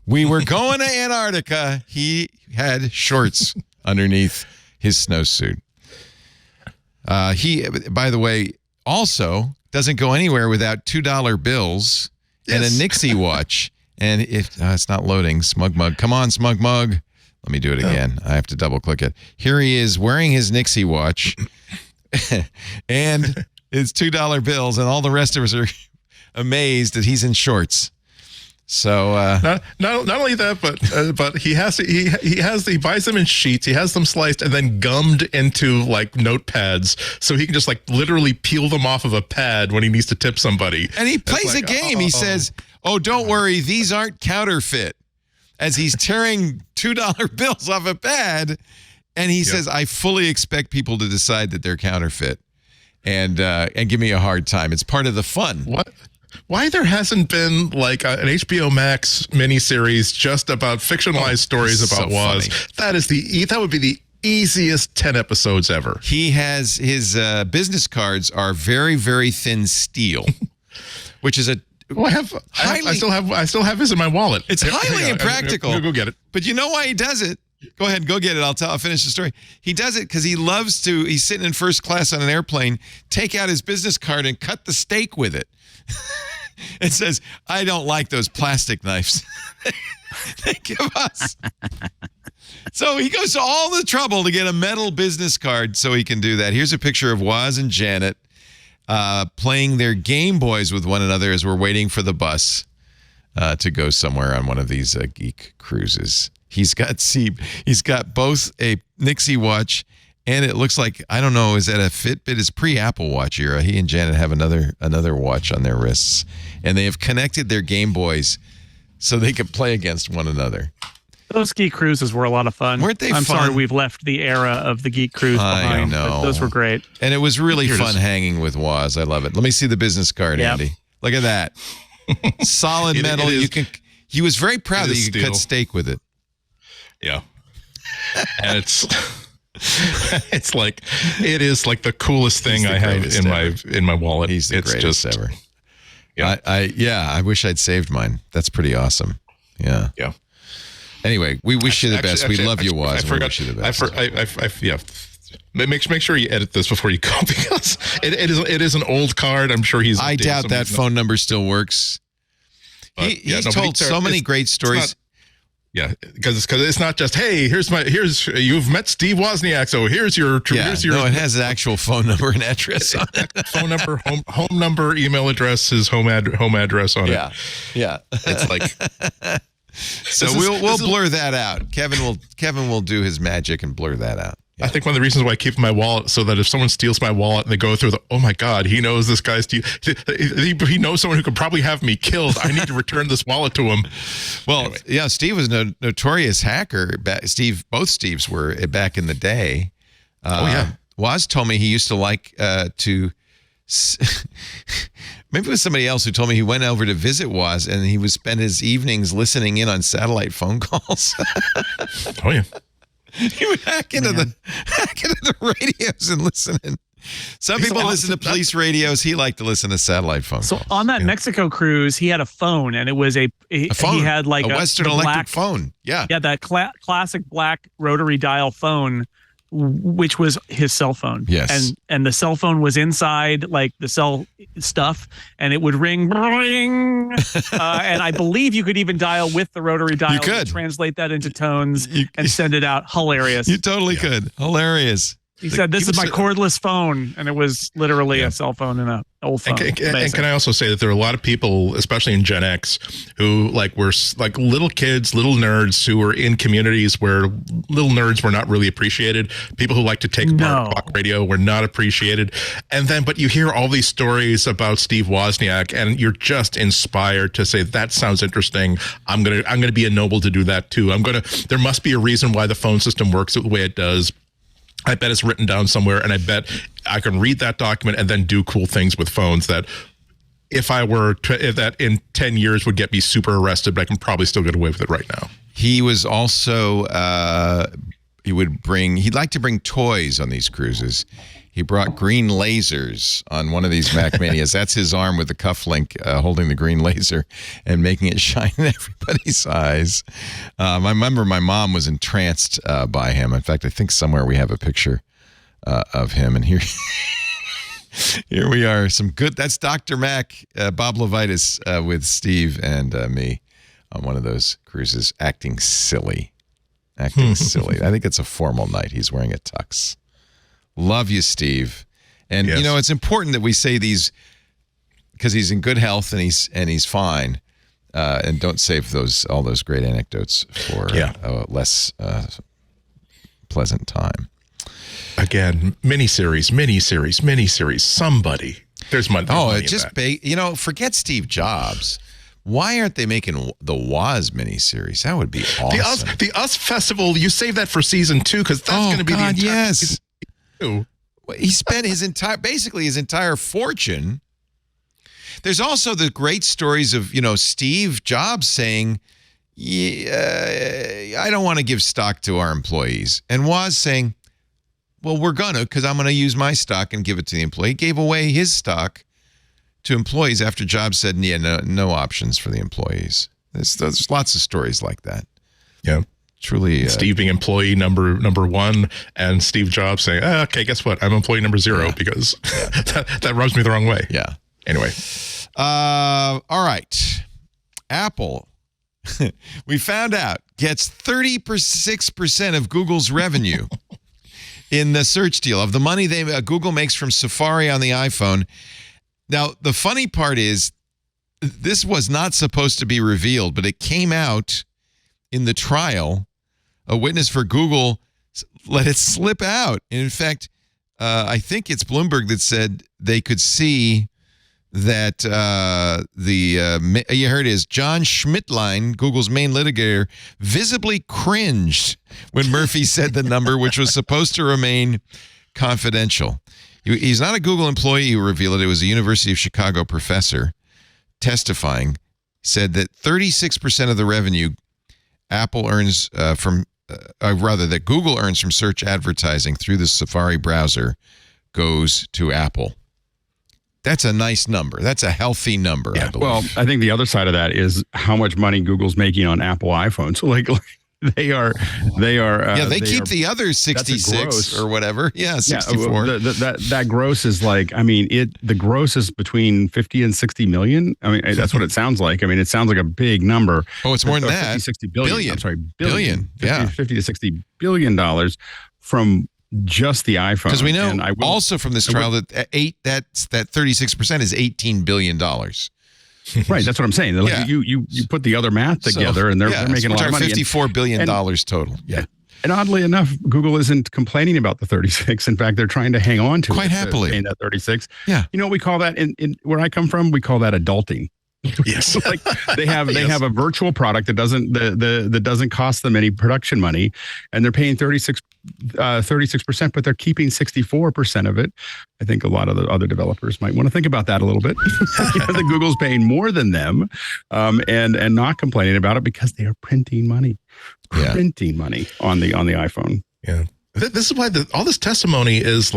We were going to Antarctica. He had shorts underneath his snowsuit. He, by the way, also doesn't go anywhere without $2 bills and a Nixie watch. And if it's not loading, Smug Mug. Come on, Smug Mug. Let me do it again. I have to double click it. Here he is wearing his Nixie watch and his $2 bills, and all the rest of us are amazed that he's in shorts. So not only that, but he buys them in sheets. He has them sliced and then gummed into like notepads, so he can just like literally peel them off of a pad when he needs to tip somebody. And he plays a game. He says, "Oh, don't worry, these aren't counterfeit." As he's tearing $2 bills off a pad, and he says, "I fully expect people to decide that they're counterfeit, and give me a hard time. It's part of the fun." What? Why there hasn't been like an HBO Max miniseries just about fictionalized stories about Woz? Funny. That would be the easiest 10 episodes ever. He has his business cards are very, very thin steel, which is a well, I still have his in my wallet. It's highly impractical. I'll go get it. But you know why he does it? Go ahead, go get it. I'll finish the story. He does it because he loves to. He's sitting in first class on an airplane, take out his business card and cut the steak with it. It says, "I don't like those plastic knives they give us." So he goes to all the trouble to get a metal business card so he can do that. Here's a picture of Woz and Janet playing their Game Boys with one another as we're waiting for the bus to go somewhere on one of these geek cruises. He's got both a Nixie watch and it looks like, I don't know, is that a Fitbit? It's pre-Apple Watch era. He and Janet have another watch on their wrists, and they have connected their Game Boys so they can play against one another. Those geek cruises were a lot of fun. Weren't they I'm fun? sorry we've left the era of the geek cruise behind. I know. But those were great. And it was really fun hanging with Woz. I love it. Let me see the business card, Andy. Look at that. Solid metal. He was very proud that you could cut steak with it. Yeah. And it's like it is like the coolest thing I have in my wallet. He's the greatest ever. Yeah. I wish I'd saved mine. That's pretty awesome. Yeah. Yeah. Anyway, we wish you the best. We love you, Woz. I forgot. We wish you the best. Yeah. Make sure you edit this before you go, because it is an old card. I'm sure he's. I doubt that phone number still works. He's told so many great stories. Yeah, because it's not just, hey, here's you've met Steve Wozniak, so here's your. No, it has an actual phone number and address on it. Phone number, home number, email address, his home address on it. Yeah. It's like. So we'll blur that out. Kevin will do his magic and blur that out. Yeah. I think one of the reasons why I keep my wallet, so that if someone steals my wallet and they go through oh my God, he knows this guy's he knows someone who could probably have me killed. I need to return this wallet to him. Well, anyway. Yeah, Steve was a notorious hacker. Both Steves were back in the day. Woz told me he used to like to. Maybe it was somebody else who told me he went over to visit Woz and he would spend his evenings listening in on satellite phone calls. Oh yeah. He would hack into the radios and listen in. Some people listen to police radios. He liked to listen to satellite phone calls. So on that Mexico cruise, he had a phone, and it was a phone. He had like a Western Electric phone. Yeah. Yeah, that classic black rotary dial phone, which was his cell phone. Yes. And the cell phone was inside like the cell stuff, and it would ring. And I believe you could even dial with the rotary dial. You could. And translate that into tones and send it out. Hilarious. You totally could. Hilarious. He said, "This is my cordless phone," and it was literally a cell phone and an old phone. And can I also say that there are a lot of people, especially in Gen X, who were like little kids, little nerds, who were in communities where little nerds were not really appreciated. People who like to take apart talk radio were not appreciated. But you hear all these stories about Steve Wozniak, and you're just inspired to say, "That sounds interesting. I'm gonna be ennobled to do that too. There must be a reason why the phone system works the way it does." I bet it's written down somewhere, and I bet I can read that document and then do cool things with phones that if that in 10 years would get me super arrested, but I can probably still get away with it right now. He was also, he'd like to bring toys on these cruises. He brought green lasers on one of these Mac Manias. That's his arm with the cufflink holding the green laser and making it shine in everybody's eyes. I remember my mom was entranced by him. In fact, I think somewhere we have a picture of him. And here we are. That's Dr. Mac, Bob Levitas with Steve and me on one of those cruises, acting silly. I think it's a formal night. He's wearing a tux. Love you, Steve. And yes. It's important that we say these because he's in good health and he's fine. And don't save all those great anecdotes for a less pleasant time. Again, miniseries. Somebody. There's money. Forget Steve Jobs. Why aren't they making the Woz miniseries? That would be awesome. The Us Festival, you save that for season 2 because that's going to be the entire season 2. He spent his entire fortune. There's also the great stories of, Steve Jobs saying, I don't want to give stock to our employees. And Woz saying, well, we're going to, because I'm going to use my stock and give it to the employee. He gave away his stock to employees after Jobs said, no options for the employees. There's lots of stories like that. Yeah. Truly. Steve being employee number 1 and Steve Jobs saying, okay, guess what? I'm employee number 0 because that rubs me the wrong way. Yeah. Anyway. All right. Apple, we found out, gets 36% of Google's revenue in the search deal of the money Google makes from Safari on the iPhone. Now, the funny part is this was not supposed to be revealed, but it came out in the trial. A witness for Google let it slip out. And in fact, I think it's Bloomberg that said they could see that here it is, John Schmidtlein, Google's main litigator, visibly cringed when Murphy said the number, which was supposed to remain confidential. He's not a Google employee who revealed it. It was a University of Chicago professor testifying, said that 36% of the revenue Apple earns that Google earns from search advertising through the Safari browser goes to Apple. That's a nice number. That's a healthy number, I believe. Well, I think the other side of that is how much money Google's making on Apple iPhones. They keep the other 66 or whatever. Yeah, 64. That gross is the gross is between 50 and 60 million. I mean, that's what it sounds like. I mean, it sounds like a big number. Oh, it's more than that. 50, 60 billion. I'm sorry, billion. 50 to 60 billion dollars from just the iPhone. Because we know also from this trial that 36% is $18 billion. Right, that's what I'm saying. You put the other math together, and they're making a lot of money. $54 billion total. Yeah. And oddly enough, Google isn't complaining about the 36. In fact, they're trying to hang on to quite happily. Paying that 36. Yeah. You know what we call that in where I come from? We call that adulting. Yes. They have a virtual product that doesn't cost them any production money, and they're paying 36%, but they're keeping 64% of it. I think a lot of the other developers might want to think about that a little bit. The Google's paying more than them, and not complaining about it because they are printing money on the iPhone. Yeah. This is why all this testimony is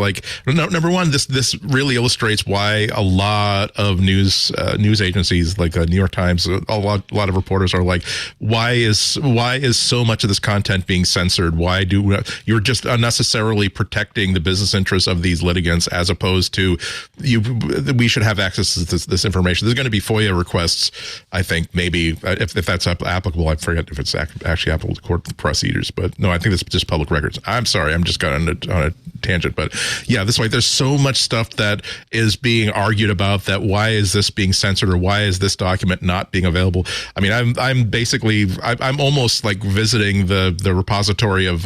number one. This really illustrates why a lot of news agencies like the New York Times, a lot of reporters are like, why is so much of this content being censored? Why you're just unnecessarily protecting the business interests of these litigants as opposed to we should have access to this information. There's going to be FOIA requests. I think maybe if that's applicable. I forget if it's actually applicable to court procedures, but no, I think it's just public records. I'm sorry. I'm just going on a tangent, but yeah, there's so much stuff that is being argued about that. Why is this being censored, or why is this document not being available? I mean, I'm almost like visiting the repository of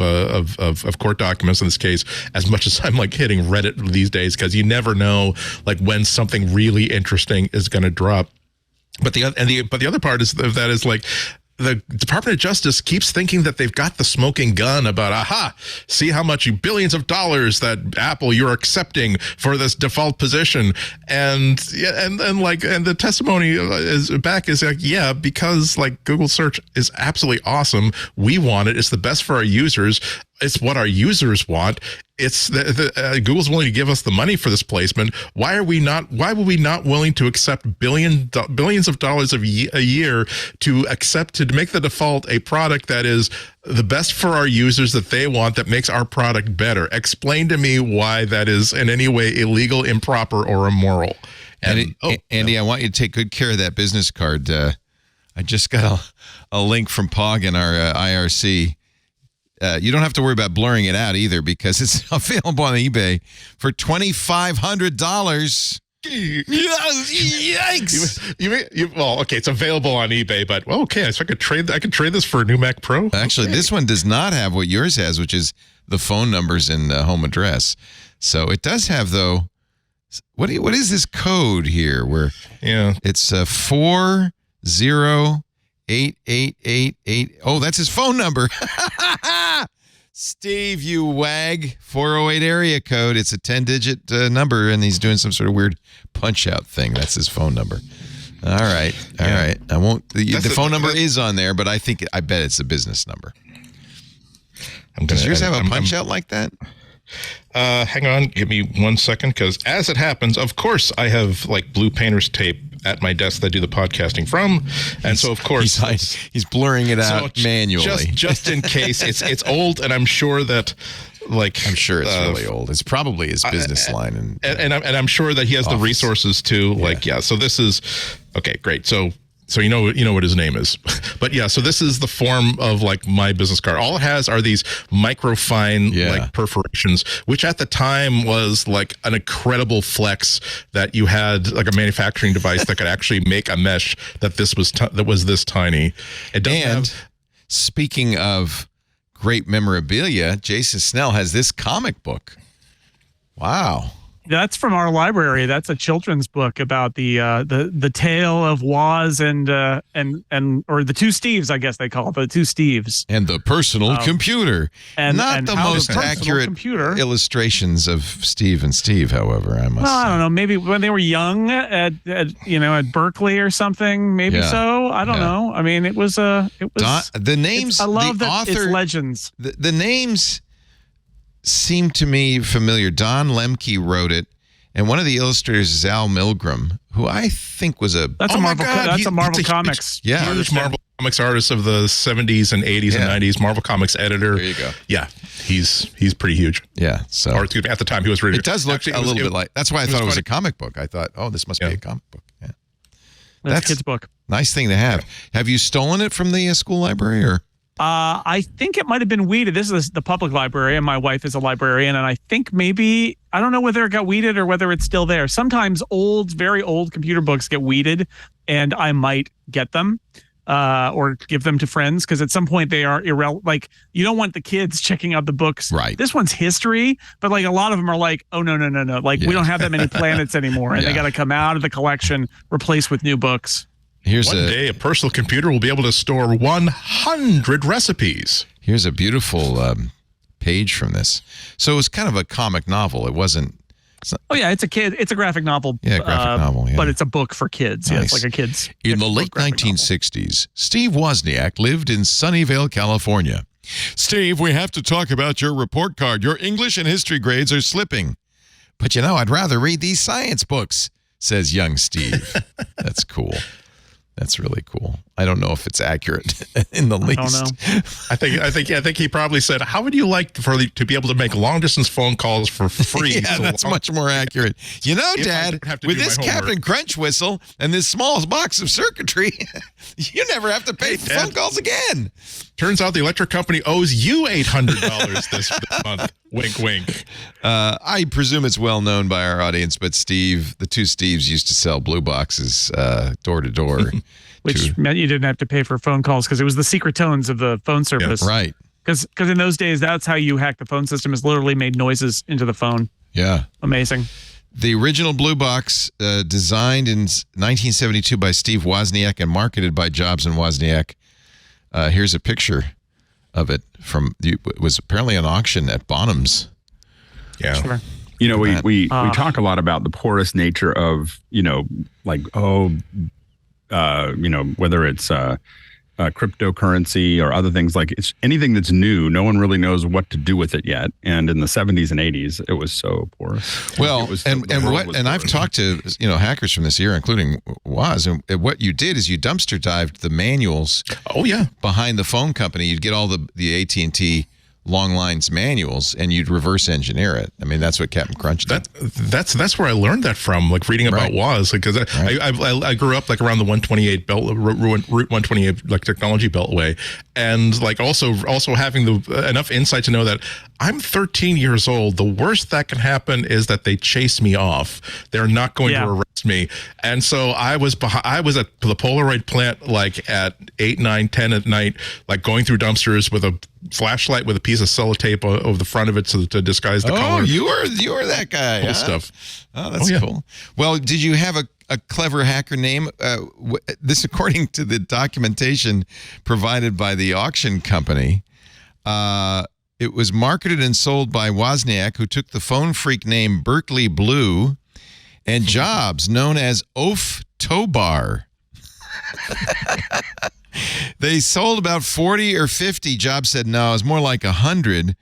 court documents in this case as much as I'm like hitting Reddit these days, because you never know when something really interesting is going to drop. But the other part is like, the Department of Justice keeps thinking that they've got the smoking gun about, see how much billions of dollars that Apple you're accepting for this default position. And the testimony is like, because Google search is absolutely awesome. We want it. It's the best for our users. It's what our users want. It's Google's willing to give us the money for this placement. Why would we not willing to accept billions of dollars a year to make the default a product that is the best for our users that they want, that makes our product better? Explain to me why that is in any way illegal, improper, or immoral. And Andy, I want you to take good care of that business card. I just got a link from POG in our IRC. You don't have to worry about blurring it out either, because it's available on eBay for $2,500. Yikes! Well, okay, it's available on eBay, but okay, so I could trade this for a new Mac Pro. Actually, this one does not have what yours has, which is the phone numbers and the home address. So it does have, though. What is this code here? Where it's 408888. Oh, that's his phone number. Steve, you wag. 408 area code. It's a 10-digit number, and he's doing some sort of weird punch-out thing. That's his phone number. All right. I won't. The phone number is on there, but I bet it's a business number. Does yours have a punch-out like that? Hang on, give me 1 second, because as it happens, of course, I have like blue painter's tape at my desk that I do the podcasting from, and so of course he's blurring it out manually, just in case. It's old, and I'm sure that I'm sure it's really old. It's probably his business line, and I'm sure that he has the resources to So this is okay, great. So you know what his name is. But yeah, so this is the form of like my business card. All it has are these microfine like perforations, which at the time was like an incredible flex that you had like a manufacturing device that could actually make a mesh that was this tiny. Speaking of great memorabilia, Jason Snell has this comic book. Wow. That's from our library. That's a children's book about the tale of Woz and or the two Steves, I guess they call it, the two Steves. And the personal computer. And not the most accurate illustrations of Steve and Steve, however, I must say. I don't know. Maybe when they were young at Berkeley or something, maybe so. I don't know. I mean, it was the names. I love that it's legends. The names seem to me familiar. Don Lemke wrote it, and one of the illustrators is Al Milgram, who I think was a Marvel Comics. Huge Marvel Comics artist of the 70s and 80s and 90s. Marvel Comics editor. There you go. Yeah, he's pretty huge. Yeah. So, or excuse me, at the time he was really. It does look a little bit like. That's why I thought it was a comic book. I thought, this must be a comic book. Yeah. That's a kid's book. Nice thing to have. Yeah. Have you stolen it from the school library or? I think it might have been weeded. This is the public library, and my wife is a librarian, and I think maybe, I don't know whether it got weeded or whether it's still there. Sometimes very old computer books get weeded, and I might get them or give them to friends, because at some point they are irrelevant. Like, you don't want the kids checking out the books. Right. This one's history, but like a lot of them are like, oh, no. Like, we don't have that many planets anymore, and they got to come out of the collection, replaced with new books. One day, a personal computer will be able to store 100 recipes. Here's a beautiful page from this. So it was kind of a comic novel. It wasn't. It's a kid. It's a graphic novel. Yeah, graphic novel. Yeah. But it's a book for kids. Nice. Yeah, it's like a kid's. In the late 1960s, Steve Wozniak lived in Sunnyvale, California. Steve, we have to talk about your report card. Your English and history grades are slipping. But I'd rather read these science books, says young Steve. That's cool. That's really cool. I don't know if it's accurate in the least. I don't know. I think he probably said, "How would you like to be able to make long distance phone calls for free?" That's much more accurate. Dad, with this Captain Crunch whistle and this small box of circuitry, you never have to pay for phone calls again. Turns out the electric company owes you $800 this month. Wink, wink. I presume it's well known by our audience, but the two Steves used to sell blue boxes door to door. Which meant you didn't have to pay for phone calls, because it was the secret tones of the phone service. Yeah, right. Because in those days, that's how you hacked the phone system, is literally made noises into the phone. Yeah. Amazing. The original blue box, designed in 1972 by Steve Wozniak and marketed by Jobs and Wozniak. Here's a picture of it it was apparently an auction at Bonham's. Yeah. Sure. We talk a lot about the porous nature of, whether it's cryptocurrency or other things. Like, it's anything that's new, no one really knows what to do with it yet. And in the 70s and 80s, it was so porous. Well, I've talked to hackers from this era, including Woz, and what you did is you dumpster dived the manuals. Oh yeah, behind the phone company. You'd get all the AT&T long lines manuals, and you'd reverse engineer it. I mean, that's what Captain Crunch did. That's where I learned that from, like reading about Woz, because I grew up like around the 128 belt, Route 128 like technology beltway, and like also having enough insight to know that I'm 13 years old. The worst that can happen is that they chase me off. They're not going to arrest me. And so I was at the Polaroid plant like at 8, 9, 10 at night, like going through dumpsters with a flashlight with a piece of sellotape over the front of it to disguise the color. Oh, you were that guy. Cool stuff. Oh, that's cool. Well, did you have a clever hacker name? This, according to the documentation provided by the auction company, it was marketed and sold by Wozniak, who took the phone freak name Berkeley Blue, and Jobs, known as Tobar. They sold about 40 or 50. Jobs said no, it was more like 100.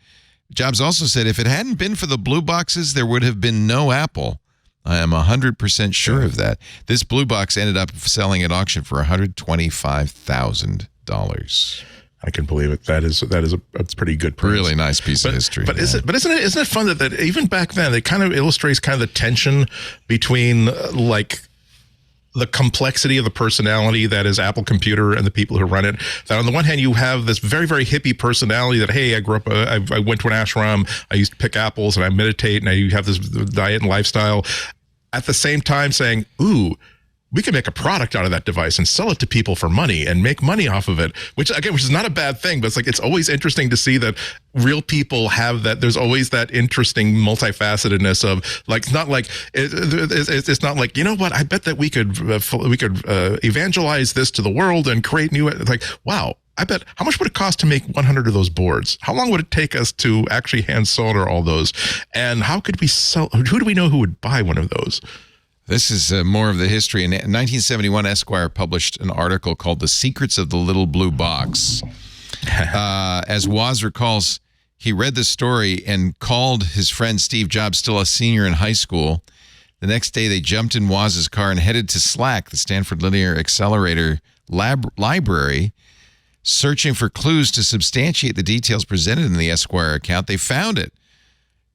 Jobs also said if it hadn't been for the blue boxes, there would have been no Apple. I am 100% sure of that. This blue box ended up selling at auction for $125,000. I can believe it. That is a pretty good price. Really nice piece of history. But isn't it fun that even back then it kind of illustrates kind of the tension between like the complexity of the personality that is Apple Computer and the people who run it. That on the one hand, you have this very, very hippie personality that, hey, I grew up, I went to an ashram, I used to pick apples and I meditate, and you have this diet and lifestyle. At the same time saying, ooh, we can make a product out of that device and sell it to people for money and make money off of it, which is not a bad thing, but it's always interesting to see that real people have that. There's always that interesting multifacetedness of like, it's not like, it's not like, you know what, I bet that we could evangelize this to the world and create new, like, wow, I bet, how much would it cost to make 100 of those boards? How long would it take us to actually hand solder all those? And how could we sell, who do we know who would buy one of those? This is more of the history. In 1971, Esquire published an article called The Secrets of the Little Blue Box. As Woz recalls, he read the story and called his friend Steve Jobs, still a senior in high school. The next day, they jumped in Woz's car and headed to SLAC, the Stanford Linear Accelerator library, searching for clues to substantiate the details presented in the Esquire account. They found it.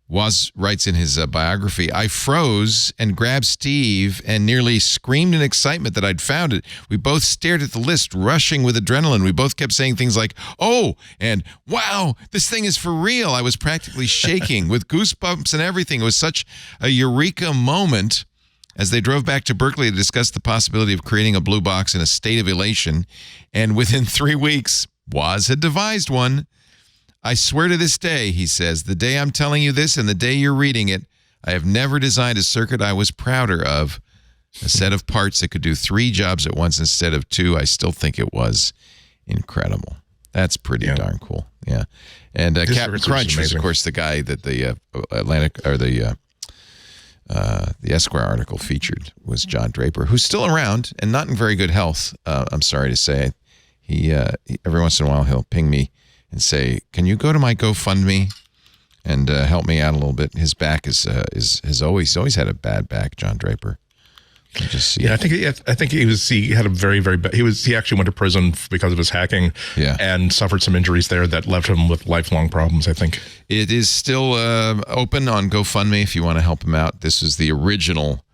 Woz writes in his biography, I froze and grabbed Steve and nearly screamed in excitement that I'd found it. We both stared at the list, rushing with adrenaline. We both kept saying things like, oh, and wow, this thing is for real. I was practically shaking with goosebumps and everything. It was such a eureka moment. As they drove back to Berkeley to discuss the possibility of creating a blue box in a state of elation. And within 3 weeks, Woz had devised one. I swear to this day, he says, the day I'm telling you this and the day you're reading it, I have never designed a circuit I was prouder of. A set of parts that could do 3 jobs at once instead of 2. I still think it was incredible. That's pretty darn cool. Yeah. And Captain Crunch was, of course, the guy that the the Esquire article featured was John Draper, who's still around and not in very good health. I'm sorry to say. He every once in a while he'll ping me and say, "Can you go to my GoFundMe and help me out a little bit?" His back is always had a bad back, John Draper. I think he had a very, very bad. He actually went to prison because of his hacking, and suffered some injuries there that left him with lifelong problems. I think it is still open on GoFundMe if you want to help him out. This is the original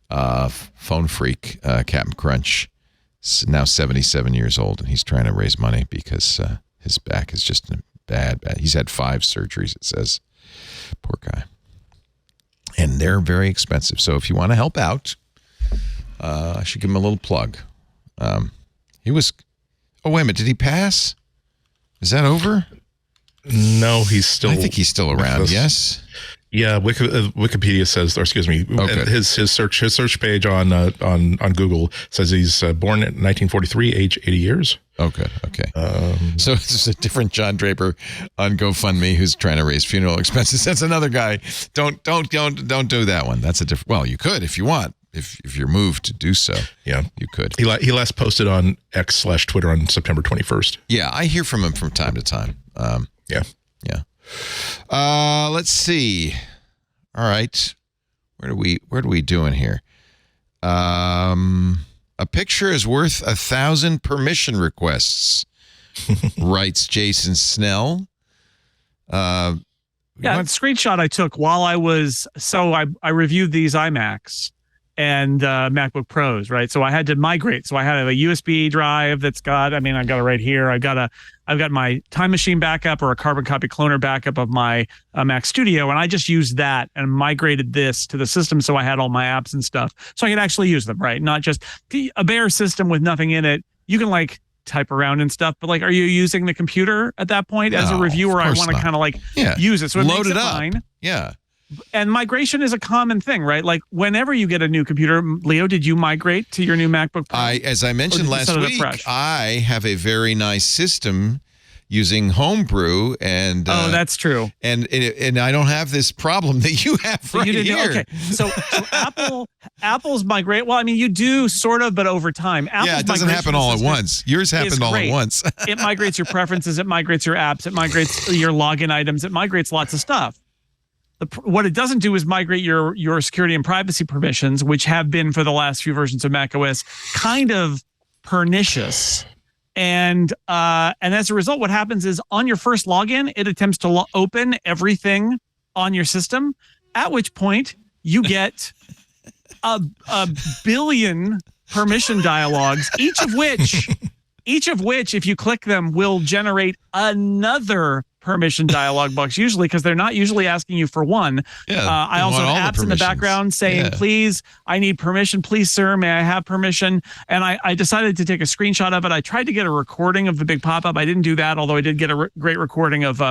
phone freak, Captain Crunch. Now 77 years old, and he's trying to raise money because his back is just bad. He's had 5 surgeries, it says. Poor guy. And they're very expensive. So if you want to help out, I should give him a little plug. He was... Oh, wait a minute. Did he pass? Is that over? No, he's still... I think he's still around, yes? Yeah, Wikipedia says, or excuse me, his search page on Google says he's born in 1943, age 80 years. Oh, good. Okay. So it's a different John Draper on GoFundMe who's trying to raise funeral expenses. That's another guy. Don't do that one. That's a different. Well, you could if you want. If you're moved to do so, you could. He last posted on X/Twitter on September 21st. Yeah, I hear from him from time to time. Yeah. Let's see. All right, what are we doing here? A picture is worth 1,000 permission requests, writes Jason Snell. Yeah, the screenshot I took while I reviewed these iMacs and MacBook Pros, right? So I had to migrate. So I had a USB drive I got it right here. I've got my Time Machine backup or a carbon copy cloner backup of my Mac Studio, and I just used that and migrated this to the system so I had all my apps and stuff so I could actually use them, right? Not just a bare system with nothing in it. You can type around and stuff, but are you using the computer at that point? As a reviewer, I want to kind of use it. So load it up. Fine. Yeah. And migration is a common thing, right? Whenever you get a new computer, Leo, did you migrate to your new MacBook Pro? As I mentioned last week, I have a very nice system using Homebrew, and that's true. And I don't have this problem that you have right here. Okay, so Apple's migrate. Well, I mean, you do sort of, but over time. It doesn't happen all at once. Yours happened all at once. It migrates your preferences. It migrates your apps. It migrates your login items. It migrates lots of stuff. What it doesn't do is migrate your security and privacy permissions, which have been for the last few versions of macOS kind of pernicious. And as a result, what happens is on your first login, it attempts to open everything on your system, at which point you get a billion permission dialogues, each of which, if you click them, will generate another permission dialog box, usually, because they're not usually asking you for one. I also have apps in the background saying, please, I need permission. Please, sir, may I have permission? And I decided to take a screenshot of it. I tried to get a recording of the big pop-up. I didn't do that, although I did get a great recording of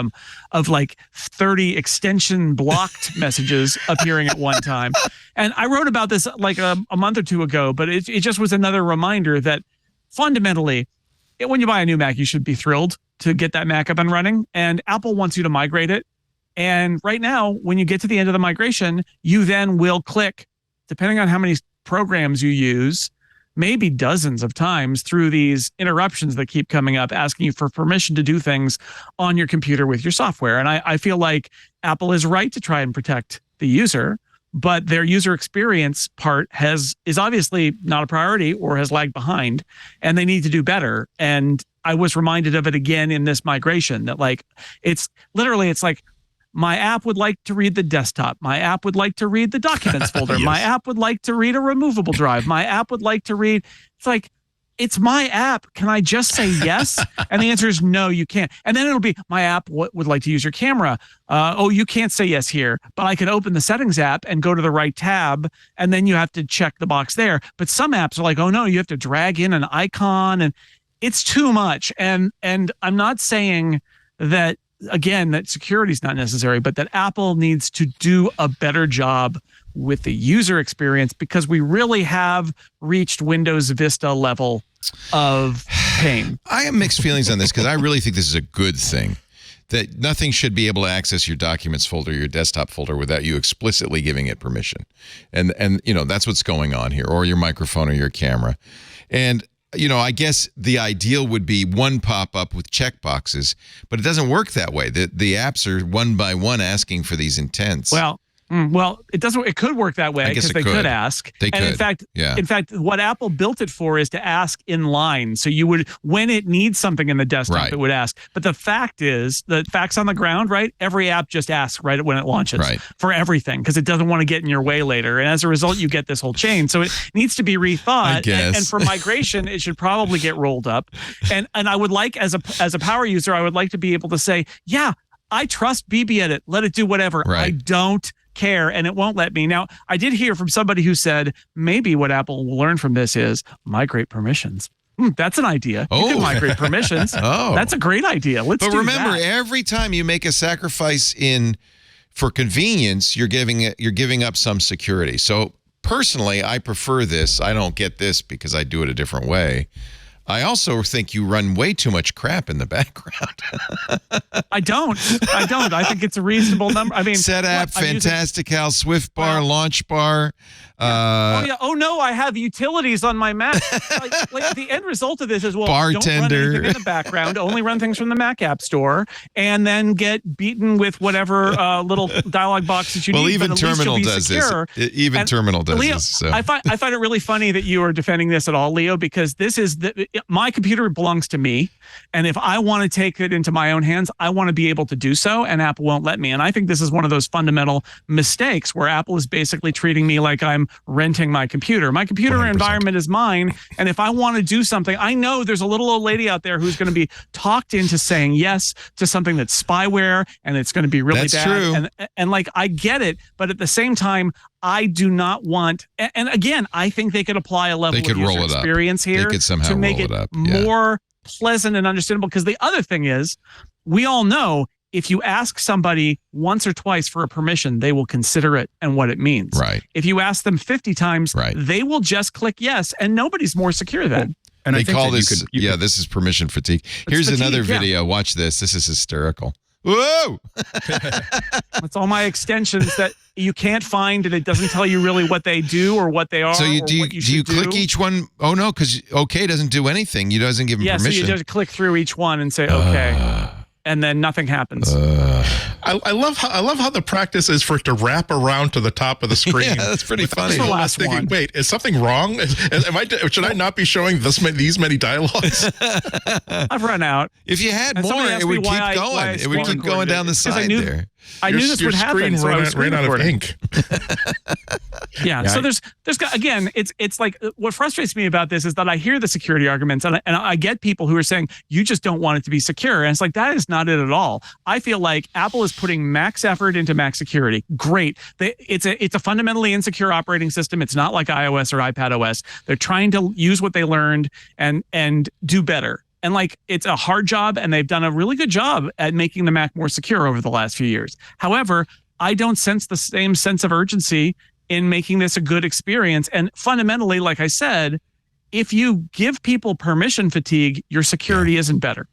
30 extension blocked messages appearing at one time. And I wrote about this a month or two ago, but it just was another reminder that fundamentally, when you buy a new Mac, you should be thrilled to get that Mac up and running, and Apple wants you to migrate it. And right now, when you get to the end of the migration, you then will click, depending on how many programs you use, maybe dozens of times through these interruptions that keep coming up, asking you for permission to do things on your computer with your software. And I feel like Apple is right to try and protect the user, but their user experience part is obviously not a priority or has lagged behind, and they need to do better. And I was reminded of it again in this migration that it's my app would like to read the desktop. My app would like to read the documents folder. Yes. My app would like to read a removable drive. My app would like to read, it's my app. Can I just say yes? And the answer is no, you can't. And then it'll be, my app would like to use your camera. You can't say yes here, but I can open the settings app and go to the right tab, and then you have to check the box there. But some apps are oh no, you have to drag in an icon, and it's too much. And I'm not saying that, again, that security is not necessary, but that Apple needs to do a better job with the user experience, because we really have reached Windows Vista level of pain. I have mixed feelings on this, because I really think this is a good thing, that nothing should be able to access your documents folder, your desktop folder, without you explicitly giving it permission. And that's what's going on here, or your microphone or your camera. And I guess the ideal would be one pop-up with checkboxes, but it doesn't work that way. The apps are one by one asking for these intents. Well, it doesn't. It could work that way, because they could ask. They could. In fact, what Apple built it for is to ask in line. So you would, when it needs something in the desktop, it would ask. But the fact is, the facts on the ground, right? Every app just asks right when it launches for everything, because it doesn't want to get in your way later. And as a result, you get this whole chain. So it needs to be rethought. I guess. And for migration, it should probably get rolled up. And I would like, as a power user, I would like to be able to say, yeah, I trust BBEdit. Let it do whatever. I don't care, and it won't let me. Now, I did hear from somebody who said maybe what Apple will learn from this is migrate permissions. That's an idea. You can migrate permissions. That's a great idea. Let's do that. But remember, every time you make a sacrifice for convenience, you're giving up some security. So personally, I prefer this. I don't get this because I do it a different way. I also think you run way too much crap in the background. I don't. I think it's a reasonable number. I mean, SetApp, Fantastical, SwiftBar, LaunchBar. Oh no, I have utilities on my Mac. The end result of this is, Bartender. Don't run anything in the background. Only run things from the Mac App Store, and then get beaten with whatever little dialog box that you need. Well, even Terminal does this. Even Terminal does this. So. I find it really funny that you are defending this at all, Leo, because this is my computer belongs to me. And if I want to take it into my own hands, I want to be able to do so. And Apple won't let me. And I think this is one of those fundamental mistakes where Apple is basically treating me like I'm renting my computer. My computer 100%. environment is mine. And if I want to do something, I know there's a little old lady out there who's going to be talked into saying yes to something that's spyware and it's going to be really That's bad. true. And like, I get it. But at the same time, I do not want, and again, I think they could apply a level They could of user roll it up. experience here They could somehow to make roll it it up. Yeah. more pleasant and understandable. Because the other thing is, we all know if you ask somebody once or twice for a permission, they will consider it and what it means. Right. If you ask them 50 times, Right. they will just click yes, and nobody's more secure then. And They I think call that this, this is permission fatigue. Here's fatigue, another yeah. video. Watch this. This is hysterical. Whoa! It's all my extensions that you can't find, and it doesn't tell you really what they do or what they are. So or do what you should click each one? Oh, no, because OK doesn't do anything. You doesn't give them Yeah, permission. so you just click through each one and say, okay. And then nothing happens. I love how the practice is for it to wrap around to the top of the screen. Yeah, that's pretty funny. the last Thinking, one. wait, is something wrong? Should I not be showing these many dialogues? I've run out. If you had And more, somebody asked it would me keep why I going. It would keep screen going down the recorded it. 'Cause I side knew- there. I knew this would happen. So I was ran out of recording. ink. Yeah. So there's again, it's like what frustrates me about this is that I hear the security arguments and I get people who are saying you just don't want it to be secure, and it's like that is not it at all. I feel like Apple is putting max effort into Mac security. Great. It's a fundamentally insecure operating system. It's not like iOS or iPadOS. They're trying to use what they learned and do better. And like, it's a hard job, and they've done a really good job at making the Mac more secure over the last few years. However, I don't sense the same sense of urgency in making this a good experience. And fundamentally, like I said, if you give people permission fatigue, your security isn't better.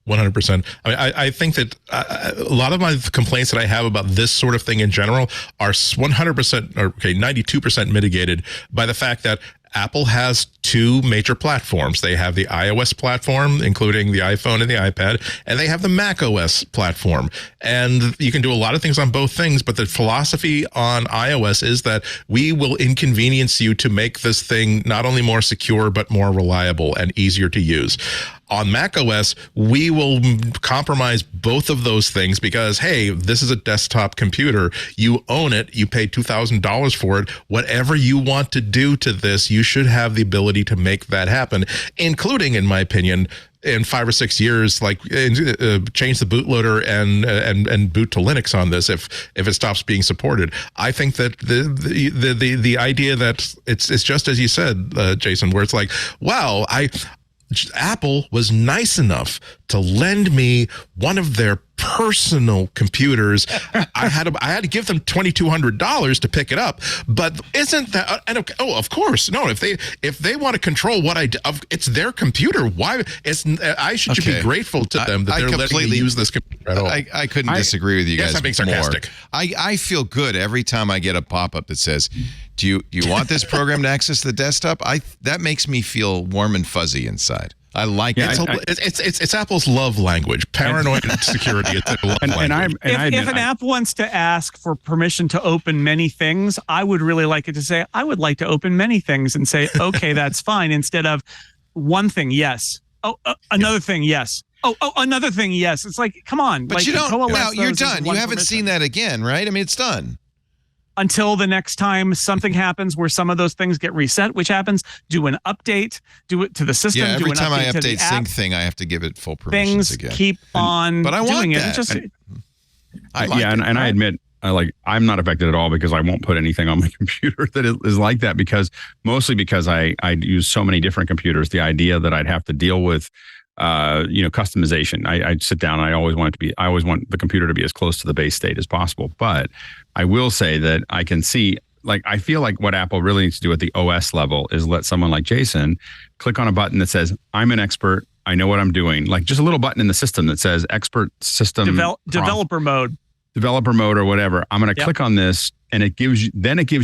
100%. I mean, I think that a lot of my complaints that I have about this sort of thing in general are 100% or 92% mitigated by the fact that Apple has two major platforms. They have the iOS platform, including the iPhone and the iPad, and they have the macOS platform. And you can do a lot of things on both things, but the philosophy on iOS is that we will inconvenience you to make this thing not only more secure, but more reliable and easier to use. On macOS, we will compromise both of those things because, hey, this is a desktop computer. You own it. You paid $2,000 for it. Whatever you want to do to this, you should have the ability to make that happen, including, in my opinion, in 5 or 6 years, like change the bootloader and boot to Linux on this if it stops being supported. I think that the idea that it's just as you said, Jason, where it's like, wow, Apple was nice enough to lend me one of their personal computers. I had to give them $2,200 to pick it up. But isn't that? Of course, no. If they want to control what I do, it's their computer. Why? I should be grateful to them that they're letting me use this computer at all. I couldn't disagree with you guys. Yes, I'm being sarcastic. More. I feel good every time I get a pop-up that says, "Do you want this program to access the desktop?" That makes me feel warm and fuzzy inside. I like it. It's Apple's love language. Paranoid security. It's a love language. If an app wants to ask for permission to open many things, I would really like it to say, I would like to open many things, and say, okay, that's fine, instead of one thing, yes. Oh, another thing, yes. Oh, another thing, yes. It's like, come on. But you don't. No, you're done. You haven't seen that again, right? I mean, it's done. Until the next time something happens where some of those things get reset, which happens, do an update, do it to the system. Yeah, every time I update Sync thing, I have to give it full permissions again. Things keep on but I want doing that. it. And I admit, I'm not affected at all because I won't put anything on my computer that is like that, because I use so many different computers. The idea that I'd have to deal with customization. I'd sit down and I always want the computer to be as close to the base state as possible. But I will say that I can see, I feel like what Apple really needs to do at the OS level is let someone like Jason click on a button that says, I'm an expert. I know what I'm doing. Like just a little button in the system that says expert system developer mode or whatever. I'm going to click on this, and it gives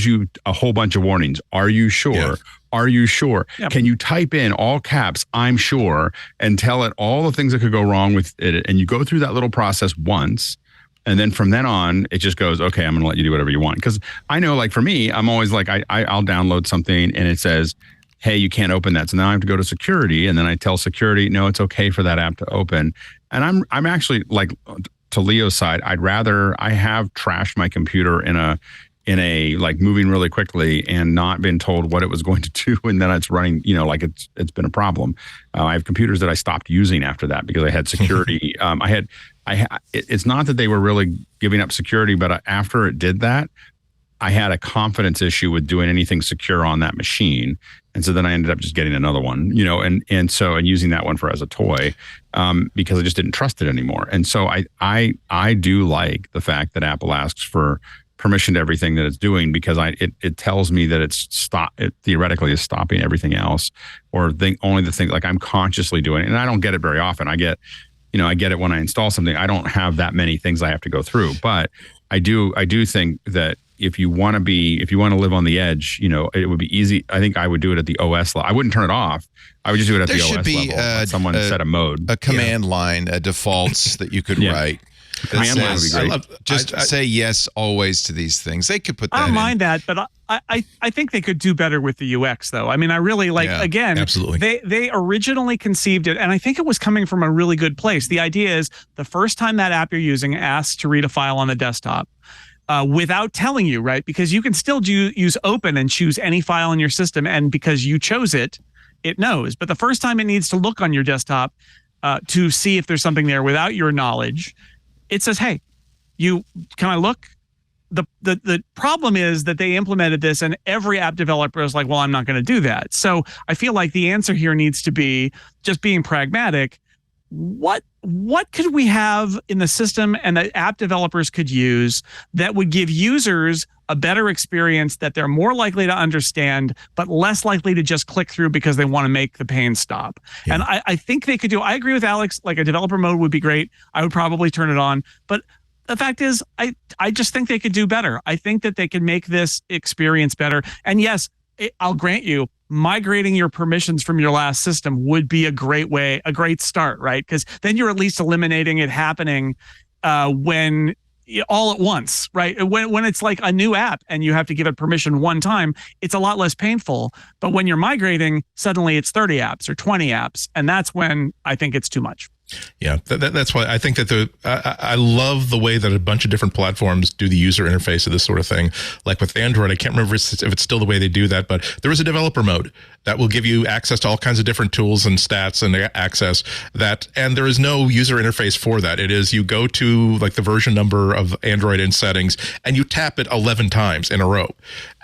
you a whole bunch of warnings. Are you sure? Yeah. Are you sure? Yep. Can you type in all caps, I'm sure, and tell it all the things that could go wrong with it? And you go through that little process once, and then from then on, it just goes, okay, I'm going to let you do whatever you want. Because I know, for me, I'm always I'll download something, and it says, hey, you can't open that. So now I have to go to security, and then I tell security, no, it's okay for that app to open. And I'm actually like, to Leo's side, I have trashed my computer in a like moving really quickly and not been told what it was going to do, and then it's running, like it's been a problem. I have computers that I stopped using after that because I had security. It's not that they were really giving up security, but after it did that, I had a confidence issue with doing anything secure on that machine. And so then I ended up just getting another one, and using that one as a toy, because I just didn't trust it anymore. And so I do like the fact that Apple asks for permission to everything that it's doing, because it tells me that it theoretically is stopping everything else, or only the thing like I'm consciously doing it. And I don't get it very often. I get it when I install something. I don't have that many things I have to go through, but I do think that if you want to live on the edge, it would be easy. I think I would do it at the OS level. I wouldn't turn it off. I would just do it at the OS level. Let someone set a mode, a command line, defaults that you could write. Command line would be great. Say yes always to these things. They could put that. I don't mind that, but I think they could do better with the UX though. I mean, I really again. Absolutely. They originally conceived it, and I think it was coming from a really good place. The idea is the first time that app you're using asks to read a file on the desktop, without telling you, right? Because you can still use open and choose any file in your system, and because you chose it, it knows. But the first time it needs to look on your desktop to see if there's something there without your knowledge, it says, "Hey, can I look?" The problem is that they implemented this, and every app developer is like, "Well, I'm not going to do that." So I feel like the answer here needs to be just being pragmatic. What could we have in the system and that app developers could use that would give users a better experience that they're more likely to understand, but less likely to just click through because they want to make the pain stop? Yeah. And I think they could do, I agree with Alex, like a developer mode would be great. I would probably turn it on, but the fact is, I just think they could do better. I think that they can make this experience better. And yes, I'll grant you, migrating your permissions from your last system would be a great start, right? Because then you're at least eliminating it happening when all at once, right? When it's like a new app and you have to give it permission one time, it's a lot less painful. But when you're migrating, suddenly it's 30 apps or 20 apps, and that's when I think it's too much. Yeah, that's why I think that I love the way that a bunch of different platforms do the user interface of this sort of thing. Like with Android, I can't remember if it's still the way they do that, but there is a developer mode that will give you access to all kinds of different tools and stats and access that, and there is no user interface for that. It is, you go to like the version number of Android in settings and you tap it 11 times in a row.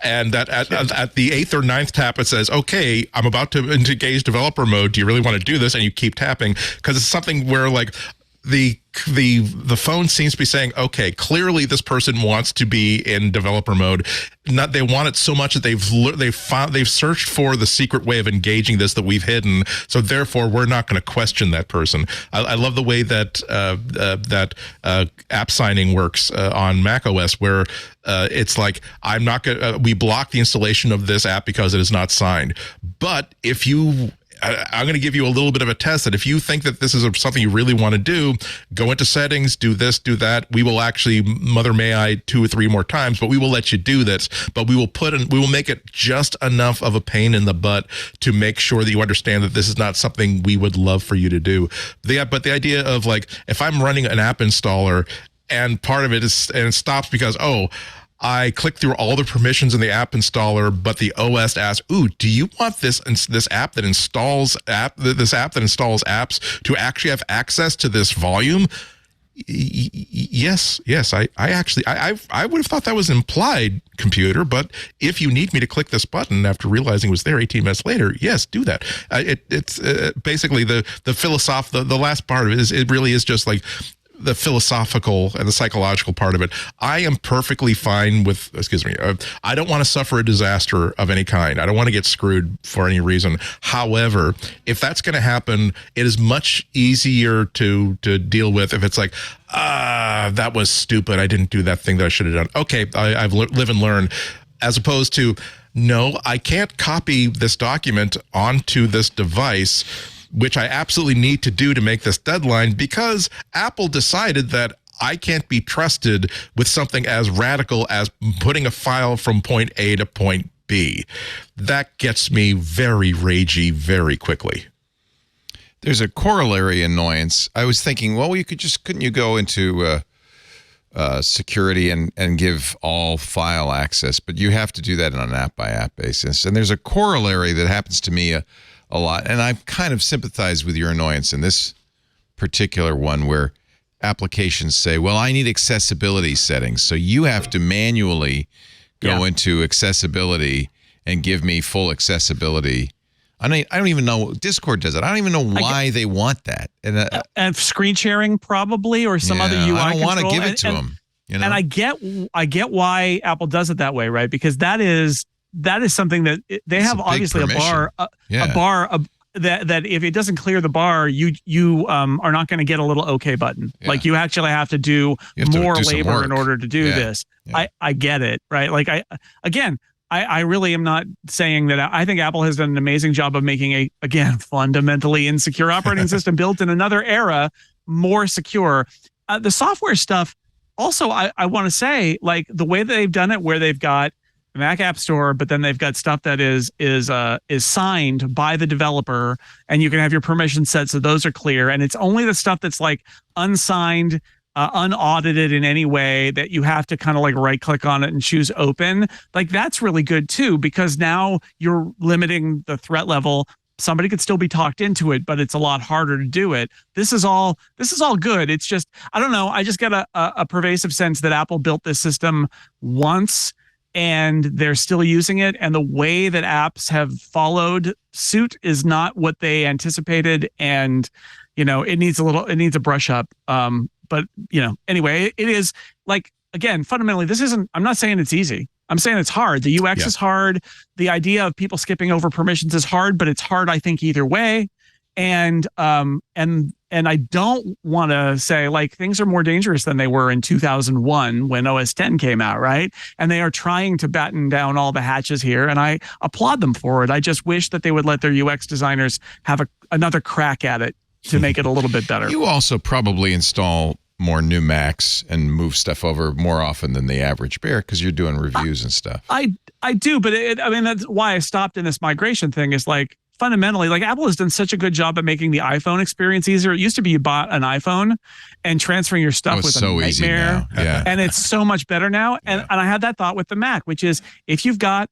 And that at the 8th or 9th tap, it says, okay, I'm about to engage developer mode. Do you really want to do this? And you keep tapping, because it's something where like the phone seems to be saying, okay, clearly this person wants to be in developer mode. They want it so much that they've searched for the secret way of engaging this that we've hidden. So therefore, we're not going to question that person. I love the way that app signing works on macOS, where it's like, I'm not going to, we block the installation of this app because it is not signed. But if I'm going to give you a little bit of a test that if you think that this is something you really want to do, go into settings, do this, do that. We will actually mother may I 2 or 3 more times, but we will let you do this. But we will make it just enough of a pain in the butt to make sure that you understand that this is not something we would love for you to do. But the idea of like, if I'm running an app installer and part of it is, and it stops because, I click through all the permissions in the app installer, but the OS asks, "Ooh, do you want this app that installs apps to actually have access to this volume?" Yes. I would have thought that was implied, computer. But if you need me to click this button after realizing it was there 18 minutes later, yes, do that. It's basically the last part of it is, it really is just like the philosophical and the psychological part of it. I am perfectly fine with, I don't want to suffer a disaster of any kind. I don't want to get screwed for any reason. However, if that's going to happen, it is much easier to deal with if it's like, that was stupid. I didn't do that thing that I should have done. Okay, I've live and learn. As opposed to, no, I can't copy this document onto this device, which I absolutely need to do to make this deadline, because Apple decided that I can't be trusted with something as radical as putting a file from point A to point be. That gets me very ragey very quickly. There's a corollary annoyance. I was thinking, well, couldn't you go into security and give all file access? But you have to do that on an app-by-app basis. And there's a corollary that happens to me a lot. And I kind of sympathize with your annoyance in this particular one where applications say, well, I need accessibility settings. So you have to manually go into accessibility and give me full accessibility. I don't even know. Discord does it. I don't even know why they want that. And screen sharing probably, or some other UI I don't want to control. give it to them. You know? And I get why Apple does it that way, right? Because that is something that they have obviously a bar that if it doesn't clear the bar, you are not going to get a little OK button. Yeah. Like you actually have to do more labor in order to do this. Yeah. I get it, right? Like I really am not saying that. I think Apple has done an amazing job of making a fundamentally insecure operating system built in another era more secure. The software stuff also, I want to say, like the way that they've done it, where they've got the Mac App Store, but then they've got stuff that is signed by the developer, and you can have your permissions set so those are clear. And it's only the stuff that's like unsigned, unaudited in any way that you have to kind of like right click on it and choose open. Like that's really good too, because now you're limiting the threat level. Somebody could still be talked into it, but it's a lot harder to do it. This is all good. It's just, I don't know. I just get a pervasive sense that Apple built this system once and they're still using it. And the way that apps have followed suit is not what they anticipated. And, it needs a brush up. But anyway, it is like, again, fundamentally, I'm not saying it's easy. I'm saying it's hard. The UX is hard. The idea of people skipping over permissions is hard, but it's hard, I think, either way. And I don't want to say like things are more dangerous than they were in 2001 when OS X came out, right? And they are trying to batten down all the hatches here, and I applaud them for it. I just wish that they would let their UX designers have another crack at it to make it a little bit better. You also probably install more new Macs and move stuff over more often than the average bear because you're doing reviews and stuff. I do, but that's why I stopped in this migration thing. Is like fundamentally, like Apple has done such a good job at making the iPhone experience easier. It used to be you bought an iPhone and transferring your stuff was so easy now. Yeah. And it's so much better now. And I had that thought with the Mac, which is if you've got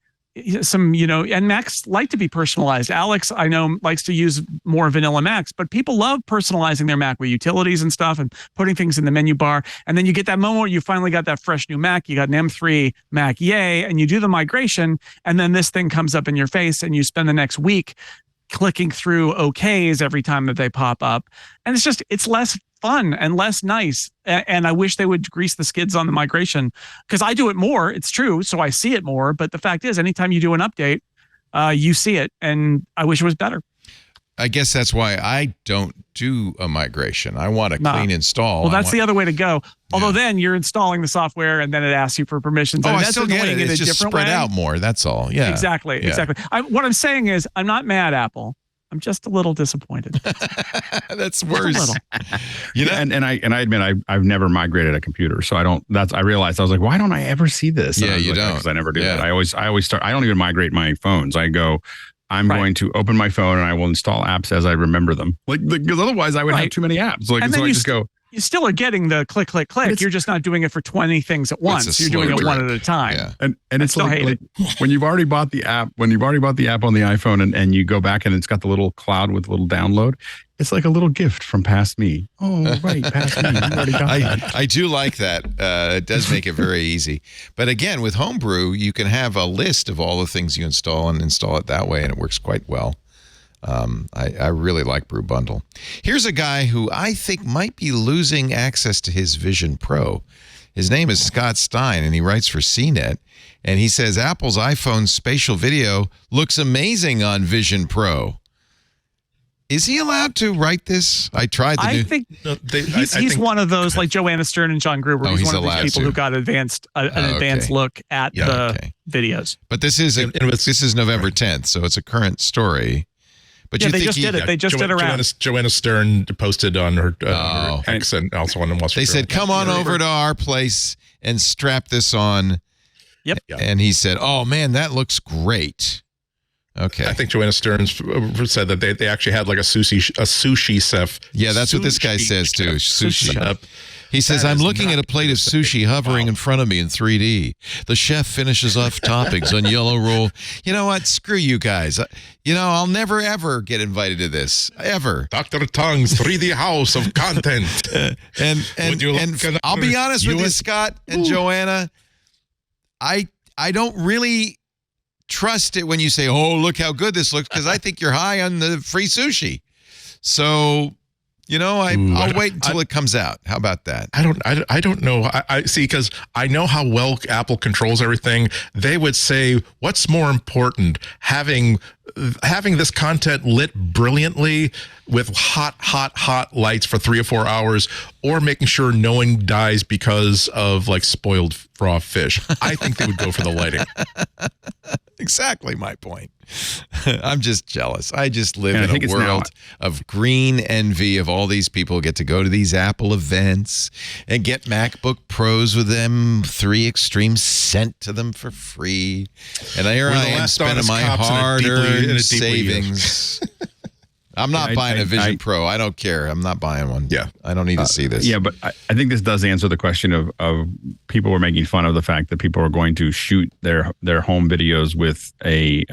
some, and Macs like to be personalized. Alex, I know, likes to use more vanilla Macs, but people love personalizing their Mac with utilities and stuff and putting things in the menu bar. And then you get that moment where you finally got that fresh new Mac. You got an M3 Mac, yay, and you do the migration. And then this thing comes up in your face and you spend the next week clicking through OKs every time that they pop up. And it's less fun and less nice. And I wish they would grease the skids on the migration because I do it more. It's true. So I see it more. But the fact is, anytime you do an update, you see it. And I wish it was better. I guess that's why I don't do a migration. I want a clean install. Well, that's the other way to go. Although then you're installing the software and then it asks you for permissions. And I that's still get it. It's just spread out more. That's all. Yeah. Exactly. What I'm saying is I'm not mad, Apple. I'm just a little disappointed. That's worse. And I admit I've never migrated a computer, so I realized I was like, why don't I ever see this? Yeah, you don't. Because I never do that. I always start. I don't even migrate my phones. I go, I'm going to open my phone and I will install apps as I remember them. Because otherwise I would have too many apps. I just go. You still are getting the click, click, click. You're just not doing it for 20 things at once. You're doing it one at a time. Yeah. And it's like when you've already bought the app, on the iPhone and you go back and it's got the little cloud with a little download, it's like a little gift from past me. Oh, right, past me. You already got that. I do like that. It does make it very easy. But again, with Homebrew, you can have a list of all the things you install and install it that way, and it works quite well. I really like Brew Bundle. Here's a guy who I think might be losing access to his Vision Pro. His name is Scott Stein, and he writes for CNET. And he says Apple's iPhone spatial video looks amazing on Vision Pro. Is he allowed to write this? I tried the I think he's one of those like Joanna Stern and John Gruber. He's one of those people who got an advanced look at the videos. But this is November 10th, so it's a current story. But they just did it. They just did it around. Joanna Stern posted on her X and also on Wall Street. They said, come on over to our place and strap this on Yep. And he said, "Oh man, that looks great." Okay. I think Joanna Stearns said that they actually had like a sushi chef. Yeah, that's what this guy says too. Sushi. chef. He says, That "I'm is looking not at a plate of sushi hovering in front of me in 3D. The chef finishes off toppings on yellow roll. You know what? Screw you guys. I'll never ever get invited to this ever." Dr. Tong's 3D house of content. And Would you like I'll be honest with you, US Scott and Joanna. I don't really trust it when you say, "Oh, look how good this looks," because I think you're high on the free sushi. So, I'll wait until it comes out. How about that? I don't know. I see, because I know how well Apple controls everything. They would say, what's more important, having this content lit brilliantly with hot lights for 3 or 4 hours, or making sure no one dies because of like spoiled raw fish? I think they would go for the lighting. Exactly my point. I'm just jealous. I just live And I in think a it's world of green envy of all these people who get to go to these Apple events and get MacBook Pros with them 3 Extremes sent to them for free. And here We're the I am last spending honest my cops in a hard-earned deeply savings. I'm not buying a Vision Pro. I don't care. I'm not buying one. Yeah. I don't need to see this. Yeah, but I think this does answer the question of people were making fun of the fact that people are going to shoot their home videos with a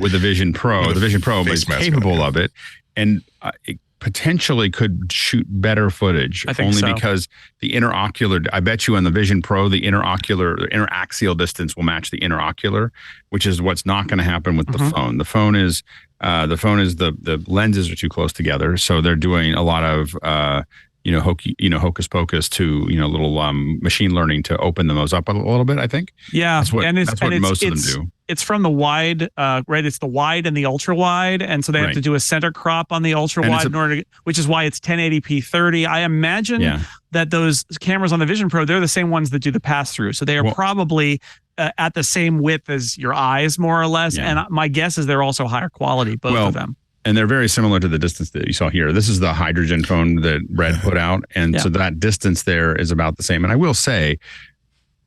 with the Vision Pro. The Vision Pro is capable of it, and it potentially could shoot better footage. I think only so. Because the interocular. I bet you on the Vision Pro, the interaxial distance will match the interocular, which is what's not going to happen with the phone. The phone is. The lenses are too close together, so they're doing a lot of hocus pocus to little machine learning to open those up a little bit. I think. Yeah, that's what most of them do. It's from the wide, right? It's the wide and the ultra wide, and so they have to do a center crop on the ultra wide in order to, which is why it's 1080p 30. I imagine that those cameras on the Vision Pro, they're the same ones that do the pass through, so they are probably at the same width as your eyes, more or less. And my guess is they're also higher quality, both of them. And they're very similar to the distance that you saw here. This is the hydrogen phone that Red put out. And so that distance there is about the same. And I will say,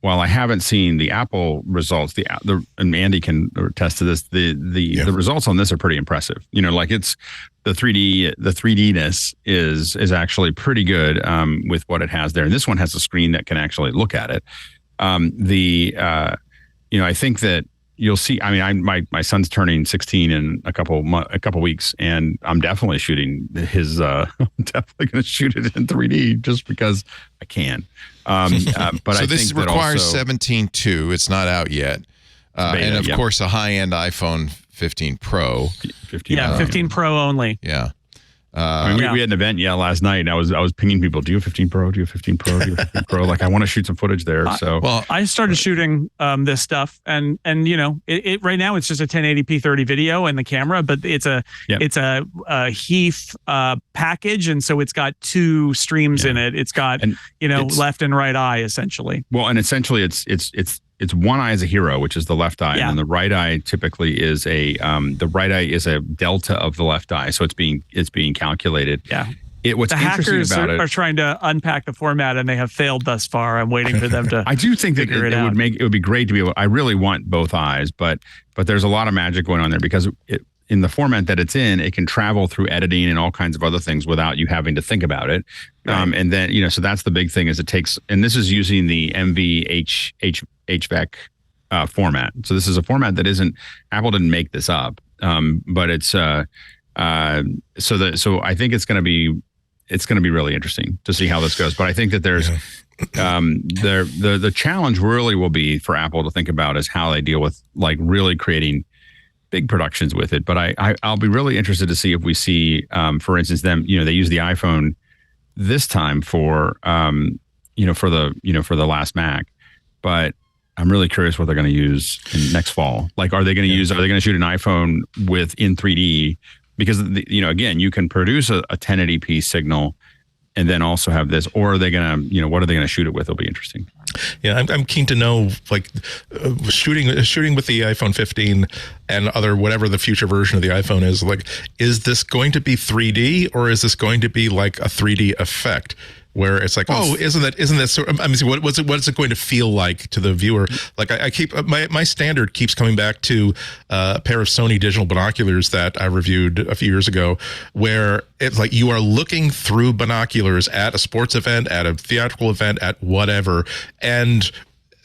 while I haven't seen the Apple results, and Andy can attest to this, the results on this are pretty impressive. Like it's the 3D-ness is actually pretty good with what it has there. And this one has a screen that can actually look at it. I think that you'll see. I mean, my son's turning 16 in a couple weeks, and I'm definitely shooting his. I'm definitely going to shoot it in 3D just because I can. But so I this think requires also, 17.2. It's not out yet, and of course a high-end iPhone 15 Pro. 15 Pro only. Yeah. We had an event last night, and I was pinging people. Do you have 15 Pro? Do you have 15 Pro? Do you have 15 Pro? Like, I want to shoot some footage there. So, I started shooting this stuff, and it right now it's just a 1080p 30 video in the camera, but it's a Heath package, and so it's got 2 streams in it. It's got left and right eye essentially. Well, and essentially it's one eye is a hero, which is the left eye, and then the right eye typically is the right eye is a delta of the left eye, so it's being calculated. Yeah. What's the interesting hackers about it are trying to unpack the format, and they have failed thus far. I'm waiting for them to. I do think that it would be great to be able. I really want both eyes, but there's a lot of magic going on there because in the format that it's in, it can travel through editing and all kinds of other things without you having to think about it. Right. And then so that's the big thing is it takes, and this is using the HVAC format. So this is a format that Apple didn't make this up, but it's so I think it's going to be really interesting to see how this goes. But I think that there's the challenge really will be for Apple to think about is how they deal with like really creating big productions with it. But I'll be really interested to see if we see, for instance, them, they use the iPhone this time for the last Mac, but I'm really curious what they're going to use in next fall. Like, are they going to shoot an iPhone in 3D? Because, again, you can produce a 1080p signal and then also have this, or are they going to, what are they going to shoot it with? It'll be interesting. Yeah, I'm keen to know, like, shooting with the iPhone 15 and whatever the future version of the iPhone is, like, is this going to be 3D or is this going to be like a 3D effect? where it's like, oh, isn't that so? I mean, what's it going to feel like to the viewer? Like I keep my standard keeps coming back to a pair of Sony digital binoculars that I reviewed a few years ago, where it's like you are looking through binoculars at a sports event, at a theatrical event, at whatever, and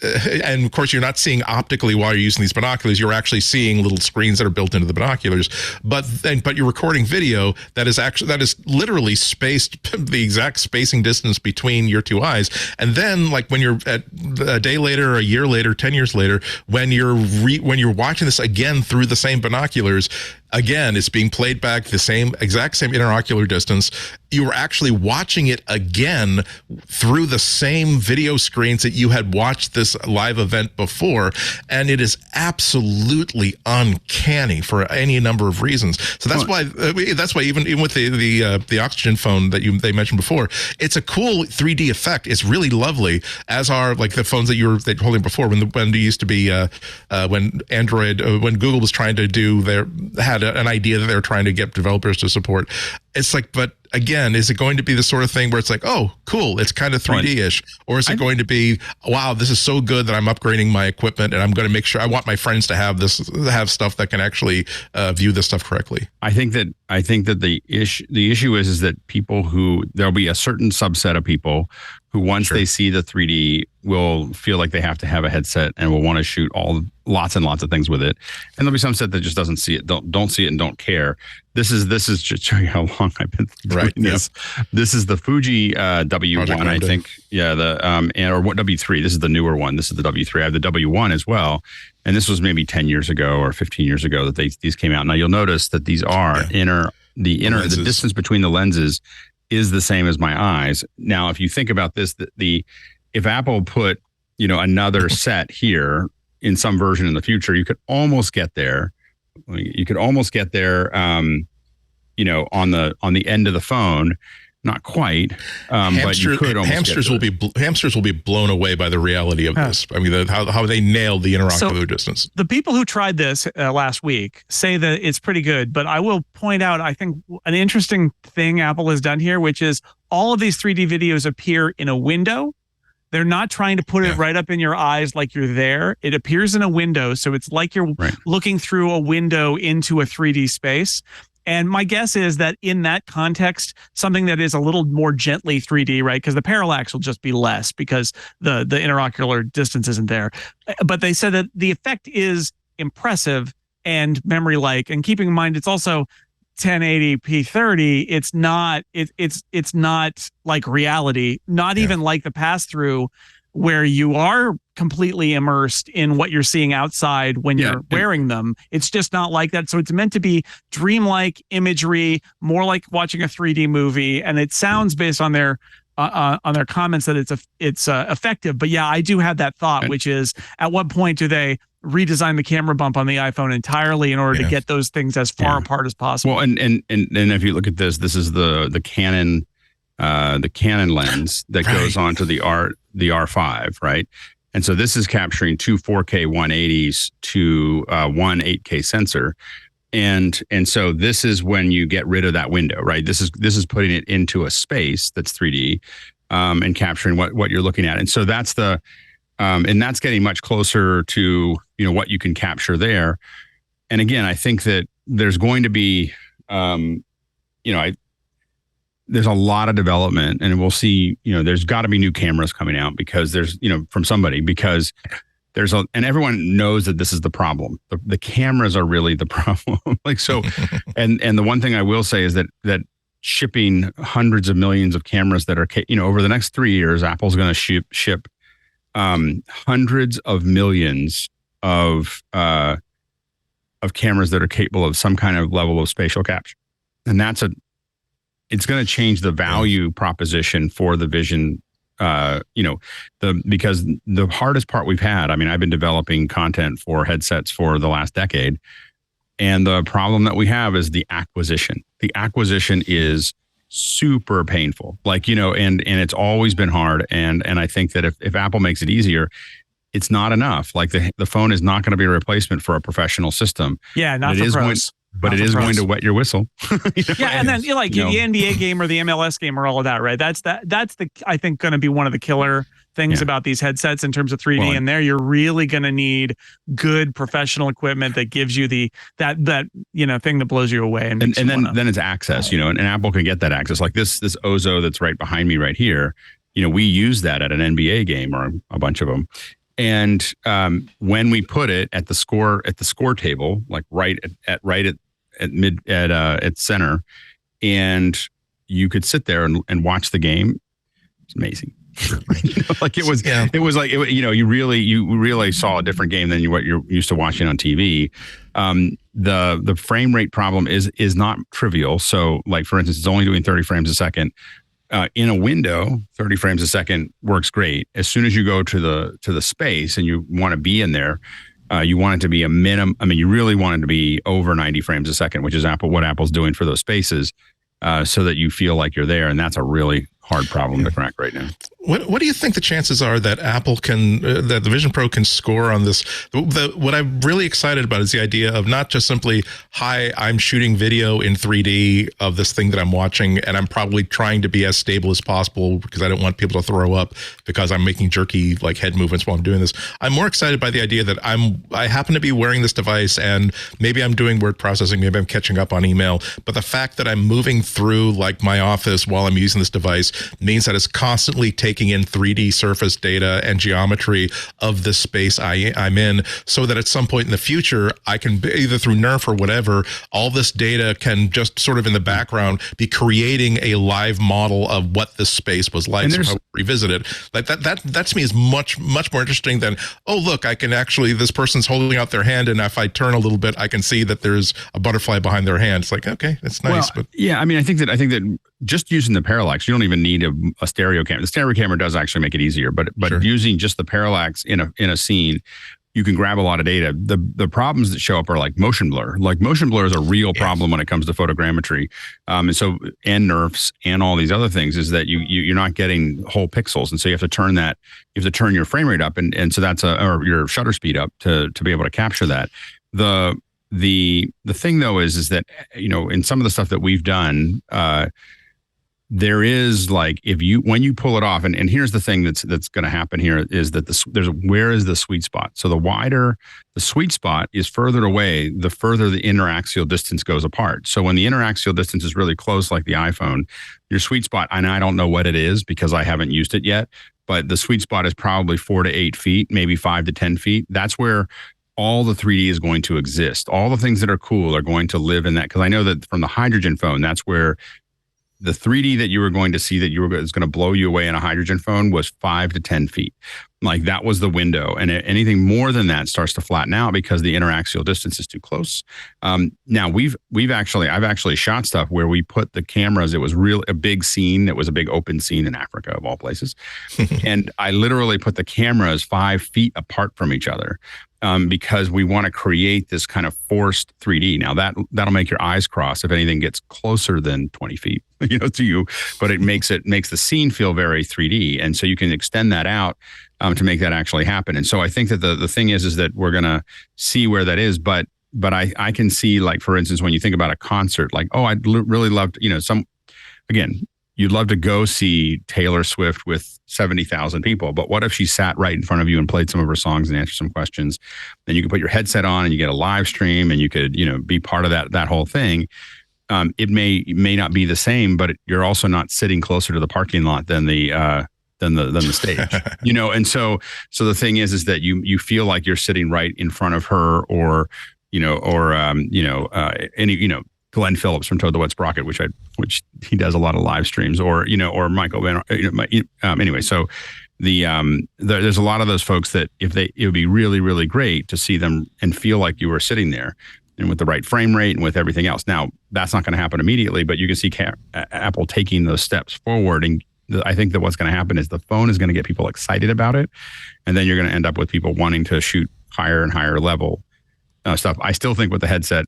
of course, you're not seeing optically while you're using these binoculars. You're actually seeing little screens that are built into the binoculars. But you're recording video that is literally spaced the exact spacing distance between your two eyes. And then, like when you're at a day later, a year later, 10 years later, when you're watching this again through the same binoculars. Again, it's being played back the exact same interocular distance. You were actually watching it again through the same video screens that you had watched this live event before, and it is absolutely uncanny for any number of reasons. So that's why even with the Oxygen phone that they mentioned before, it's a cool 3D effect. It's really lovely, as are like the phones that you were holding before when it used to be when Google was trying to had an idea that they were trying to get developers to support. It's like, but again, is it going to be the sort of thing where it's like, oh, cool, it's kind of 3D-ish? Or is it going to be, wow, this is so good that I'm upgrading my equipment and I'm going to make sure I want my friends to have stuff that can actually view this stuff correctly? I think that the issue is that there'll be a certain subset of people who once they see the 3D will feel like they have to have a headset and will want to shoot lots and lots of things with it. And there'll be some set that just doesn't see it, don't see it and don't care. This is just showing how long I've been doing this. Yep. This is the Fuji W1, I think. Yeah, or W3. This is the newer one. This is the W3. I have the W1 as well. And this was maybe 10 years ago or 15 years ago that these came out. Now you'll notice that these are the distance between the lenses is the same as my eyes. Now, if you think about this, if Apple put, another set here in some version in the future, you could almost get there. You could almost get there, on the end of the phone. Not quite, but you could almost hamsters will be blown away by the reality of this. I mean, how they nailed the interocular distance. The people who tried this last week say that it's pretty good, but I will point out, I think an interesting thing Apple has done here, which is all of these 3D videos appear in a window. They're not trying to put it right up in your eyes like you're there. It appears in a window, so it's like you're looking through a window into a 3D space. And my guess is that in that context, something that is a little more gently 3D, right? Because the parallax will just be less because the interocular distance isn't there. But they said that the effect is impressive and memory-like. And keeping in mind, it's also 1080p 30. It's not like reality, not even like the pass-through where you are completely immersed in what you're seeing outside when you're wearing them. It's just not like that. So it's meant to be dreamlike imagery, more like watching a 3D movie. And it sounds, based on their comments, that it's effective. But yeah, I do have that thought, which is, at what point do they redesign the camera bump on the iPhone entirely in order to get those things as far apart as possible? Well, and if you look at this is the Canon lens that goes onto the R5, right? And so this is capturing two 4K 180s to one 8K sensor. And so this is when you get rid of that window, right? This is putting it into a space that's 3D and capturing what you're looking at. And so that's and that's getting much closer to, what you can capture there. And again, I think that there's going to be, there's a lot of development, and we'll see, there's got to be new cameras coming out because there's, from somebody, because and everyone knows that this is the problem. The cameras are really the problem. And the one thing I will say is that shipping hundreds of millions of cameras that are, over the next 3 years, Apple's going to ship hundreds of millions of cameras that are capable of some kind of level of spatial capture. And it's going to change the value proposition for the Vision, because the hardest part we've had, I've been developing content for headsets for the last decade. And the problem that we have is the acquisition. The acquisition is super painful, and it's always been hard. And I think that if Apple makes it easier, it's not enough. Like the phone is not going to be a replacement for a professional system. Yeah, not for pros. but it is going to wet your whistle. And then the NBA game or the MLS game or all of that, right? That's I think going to be one of the killer things about these headsets in terms of 3D. And there you're really going to need good professional equipment that gives you that thing that blows you away. And then it's access, and Apple can get that access. Like this Ozo that's right behind me right here. We use that at an NBA game or a bunch of them. And when we put it at the score table, like right at center, and you could sit there and watch the game. It's amazing. You really saw a different game than what you're used to watching on TV. The frame rate problem is not trivial. So, like for instance, it's only doing 30 frames a second. In a window, 30 frames a second works great. As soon as you go to the space and you want to be in there, you want it to be a minimum. I mean, you really want it to be over 90 frames a second, which is what Apple's doing for those spaces, so that you feel like you're there. And that's a really hard problem to crack right now. What do you think the chances are that Apple that the Vision Pro can score on this? What I'm really excited about is the idea of not just simply, hi, I'm shooting video in 3D of this thing that I'm watching, and I'm probably trying to be as stable as possible because I don't want people to throw up because I'm making jerky like head movements while I'm doing this. I'm more excited by the idea that I happen to be wearing this device, and maybe I'm doing word processing, maybe I'm catching up on email, but the fact that I'm moving through like my office while I'm using this device means that it's constantly taking in 3D surface data and geometry of the space I'm in, so that at some point in the future, I can either through NERF or whatever, all this data can just sort of in the background be creating a live model of what this space was like. So I revisit it. Like that to me is much more interesting than, oh look, I can actually, this person's holding out their hand, and if I turn a little bit, I can see that there's a butterfly behind their hand. It's like, okay, that's nice. Well, but I mean, I think that just using the parallax, you don't even need a stereo camera. The stereo camera does actually make it easier, but sure, using just the parallax in a scene, you can grab a lot of data. The problems that show up are like motion blur. Like motion blur is a real problem when it comes to photogrammetry, and NERFs and all these other things is that you're not getting whole pixels, and so you have to turn your frame rate up, and so that's or your shutter speed up to be able to capture that. The thing though is that in some of the stuff that we've done, there is like when you pull it off, and here's the thing that's going to happen here is that where is the sweet spot? So the wider the sweet spot is further away, the further the interaxial distance goes apart. So when the interaxial distance is really close, like the iPhone, your sweet spot, and I don't know what it is because I haven't used it yet, but the sweet spot is probably 4 to 8 feet, maybe 5 to 10 feet. That's where all the 3D is going to exist. All the things that are cool are going to live in that, because I know that from the hydrogen phone, that's where the 3D that you were going to see that is going to blow you away in a hydrogen phone was 5 to 10 feet. Like that was the window. And anything more than that starts to flatten out because the interaxial distance is too close. Now I've actually shot stuff where we put the cameras. It was a big scene. It was a big open scene in Africa of all places. And I literally put the cameras 5 feet apart from each other. Because we want to create this kind of forced 3D. Now that'll make your eyes cross if anything gets closer than 20 feet, to you, but it makes the scene feel very 3D. And so you can extend that out to make that actually happen. And so I think that the thing is that we're going to see where that is, but I can see, like, for instance, when you think about a concert, like, oh, I'd really love to, you'd love to go see Taylor Swift with 70,000 people, but what if she sat right in front of you and played some of her songs and answered some questions? Then you could put your headset on and you get a live stream and you could, be part of that whole thing. It may not be the same, but you're also not sitting closer to the parking lot than the stage, And so the thing is that you feel like you're sitting right in front of her, or Glenn Phillips from Toad the Wet Sprocket, which he does a lot of live streams, or Michael Van. Anyway, so there's a lot of those folks that it would be really, really great to see them and feel like you were sitting there, and with the right frame rate and with everything else. Now that's not going to happen immediately, but you can see Apple taking those steps forward. And I think that what's going to happen is the phone is going to get people excited about it, and then you're going to end up with people wanting to shoot higher and higher level stuff. I still think with the headset,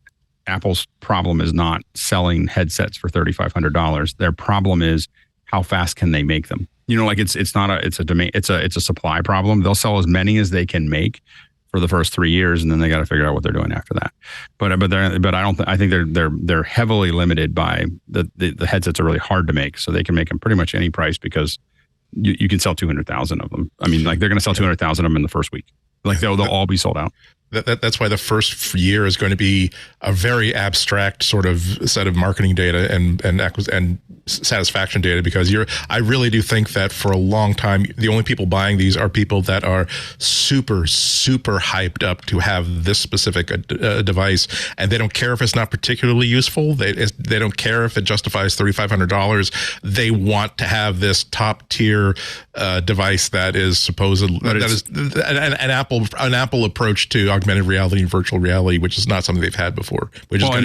Apple's problem is not selling headsets for $3,500. Their problem is how fast can they make them? It's a supply problem. They'll sell as many as they can make for the first 3 years, and then they got to figure out what they're doing after that. I think they're heavily limited by the headsets are really hard to make, so they can make them pretty much any price because you can sell 200,000 of them. I mean, like they're going to sell 200,000 of them in the first week. Like they'll all be sold out. That's why the first year is going to be a very abstract sort of set of marketing data and satisfaction data, because I really do think that for a long time, the only people buying these are people that are super, super hyped up to have this specific device, and they don't care if it's not particularly useful. They don't care if it justifies $3,500. They want to have this top tier device that is supposedly an Apple approach to augmented reality and virtual reality, which is not something they've had before. Which is I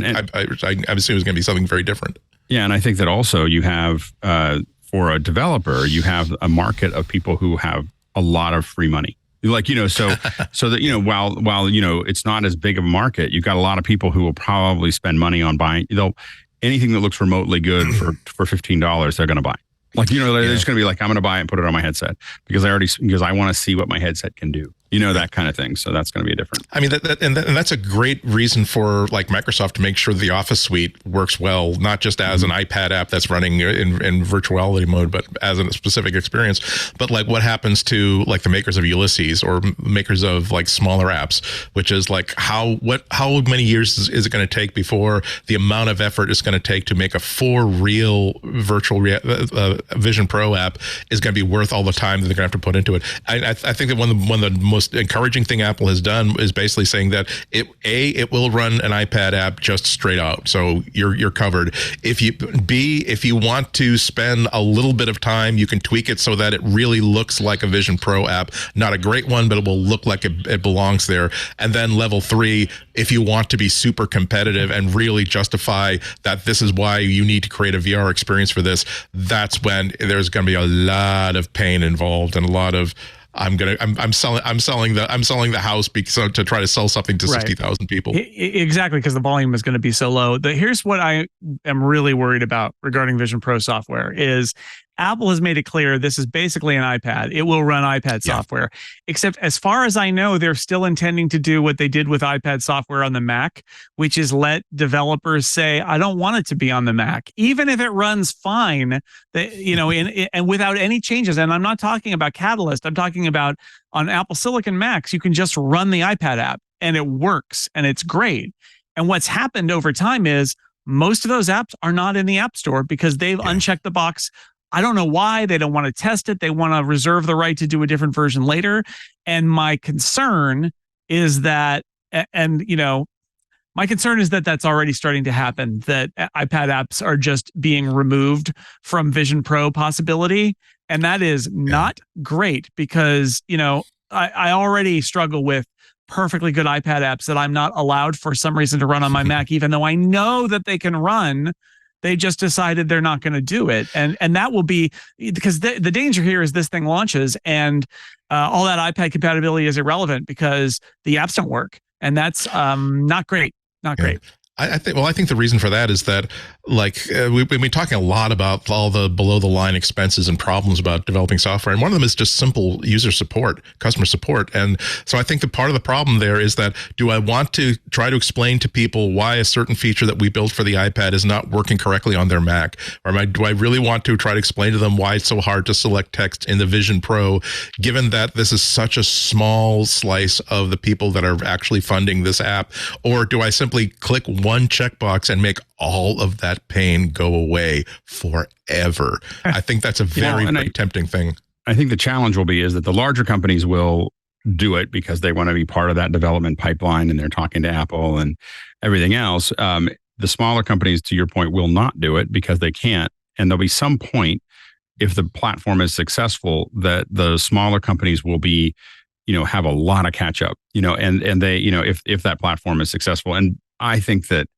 assume it's going to be something very different. Yeah, and I think that also you have for a developer, you have a market of people who have a lot of free money. Like, so that, while it's not as big of a market, you've got a lot of people who will probably spend money on buying, anything that looks remotely good for $15, they're going to buy. Like, they're just going to be like, I'm going to buy it and put it on my headset because I want to see what my headset can do. That kind of thing. So that's going to be different. I mean, and that's a great reason for like Microsoft to make sure the Office suite works well, not just as an iPad app that's running in virtuality mode, but as a specific experience. But like what happens to like the makers of Ulysses or makers of like smaller apps, which is like how many years is it going to take before the amount of effort it's going to take to make a for real virtual Vision Pro app is going to be worth all the time that they're going to have to put into it. I think that one of the most encouraging thing Apple has done is basically saying that it will run an iPad app just straight out, so you're covered. If you want to spend a little bit of time, you can tweak it so that it really looks like a Vision Pro app. Not a great one, but it will look like it belongs there. And then level 3, if you want to be super competitive and really justify that this is why you need to create a VR experience for this, that's when there's going to be a lot of pain involved and a lot of I'm selling the house to try to sell something to 60,000 people. Exactly, because the volume is going to be so low. Here's what I am really worried about regarding Vision Pro software is Apple has made it clear this is basically an iPad. It will run iPad software, except as far as I know, they're still intending to do what they did with iPad software on the Mac, which is let developers say, I don't want it to be on the Mac, even if it runs fine, and without any changes. And I'm not talking about Catalyst. I'm talking about on Apple Silicon Macs, you can just run the iPad app and it works and it's great. And what's happened over time is most of those apps are not in the App Store because they've unchecked the box. I don't know why. They don't want to test it. They want to reserve the right to do a different version later. And my concern is that, my concern is that that's already starting to happen, that iPad apps are just being removed from Vision Pro possibility. And that is not great because, I already struggle with perfectly good iPad apps that I'm not allowed for some reason to run on my Mac, even though I know that they can run. They just decided they're not going to do it. And that will be because the danger here is this thing launches and all that iPad compatibility is irrelevant because the apps don't work. And that's not great. Not great. I think the reason for that is that, we've been talking a lot about all the below the line expenses and problems about developing software. And one of them is just simple user support, customer support. And so I think that part of the problem there is that, do I want to try to explain to people why a certain feature that we built for the iPad is not working correctly on their Mac? Or do I really want to try to explain to them why it's so hard to select text in the Vision Pro, given that this is such a small slice of the people that are actually funding this app? Or do I simply click one checkbox and make all of that pain go away forever? I think that's a very tempting thing. I think the challenge will be is that the larger companies will do it because they want to be part of that development pipeline and they're talking to Apple and everything else. The smaller companies, to your point, will not do it because they can't. And there'll be some point, if the platform is successful, that the smaller companies will be, have a lot of catch up, and they, if that platform is successful. And I think that,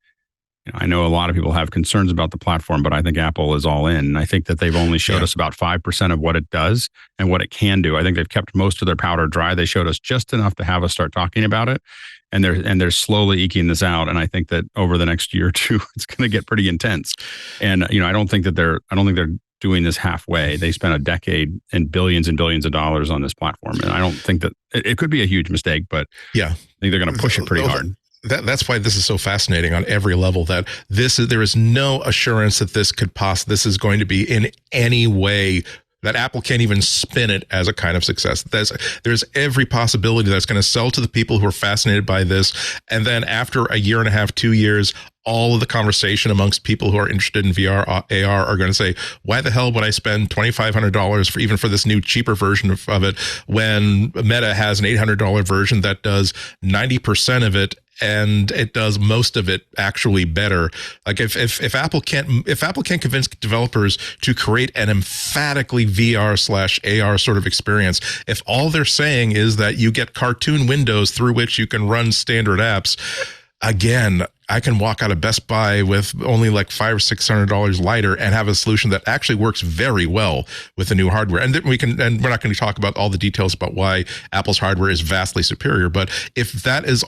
I know a lot of people have concerns about the platform, but I think Apple is all in. And I think that they've only showed us about 5% of what it does and what it can do. I think they've kept most of their powder dry. They showed us just enough to have us start talking about it. And they're slowly eking this out. And I think that over the next year or two, it's going to get pretty intense. And, I don't think they're doing this halfway. They spent a decade and billions of dollars on this platform. And I don't think that it could be a huge mistake, but yeah, I think they're going to push it pretty hard. That's why this is so fascinating on every level, that there is no assurance that this is going to be in any way that Apple can't even spin it as a kind of success. There's every possibility that it's going to sell to the people who are fascinated by this. And then after a year and a half, 2 years, all of the conversation amongst people who are interested in VR, AR are going to say, why the hell would I spend $2,500 for this new cheaper version of it when Meta has an $800 version that does 90% of it, and it does most of it actually better. Like if Apple can't convince developers to create an emphatically VR/AR sort of experience, if all they're saying is that you get cartoon windows through which you can run standard apps, again, I can walk out of Best Buy with only like $500 or $600 lighter and have a solution that actually works very well with the new hardware. And then we're not going to talk about all the details about why Apple's hardware is vastly superior. But if that is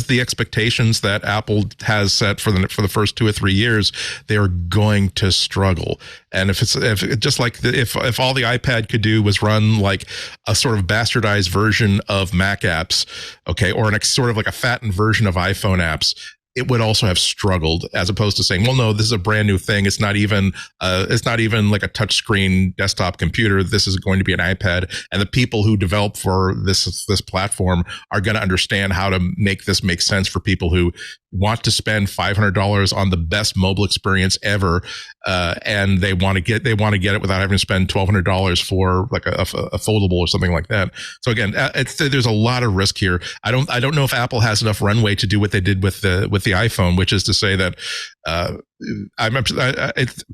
the expectations that Apple has set for the first 2 or 3 years, they're going to struggle. And if all the iPad could do was run like a sort of bastardized version of Mac apps, okay, or sort of like a fattened version of iPhone apps, it would also have struggled, as opposed to saying, well, no, this is a brand new thing. It's not even like a touchscreen desktop computer. This is going to be an iPad. And the people who develop for this platform are going to understand how to make this make sense for people who want to spend $500 on the best mobile experience ever. And they want to get it without having to spend $1,200 for like a foldable or something like that. So again, there's a lot of risk here. I don't know if Apple has enough runway to do what they did with the iPhone, which is to say that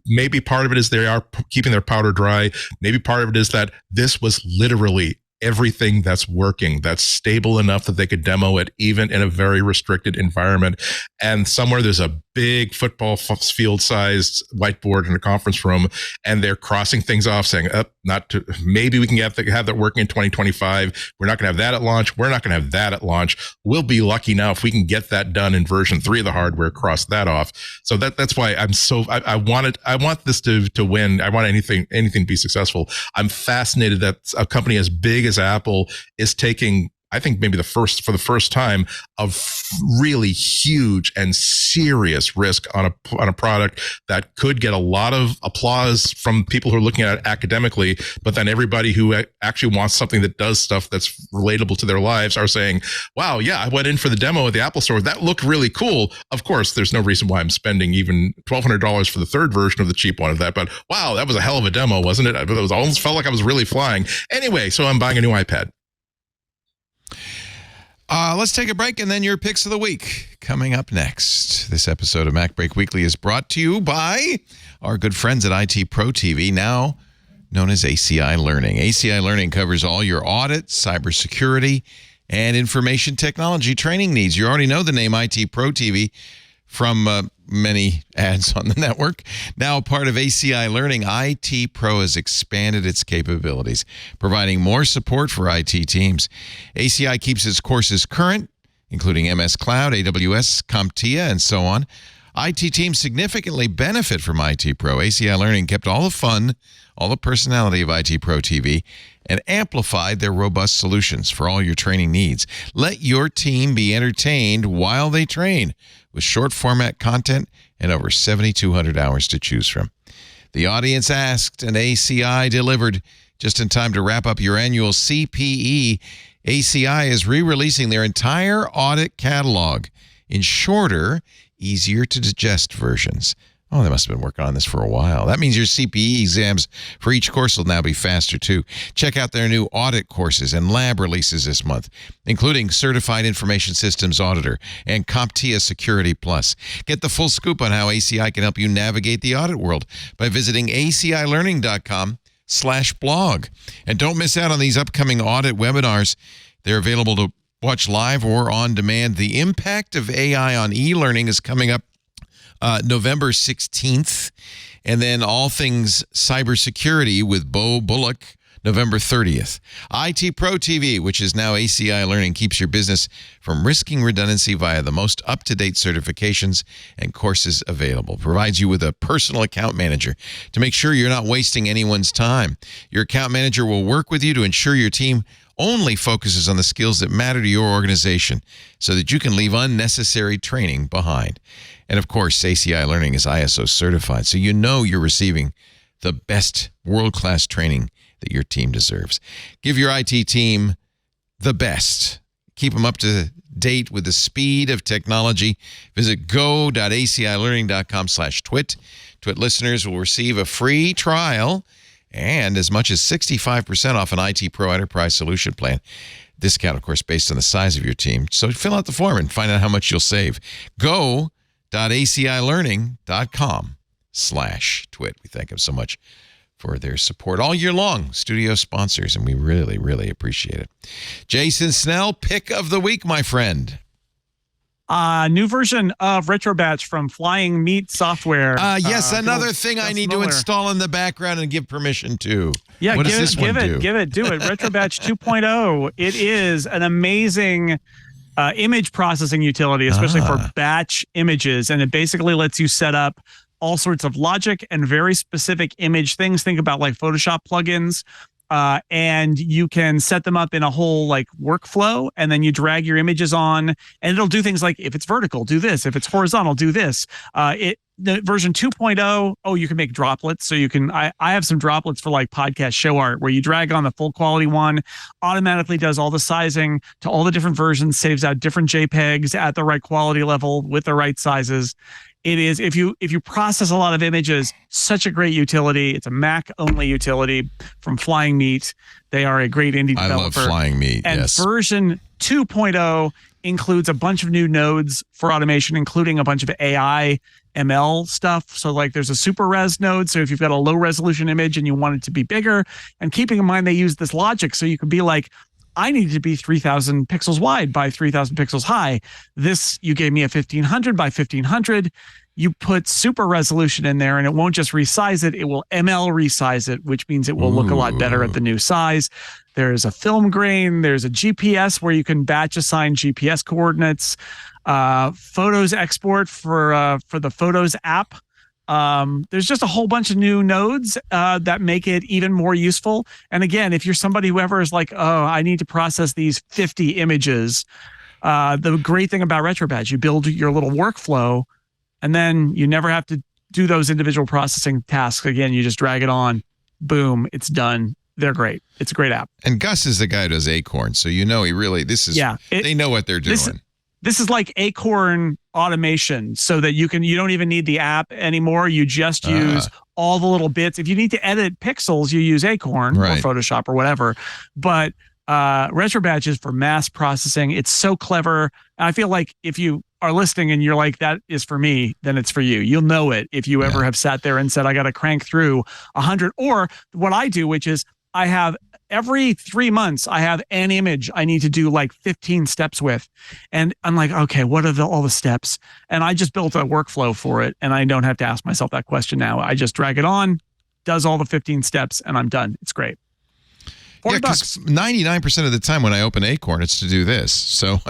maybe part of it is they are keeping their powder dry. Maybe part of it is that this was literally everything that's working, that's stable enough that they could demo it even in a very restricted environment. And somewhere there's a big football field sized whiteboard in a conference room, and they're crossing things off saying, maybe we can have that working in 2025. We're not going to have that at launch. We're not going to have that at launch. We'll be lucky now if we can get that done in version 3 of the hardware, cross that off. So that's why I want this to win. I want anything to be successful. I'm fascinated that a company as big as Apple is taking, I think maybe for the first time, a really huge and serious risk on a product that could get a lot of applause from people who are looking at it academically, but then everybody who actually wants something that does stuff that's relatable to their lives are saying, wow, yeah, I went in for the demo at the Apple Store. That looked really cool. Of course, there's no reason why I'm spending even $1,200 for the third version of the cheap one of that, but wow, that was a hell of a demo, wasn't it? It almost felt like I was really flying. Anyway, so I'm buying a new iPad. Let's take a break, and then your picks of the week coming up next. This episode of MacBreak Weekly is brought to you by our good friends at IT Pro TV, now known as ACI Learning. ACI Learning covers all your audit, cybersecurity, and information technology training needs. You already know the name IT Pro TV from many ads on the network. Now part of ACI Learning, IT Pro has expanded its capabilities, providing more support for IT teams. ACI keeps its courses current, including MS Cloud, AWS, CompTIA, and so on. IT teams significantly benefit from IT Pro. ACI Learning kept all the fun, all the personality of IT Pro TV, and amplified their robust solutions for all your training needs. Let your team be entertained while they train, with short format content and over 7,200 hours to choose from. The audience asked, and ACI delivered just in time to wrap up your annual CPE. ACI is re-releasing their entire audit catalog in shorter, easier to digest versions. Oh, they must have been working on this for a while. That means your CPE exams for each course will now be faster, too. Check out their new audit courses and lab releases this month, including Certified Information Systems Auditor and CompTIA Security Plus. Get the full scoop on how ACI can help you navigate the audit world by visiting acilearning.com/blog. And don't miss out on these upcoming audit webinars. They're available to watch live or on demand. The impact of AI on e-learning is coming up November 16th. And then all things cybersecurity with Bo Bullock, November 30th. IT Pro TV, which is now ACI Learning, keeps your business from risking redundancy via the most up-to-date certifications and courses available. Provides you with a personal account manager to make sure you're not wasting anyone's time. Your account manager will work with you to ensure your team only focuses on the skills that matter to your organization so that you can leave unnecessary training behind. And of course, ACI Learning is ISO certified, so you know you're receiving the best world-class training that your team deserves. Give your IT team the best. Keep them up to date with the speed of technology. Visit go.acilearning.com/twit. Twit listeners will receive a free trial and as much as 65% off an IT Pro Enterprise Solution Plan. Discount, of course, based on the size of your team. So fill out the form and find out how much you'll save. Go.acilearning.com/twit. We thank them so much for their support all year long. Studio sponsors, and we really, really appreciate it. Jason Snell, pick of the week, my friend. New version of Retrobatch from Flying Meat Software. Yes, another thing I need to install in the background and give permission to. Yeah, what does this one do? Do it. Retrobatch 2.0. It is an amazing image processing utility, especially for batch images. And it basically lets you set up all sorts of logic and very specific image things. Think about like Photoshop plugins. And you can set them up in a whole like workflow, and then you drag your images on, and it'll do things like if it's vertical, do this. If it's horizontal, do this. The version 2.0, you can make droplets. So you can, I have some droplets for like podcast show art where you drag on the full quality one, automatically does all the sizing to all the different versions, saves out different JPEGs at the right quality level with the right sizes. It is, if you process a lot of images, such a great utility. It's a Mac only utility from Flying Meat. They are a great indie developer. I love Flying Meat. And yes. version 2.0 includes a bunch of new nodes for automation, including a bunch of AI ML stuff. So like there's a super res node. So if you've got a low resolution image and you want it to be bigger, and keeping in mind they use this logic, so you could be like, I need to be 3,000 pixels wide by 3,000 pixels high. This, you gave me a 1,500 by 1,500. You put super resolution in there and it won't just resize it. It will ML resize it, which means it will look a lot better at the new size. There's a film grain. There's a GPS where you can batch assign GPS coordinates. Photos export for the Photos app. There's just a whole bunch of new nodes that make it even more useful. And again, if you're somebody who ever is like, I need to process these 50 images, the great thing about Retrobatch, you build your little workflow, and then you never have to do those individual processing tasks again. You just drag it on, boom, it's done. They're great. It's a great app. And Gus is the guy who does Acorn, so you know they know what they're doing. This is like Acorn automation, so that you don't even need the app anymore. You just use all the little bits. If you need to edit pixels, you use Acorn or Photoshop or whatever. But Retrobatch is for mass processing. It's so clever. And I feel like if you are listening and you're like, that is for me, then it's for you. You'll know it if you ever have sat there and said, I got to crank through 100. Or what I do, which is I have every 3 months, I have an image I need to do like 15 steps with. And I'm like, okay, what are all the steps? And I just built a workflow for it. And I don't have to ask myself that question now. I just drag it on, does all the 15 steps, and I'm done. It's great. $40. 99% of the time when I open Acorn, it's to do this. So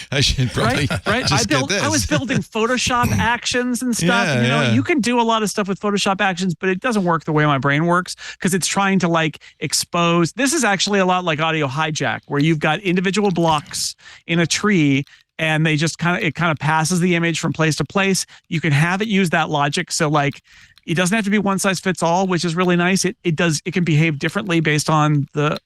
I should probably just get this. I was building Photoshop actions and stuff. And, you can do a lot of stuff with Photoshop actions, but it doesn't work the way my brain works because it's trying to like expose. This is actually a lot like Audio Hijack, where you've got individual blocks in a tree, and they just kind of passes the image from place to place. You can have it use that logic. So like, it doesn't have to be one size fits all, which is really nice. It can behave differently based on the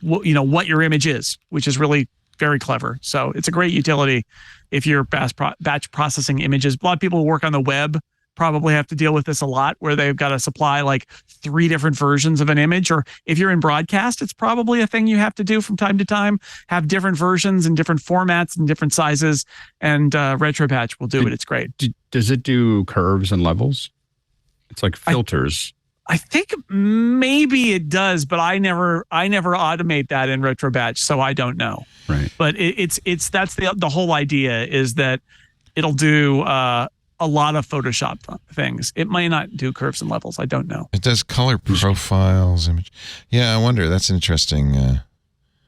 what your image is, which is really very clever. So it's a great utility if you're batch processing images. A lot of people who work on the web probably have to deal with this a lot, where they've got to supply like 3 different versions of an image. Or if you're in broadcast, it's probably a thing you have to do from time to time, have different versions and different formats and different sizes. And Retrobatch will do it. It's great. Does it do curves and levels? It's like filters. I think maybe it does, but I never automate that in Retrobatch, so I don't know. Right. But that's the whole idea, is that it'll do a lot of Photoshop things. It might not do curves and levels. I don't know. It does color profiles, image. Yeah, I wonder. That's interesting.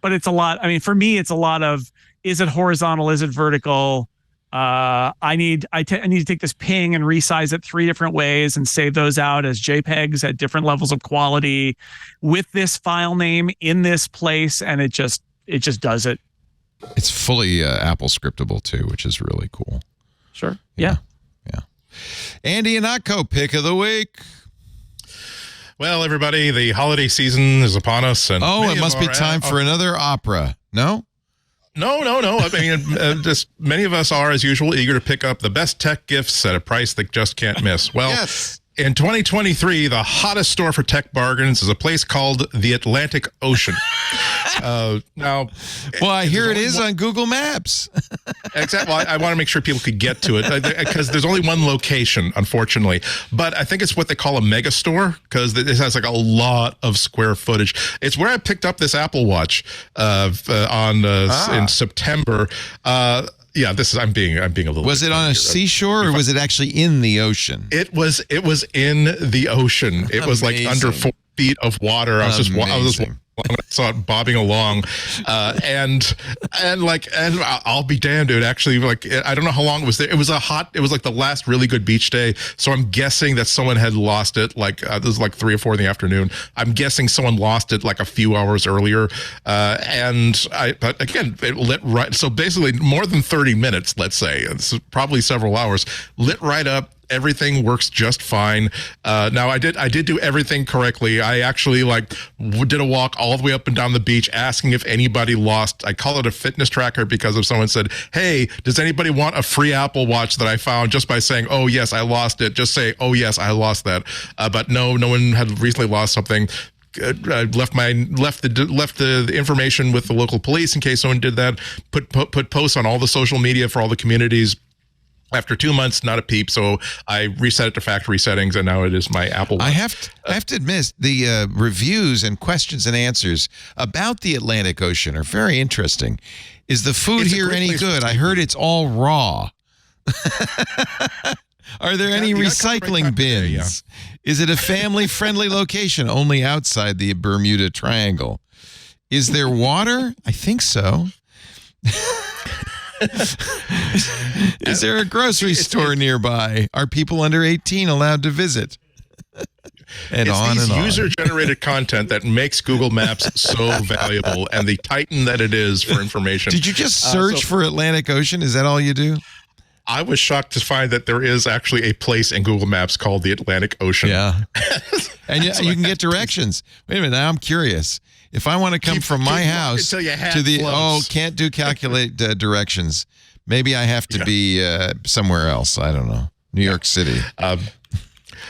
But it's a lot. I mean, for me, it's a lot of, is it horizontal? Is it vertical? I need to take this ping and resize it 3 different ways and save those out as JPEGs at different levels of quality with this file name in this place. And it just does it. It's fully Apple scriptable too, which is really cool. Sure. Yeah. Andy and Atco, pick of the week. Well, everybody, the holiday season is upon us. And it must be time for another opera. No? No. I mean, just many of us are, as usual, eager to pick up the best tech gifts at a price they just can't miss. Well, yes. In 2023, the hottest store for tech bargains is a place called the Atlantic Ocean. Now, well, I hear it is on Google Maps. Exactly. Well, I want to make sure people could get to it because there's only one location, unfortunately. But I think it's what they call a mega store because it has like a lot of square footage. It's where I picked up this Apple Watch in September. Yeah, I'm being a little. Was it on a seashore or was it actually in the ocean? It was in the ocean. It was like under 4 feet of water. I was just I saw it bobbing along, and I'll be damned, dude. Actually, like I don't know how long it was there. It was like the last really good beach day. So I'm guessing that someone had lost it. Like this was like 3 or 4 in the afternoon. I'm guessing someone lost it like a few hours earlier. But again, it lit right. So basically, more than 30 minutes. Let's say it's probably several hours. Lit right up. Everything works just fine. Now I did do everything correctly. I actually did a walk all the way up and down the beach asking if anybody lost. I call it a fitness tracker because if someone said, "Hey, does anybody want a free Apple Watch that I found?" just by saying, "Oh yes, I lost it," just say, "Oh yes, I lost that." But no one had recently lost something. I left the information with the local police in case someone did that. Put posts on all the social media for all the communities. After 2 months, not a peep. So I reset it to factory settings, and now it is my Apple Watch. I have to admit, the reviews and questions and answers about the Atlantic Ocean are very interesting. Is the food here any good? I heard it's all raw. Are there any recycling bins? Yeah. Is it a family-friendly location only outside the Bermuda Triangle? Is there water? I think so. Is there a grocery store nearby? Are people under 18 allowed to visit? It's user-generated content that makes Google Maps so valuable and the titan that it is for information. Did you just search for Atlantic Ocean? Is that all you do? I was shocked to find that there is actually a place in Google Maps called the Atlantic Ocean. Yeah. And you can get directions. Wait a minute. Now I'm curious. If I want to come from my house to the can't do calculate directions. Maybe I have to be somewhere else. I don't know. New York City.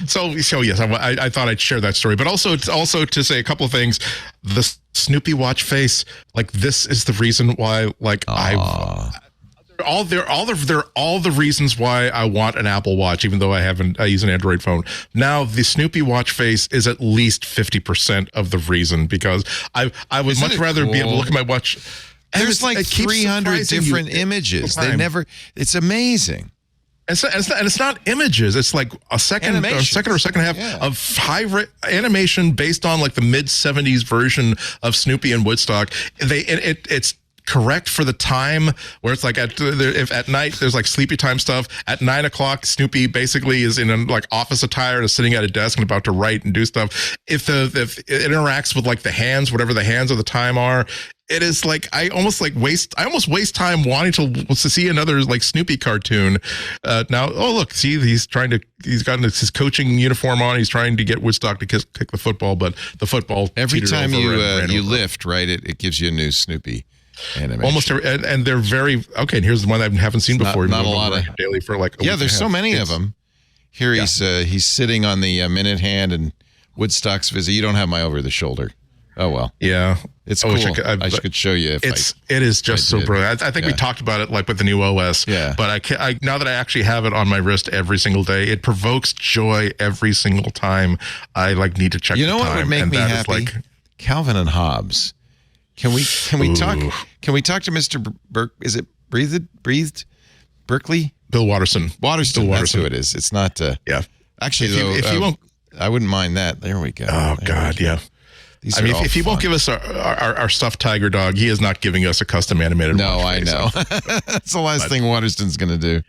So yes, I thought I'd share that story, but also to say a couple of things. The Snoopy watch face, like this is the reason why, they're all the reasons why I want an Apple Watch, even though I use an Android phone. Now the Snoopy watch face is at least 50% of the reason because I would much rather be able to look at my watch. There's like 300 different images. It's amazing. And it's not images. It's like a second and a half of 5 animation based on like the mid 70s version of Snoopy and Woodstock. It's correct for the time where it's like if at night there's like sleepy time stuff. At 9 o'clock, Snoopy basically is in like office attire and is sitting at a desk and about to write and do stuff. If it interacts with like the hands, whatever the hands of the time are, it is like I almost waste time wanting to see another like Snoopy cartoon. Now, look, see, he's gotten his coaching uniform on. He's trying to get Woodstock to kick the football, but the football every time you lift, right? It gives you a new Snoopy animation. Almost and they're very okay. And here's the one I haven't seen before. Not a lot of daily for like there's so many of them. Here he's sitting on the minute hand and Woodstock's visit. You don't have my over the shoulder. Oh well, yeah, it's cool. I could show you. It is just so brilliant. I think we talked about it like with the new OS. Yeah, but I now that I actually have it on my wrist every single day, it provokes joy every single time I need to check. You know the what time, would make me happy? Calvin and Hobbes. Can we talk? Can we talk to Mr. Is it breathed? Berkeley? Bill Watterson. Waterston, Bill that's Watterson. who it is. It's not. Yeah. Actually, if you won't, I wouldn't mind that. There we go. oh There God, we go. yeah. These I are mean, all if he won't fun. give us our stuffed tiger dog, he is not giving us a custom animated. No, watch I face, know. so. That's the last thing Waterston's going to do.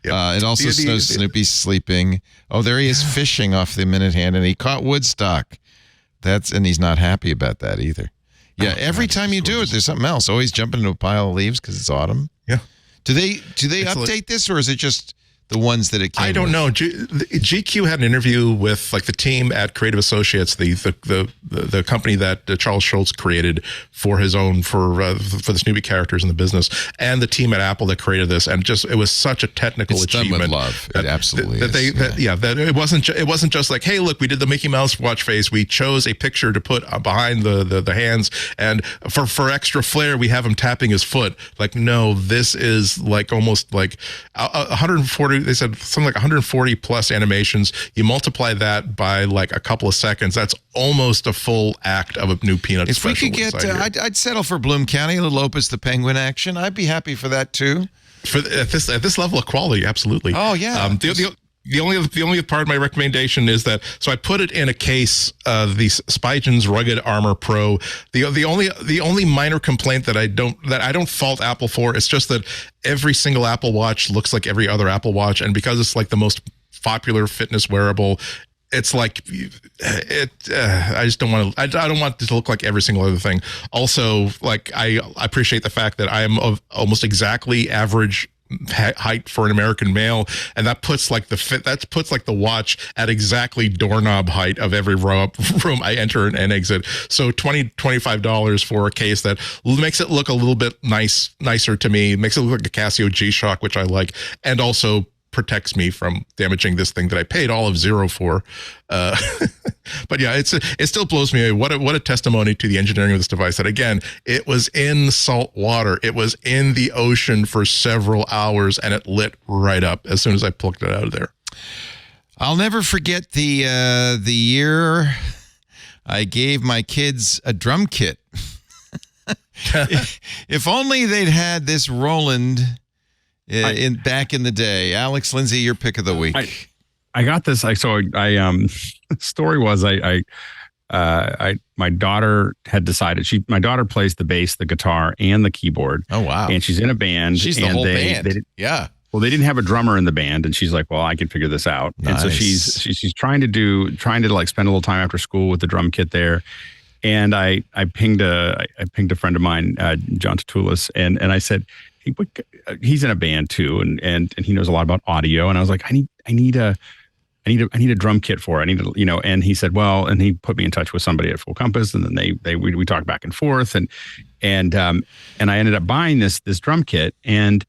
Yep. It also shows Snoopy sleeping. Oh, there he is fishing off the minute hand, and he caught Woodstock. And he's not happy about that either. Yeah, every time you do it, there's something else. Always jumping into a pile of leaves because it's autumn. Yeah. Do they It's update this, or is it just the ones that it came I don't with? know. GQ had an interview with like the team at Creative Associates, the company that Charles Schultz created for his own for the Snoopy characters in the business, and the team at Apple that created this, and just it was such a technical It's done achievement. with love. It absolutely is. That it wasn't just like, hey, look, we did the Mickey Mouse watch face. We chose a picture to put behind the hands, and for extra flair, we have him tapping his foot. Like, no, this is like almost like 140. They said something like 140 plus animations. You multiply that by like a couple of seconds. That's almost a full act of a new Peanuts If we special. could get, inside here. I'd settle for Bloom County, a little Opus the Penguin action. I'd be happy for that too. At this level of quality, absolutely. Oh yeah. The only part of my recommendation is that I put it in a case of the Spygen's Rugged Armor Pro. The only minor complaint that I don't fault Apple for, it's just that every single Apple Watch looks like every other Apple Watch, and because it's like the most popular fitness wearable, it's like I just don't want to. I don't want it to look like every single other thing. Also, like I appreciate the fact that I am of almost exactly average height for an American male, and that puts like the watch at exactly doorknob height of every room I enter and exit. So $25 for a case that makes it look a little bit nicer to me, makes it look like a Casio G-Shock, which I like, and also protects me from damaging this thing that I paid all of $0 for. But yeah, it still blows me away. What a testimony to the engineering of this device, that again, it was in salt water. It was in the ocean for several hours, and it lit right up as soon as I plucked it out of there. I'll never forget the year I gave my kids a drum kit. If only they'd had this Roland back in the day. Alex, Lindsay, your pick of the week. I got this. The story was my daughter had decided my daughter plays the bass, the guitar, and the keyboard. Oh wow! And she's in a band. She's the whole band. Yeah. Well, they didn't have a drummer in the band, and she's like, "Well, I can figure this out." Nice. And so she's trying to like spend a little time after school with the drum kit there. And I pinged a friend of mine, John Tatulis, and I said, hey, he's in a band too, and he knows a lot about audio. And I was like, I need a drum kit for it. And he said, well, and he put me in touch with somebody at Full Compass, and then we talked back and forth, and I ended up buying this drum kit, and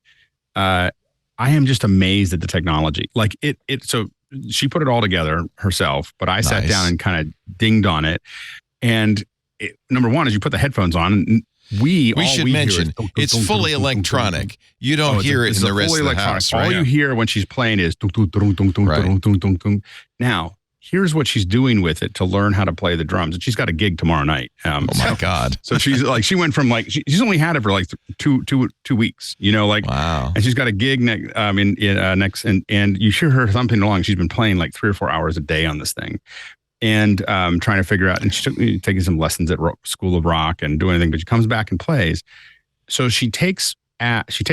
I am just amazed at the technology. Like so she put it all together herself, but I sat down and kind of dinged on it. And number one is you put the headphones on, and we should mention it's fully electronic. You don't hear it in the rest of the house, right? All you hear when she's playing is Now, here's what she's doing with it to learn how to play the drums. And she's got a gig tomorrow night. Oh my God. So she's like, she went from like, she's only had it for like two weeks, wow. And she's got a gig next, and you hear her thumping along. She's been playing like 3 or 4 hours a day on this thing. And trying to figure out, and she took me taking some lessons at School of Rock and doing anything, but she comes back and plays. So she takes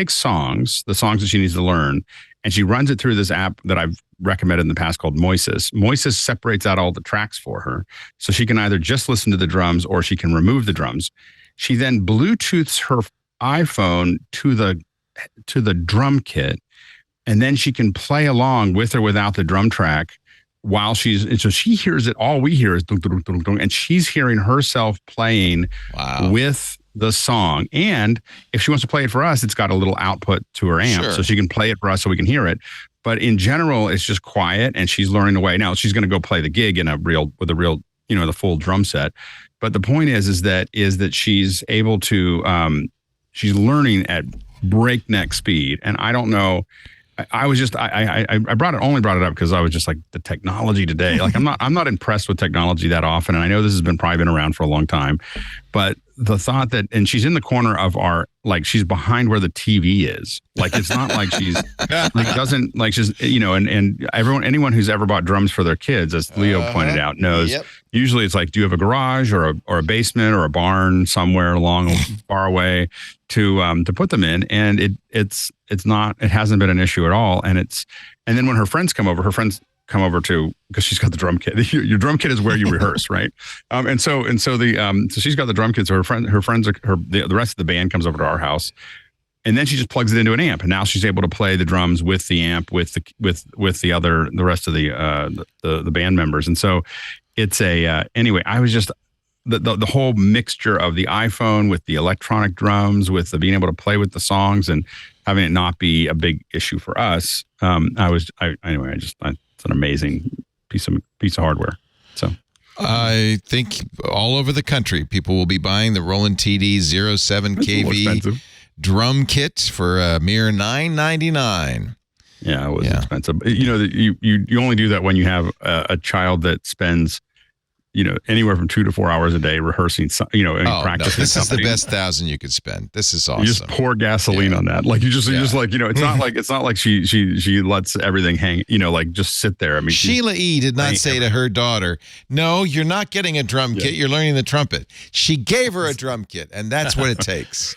songs, the songs that she needs to learn, and she runs it through this app that I've recommended in the past called Moises. Moises separates out all the tracks for her, so she can either just listen to the drums or she can remove the drums. She then Bluetooths her iPhone to the drum kit, and then she can play along with or without the drum track. So she hears it, all we hear is dun, dun, dun, dun, and she's hearing herself playing with the song. And if she wants to play it for us, it's got a little output to her amp, so she can play it for us so we can hear it. But in general, it's just quiet, and she's learning away. Now she's going to go play the gig with a real, the full drum set. But the point is that she's able to, she's learning at breakneck speed. And I don't know. I was just I brought it up because I was just like, the technology today. Like I'm not impressed with technology that often, and I know this has probably been around for a long time, but the thought that, and she's in the corner of she's behind where the TV is. Like, it's not like she's she's, and anyone who's ever bought drums for their kids, as Leo pointed out, knows. Yep. Usually it's like, do you have a garage or a basement or a barn somewhere far away to put them in? And it hasn't been an issue at all. And then when her friends come over because she's got the drum kit. Your drum kit is where you rehearse, right? So she's got the drum kit. So the rest of the band comes over to our house, and then she just plugs it into an amp, and now she's able to play the drums with the amp with the rest of the band members. And so it's anyway. I was just the whole mixture of the iPhone with the electronic drums, with the being able to play with the songs and having it not be a big issue for us. It's an amazing piece of hardware. So I think all over the country, people will be buying the Roland TD 07 kV drum kit for a mere $9.99. Yeah, it was expensive. You only do that when you have a child that spends anywhere from 2 to 4 hours a day rehearsing, and practicing. This is the best $1,000 you could spend. This is awesome. You just pour gasoline on that. Like, it's not like she lets everything hang, just sit there. I mean, Sheila E. did not say to her daughter, no, you're not getting a drum kit. You're learning the trumpet. She gave her a drum kit, and that's what it takes.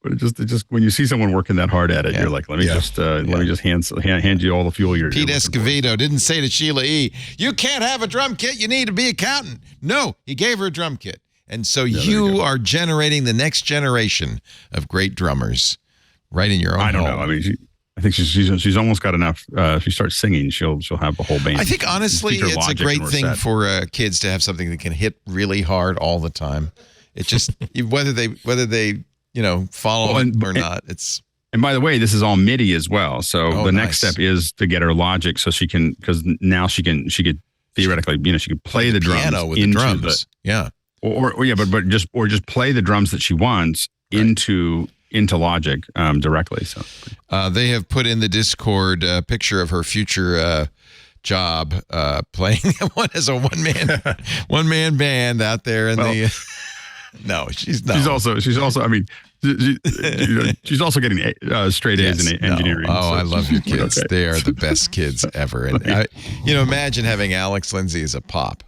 But it just when you see someone working that hard at it, you're like, let me just hand you all the fuel you're. Pete Escovedo didn't say to Sheila E., you can't have a drum kit. You need to be accountant. No, he gave her a drum kit, and so you are generating the next generation of great drummers, right in your own. I don't home. know. I mean, I think she's almost got enough. If she starts singing, she'll have the whole band. I think honestly, it's a great thing for kids to have something that can hit really hard all the time. It just whether they follow or not. And by the way, this is all MIDI as well. So the next step is to get her Logic, so she can, because now she could theoretically, she could play the drums piano with the drums. Or just play the drums that she wants into Logic directly. So they have put in the Discord a picture of her future job playing as a one man band out there in the. No, she's not. She's also. I mean, she's also getting straight A's in engineering. Oh, so I love your kids. Okay. They are the best kids ever. And imagine having Alex Lindsay as a pop.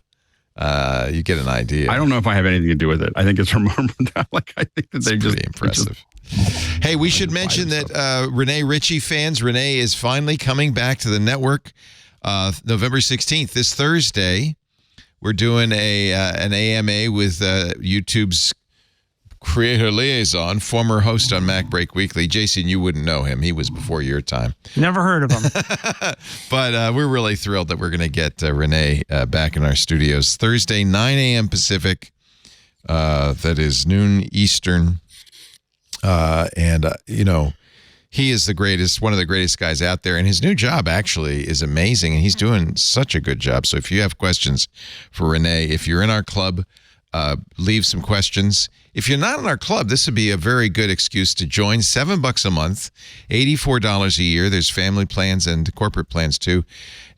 You get an idea. I don't know if I have anything to do with it. I think it's remarkable. I think that they're just pretty impressive. Hey, we should mention that Renee Ritchie fans. Renee is finally coming back to the network. November 16th, this Thursday. We're doing an AMA with YouTube's creator liaison, former host on MacBreak Weekly. Jason, you wouldn't know him. He was before your time. Never heard of him. But we're really thrilled that we're going to get Renee back in our studios. Thursday, 9 a.m. Pacific. That is noon Eastern. He is one of the greatest guys out there, and his new job actually is amazing, and he's doing such a good job. So if you have questions for Renee, if you're in our club, leave some questions. If you're not in our club, this would be a very good excuse to join. $7 a month, $84 a year. There's family plans and corporate plans too.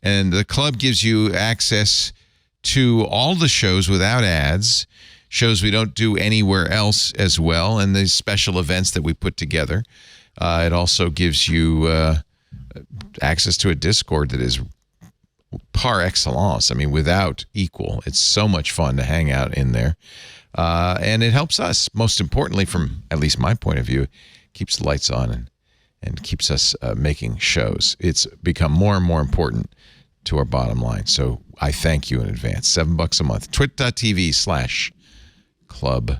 And the club gives you access to all the shows without ads, shows we don't do anywhere else as well, and the special events that we put together. It also gives you access to a Discord that is par excellence. I mean, without equal. It's so much fun to hang out in there. And it helps us, most importantly, from at least my point of view, keeps the lights on and keeps us making shows. It's become more and more important to our bottom line. So I thank you in advance. $7 a month. twit.tv/club.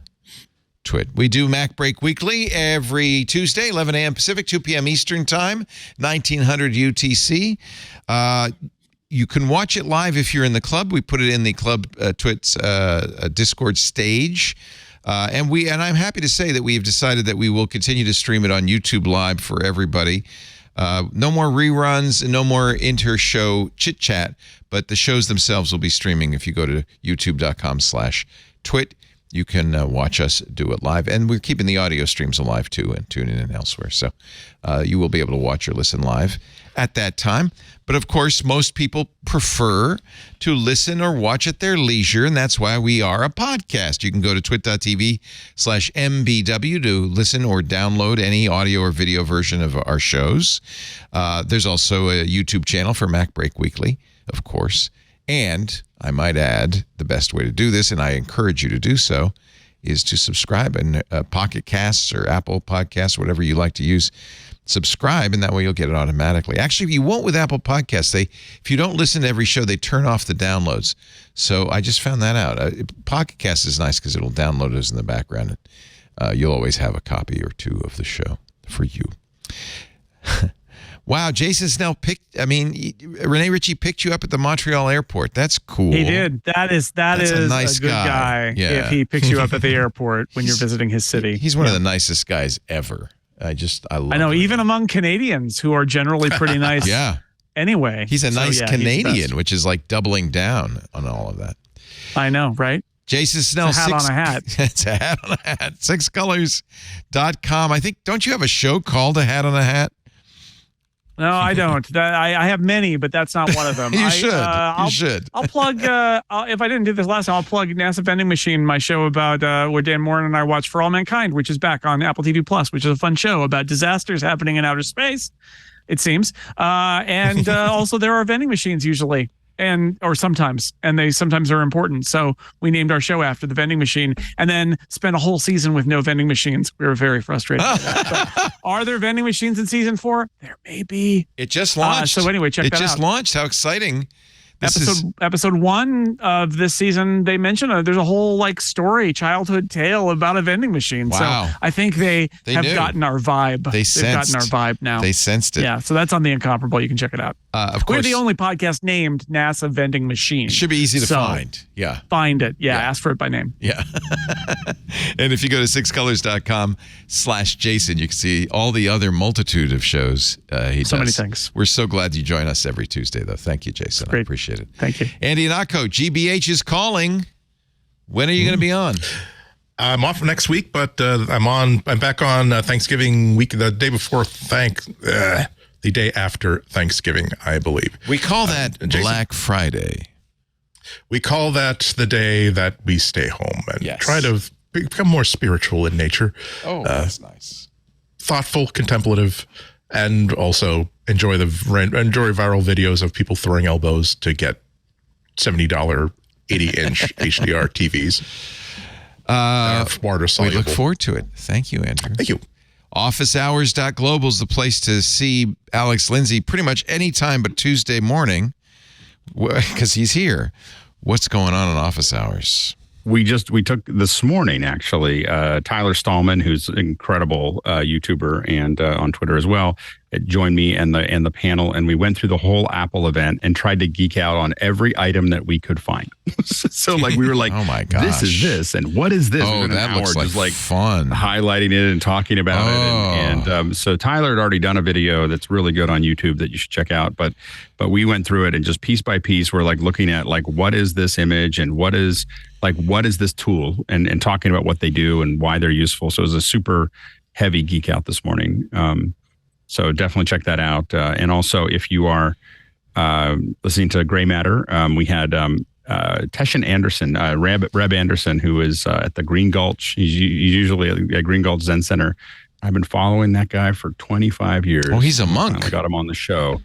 Twit. We do MacBreak Weekly every Tuesday, 11 a.m. Pacific, 2 p.m. Eastern Time, 1900 UTC. You can watch it live if you're in the club. We put it in the club Twit's Discord stage. And I'm happy to say that we have decided that we will continue to stream it on YouTube Live for everybody. No more reruns and no more inter-show chit-chat, but the shows themselves will be streaming if you go to youtube.com/twit. You can watch us do it live. And we're keeping the audio streams alive, too, and tuning in elsewhere. So you will be able to watch or listen live. at that time. But of course, most people prefer to listen or watch at their leisure, and that's why we are a podcast. You can go to twit.tv/MBW to listen or download any audio or video version of our shows. There's also a YouTube channel for MacBreak Weekly, of course. And I might add, the best way to do this, and I encourage you to do so, is to subscribe in Pocket Casts or Apple Podcasts, whatever you like to use. Subscribe, and that way you'll get it automatically. Actually, you won't with Apple Podcasts. If you don't listen to every show, they turn off the downloads. So I just found that out. Pocket Cast is nice because it'll download those in the background. You'll always have a copy or two of the show for you. Wow, Jason Snell Rene Ritchie picked you up at the Montreal airport. That's cool. He did. That is a nice good guy. Yeah. If he picks you up at the airport when you're visiting his city. He's one of the nicest guys ever. I love I know, him. even among Canadians who are generally pretty nice. Yeah. Anyway. He's a nice Canadian, he's which is like doubling down on all of that. I know, right? Jason Snell. It's a hat on a hat. It's a hat on a hat. 6colors.com. I think, don't you have a show called A Hat on a Hat? No, I don't. I have many, but that's not one of them. You should. You should. I'll plug, if I didn't do this last time, I'll plug NASA Vending Machine, my show about where Dan Moore and I watch For All Mankind, which is back on Apple TV Plus, which is a fun show about disasters happening in outer space, it seems. And also there are vending machines usually. Or sometimes, and they sometimes are important. So we named our show after the vending machine, and then spent a whole season with no vending machines. We were very frustrated by that. But are there vending machines in season 4? There may be. It just launched. So anyway, check that out. It just launched. How exciting! Episode 1 of this season, they mentioned there's a whole childhood tale about a vending machine. Wow. So I think they have knew. gotten our vibe. They've gotten our vibe now. They sensed it. Yeah, so that's on The Incomparable. You can check it out. Of course. We're the only podcast named NASA Vending Machine. It should be easy to find. Yeah. Find it. Yeah, ask for it by name. Yeah. And if you go to 6colors.com/Jason, you can see all the other multitude of shows he does. So many things. We're so glad you join us every Tuesday, though. Thank you, Jason. I appreciate it. Thank you. Andy Anako, GBH is calling. When are you going to be on? I'm off next week, but I'm back on Thanksgiving week, the day before the day after Thanksgiving, I believe. We call that Black Friday. We call that the day that we stay home and try to become more spiritual in nature. Oh, that's nice. Thoughtful, contemplative, and also enjoy viral videos of people throwing elbows to get $70 80-inch HDR TVs. Water soluble. We look forward to it. Thank you, Andrew. Thank you. OfficeHours.global is the place to see Alex Lindsay pretty much any time but Tuesday morning because he's here. What's going on in Office Hours? We took this morning, actually, Tyler Stallman, who's an incredible YouTuber and on Twitter as well, joined me and the panel, and we went through the whole Apple event and tried to geek out on every item that we could find. So we were like, oh my gosh, this is this, and what is this? Oh, that looks like fun. Highlighting it and talking about it. And so Tyler had already done a video that's really good on YouTube that you should check out. But we went through it and just piece by piece, we're looking at what is this image and what is this tool and talking about what they do and why they're useful. So it was a super heavy geek out this morning. So definitely check that out. And also, if you are listening to Gray Matter, we had Teshin Anderson, Reb Anderson, who is at the Green Gulch. He's usually at Green Gulch Zen Center. I've been following that guy for 25 years. Oh, he's a monk. I got him on the show.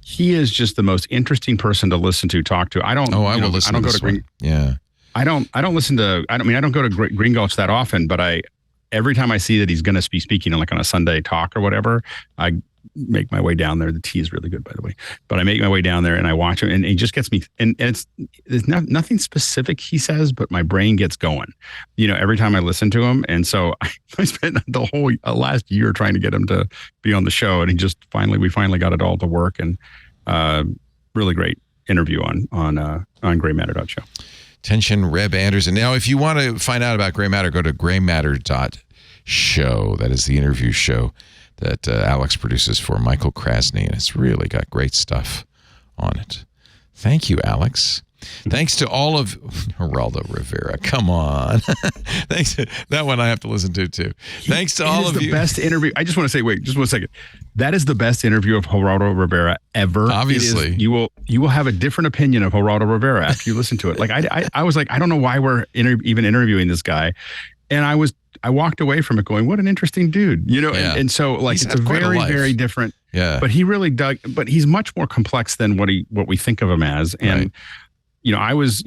He is just the most interesting person to listen to, talk to. I don't go to Green. Yeah. I don't go to Green Gulch that often, but every time I see that he's going to be speaking on a Sunday talk or whatever, I make my way down there. The tea is really good, by the way. But I make my way down there and I watch him, and he just gets me. And there's nothing specific he says, but my brain gets going. Every time I listen to him, and so I spent the whole last year trying to get him to be on the show, and we finally got it all to work, and really great interview on graymatter.show. Attention, Reb Anderson. Now, if you want to find out about Gray Matter, go to graymatter.show. That is the interview show that Alex produces for Michael Krasny, and it's really got great stuff on it. Thank you, Alex. Thanks to all of Geraldo Rivera. Come on. Thanks. That one I have to listen to too. Thanks to all of you. The best interview. I just want to say, wait, just 1 second. That is the best interview of Geraldo Rivera ever. Obviously. You will have a different opinion of Geraldo Rivera after you listen to it. Like I was like, I don't know why we're even interviewing this guy. And I walked away from it going, what an interesting dude, Yeah. and so like He's it's a had quite a very, life. very different, Yeah. but he really but he's much more complex than what we think of him as. And, Right. It's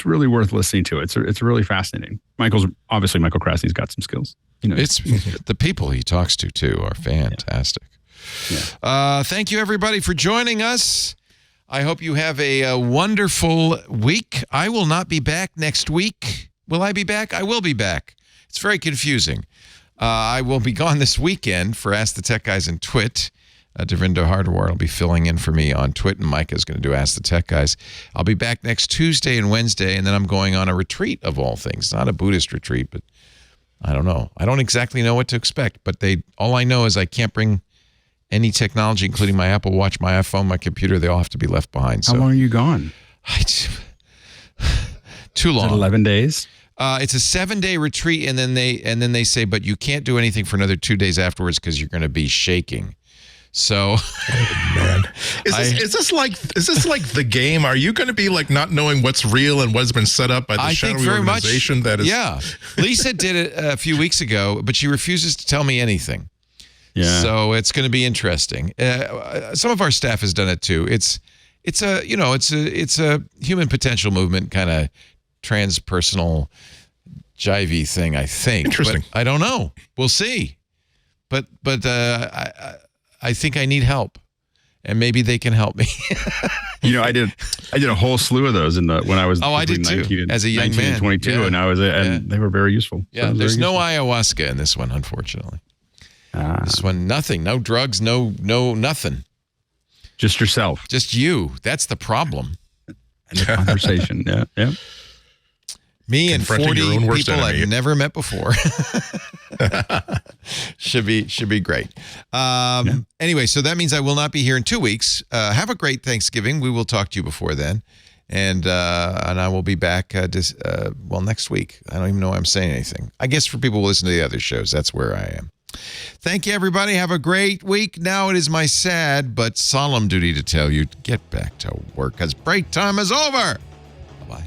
really worth listening to. It's really fascinating. Michael Krasny's got some skills. It's the people he talks to too are fantastic. Yeah. Thank you everybody for joining us. I hope you have a wonderful week. I will not be back next week. Will I be back? I will be back. It's very confusing. I will be gone this weekend for Ask the Tech Guys and Twit. Devinder Hardwar will be filling in for me on Twit, and Micah is going to do Ask the Tech Guys. I'll be back next Tuesday and Wednesday, and then I'm going on a retreat of all things. Not a Buddhist retreat, but I don't know. I don't exactly know what to expect, but all I know is I can't bring any technology, including my Apple Watch, my iPhone, my computer. They all have to be left behind. How long are you gone? Too long. Is it 11 days? It's a 7-day retreat, and then they say, but you can't do anything for another 2 days afterwards because you're going to be shaking. So, Man, is this like the game? Are you going to be like not knowing what's real and what's been set up by the shadowy organization that is? Yeah, Lisa did it a few weeks ago, but she refuses to tell me anything. Yeah. So it's going to be interesting. Some of our staff has done it too. It's a human potential movement kind of transpersonal jivey thing, I think. Interesting. But I don't know. We'll see. But I think I need help, and maybe they can help me. I did a whole slew of those when I was. I did too, as a young 19 man. and 22, and I was, they were very useful. Yeah, there's no ayahuasca in this one, unfortunately. This one, nothing, no drugs, no nothing. Just yourself. Just you. That's the problem. And the conversation. Yeah. Me and 40 Confronting your own worst people enemy. I've never met before. Should be great. Anyway, so that means I will not be here in 2 weeks. Have a great Thanksgiving. We will talk to you before then. And I will be back next week. I don't even know why I'm saying anything. I guess for people who listen to the other shows, that's where I am. Thank you, everybody. Have a great week. Now it is my sad but solemn duty to tell you to get back to work because break time is over. Bye-bye.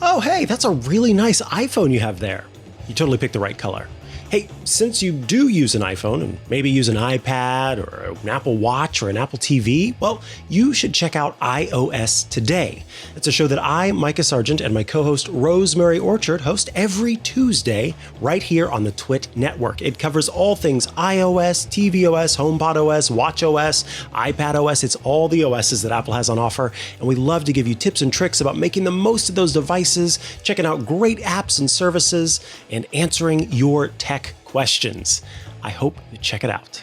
Oh, hey, that's a really nice iPhone you have there. You totally picked the right color. Hey, since you do use an iPhone and maybe use an iPad or an Apple Watch or an Apple TV, well, you should check out iOS Today. It's a show that I, Micah Sargent, and my co-host Rosemary Orchard host every Tuesday right here on the Twit network. It covers all things iOS, tvOS, HomePodOS, watchOS, iPadOS. It's all the OSs that Apple has on offer, and we love to give you tips and tricks about making the most of those devices, checking out great apps and services, and answering your tech questions. I hope you check it out.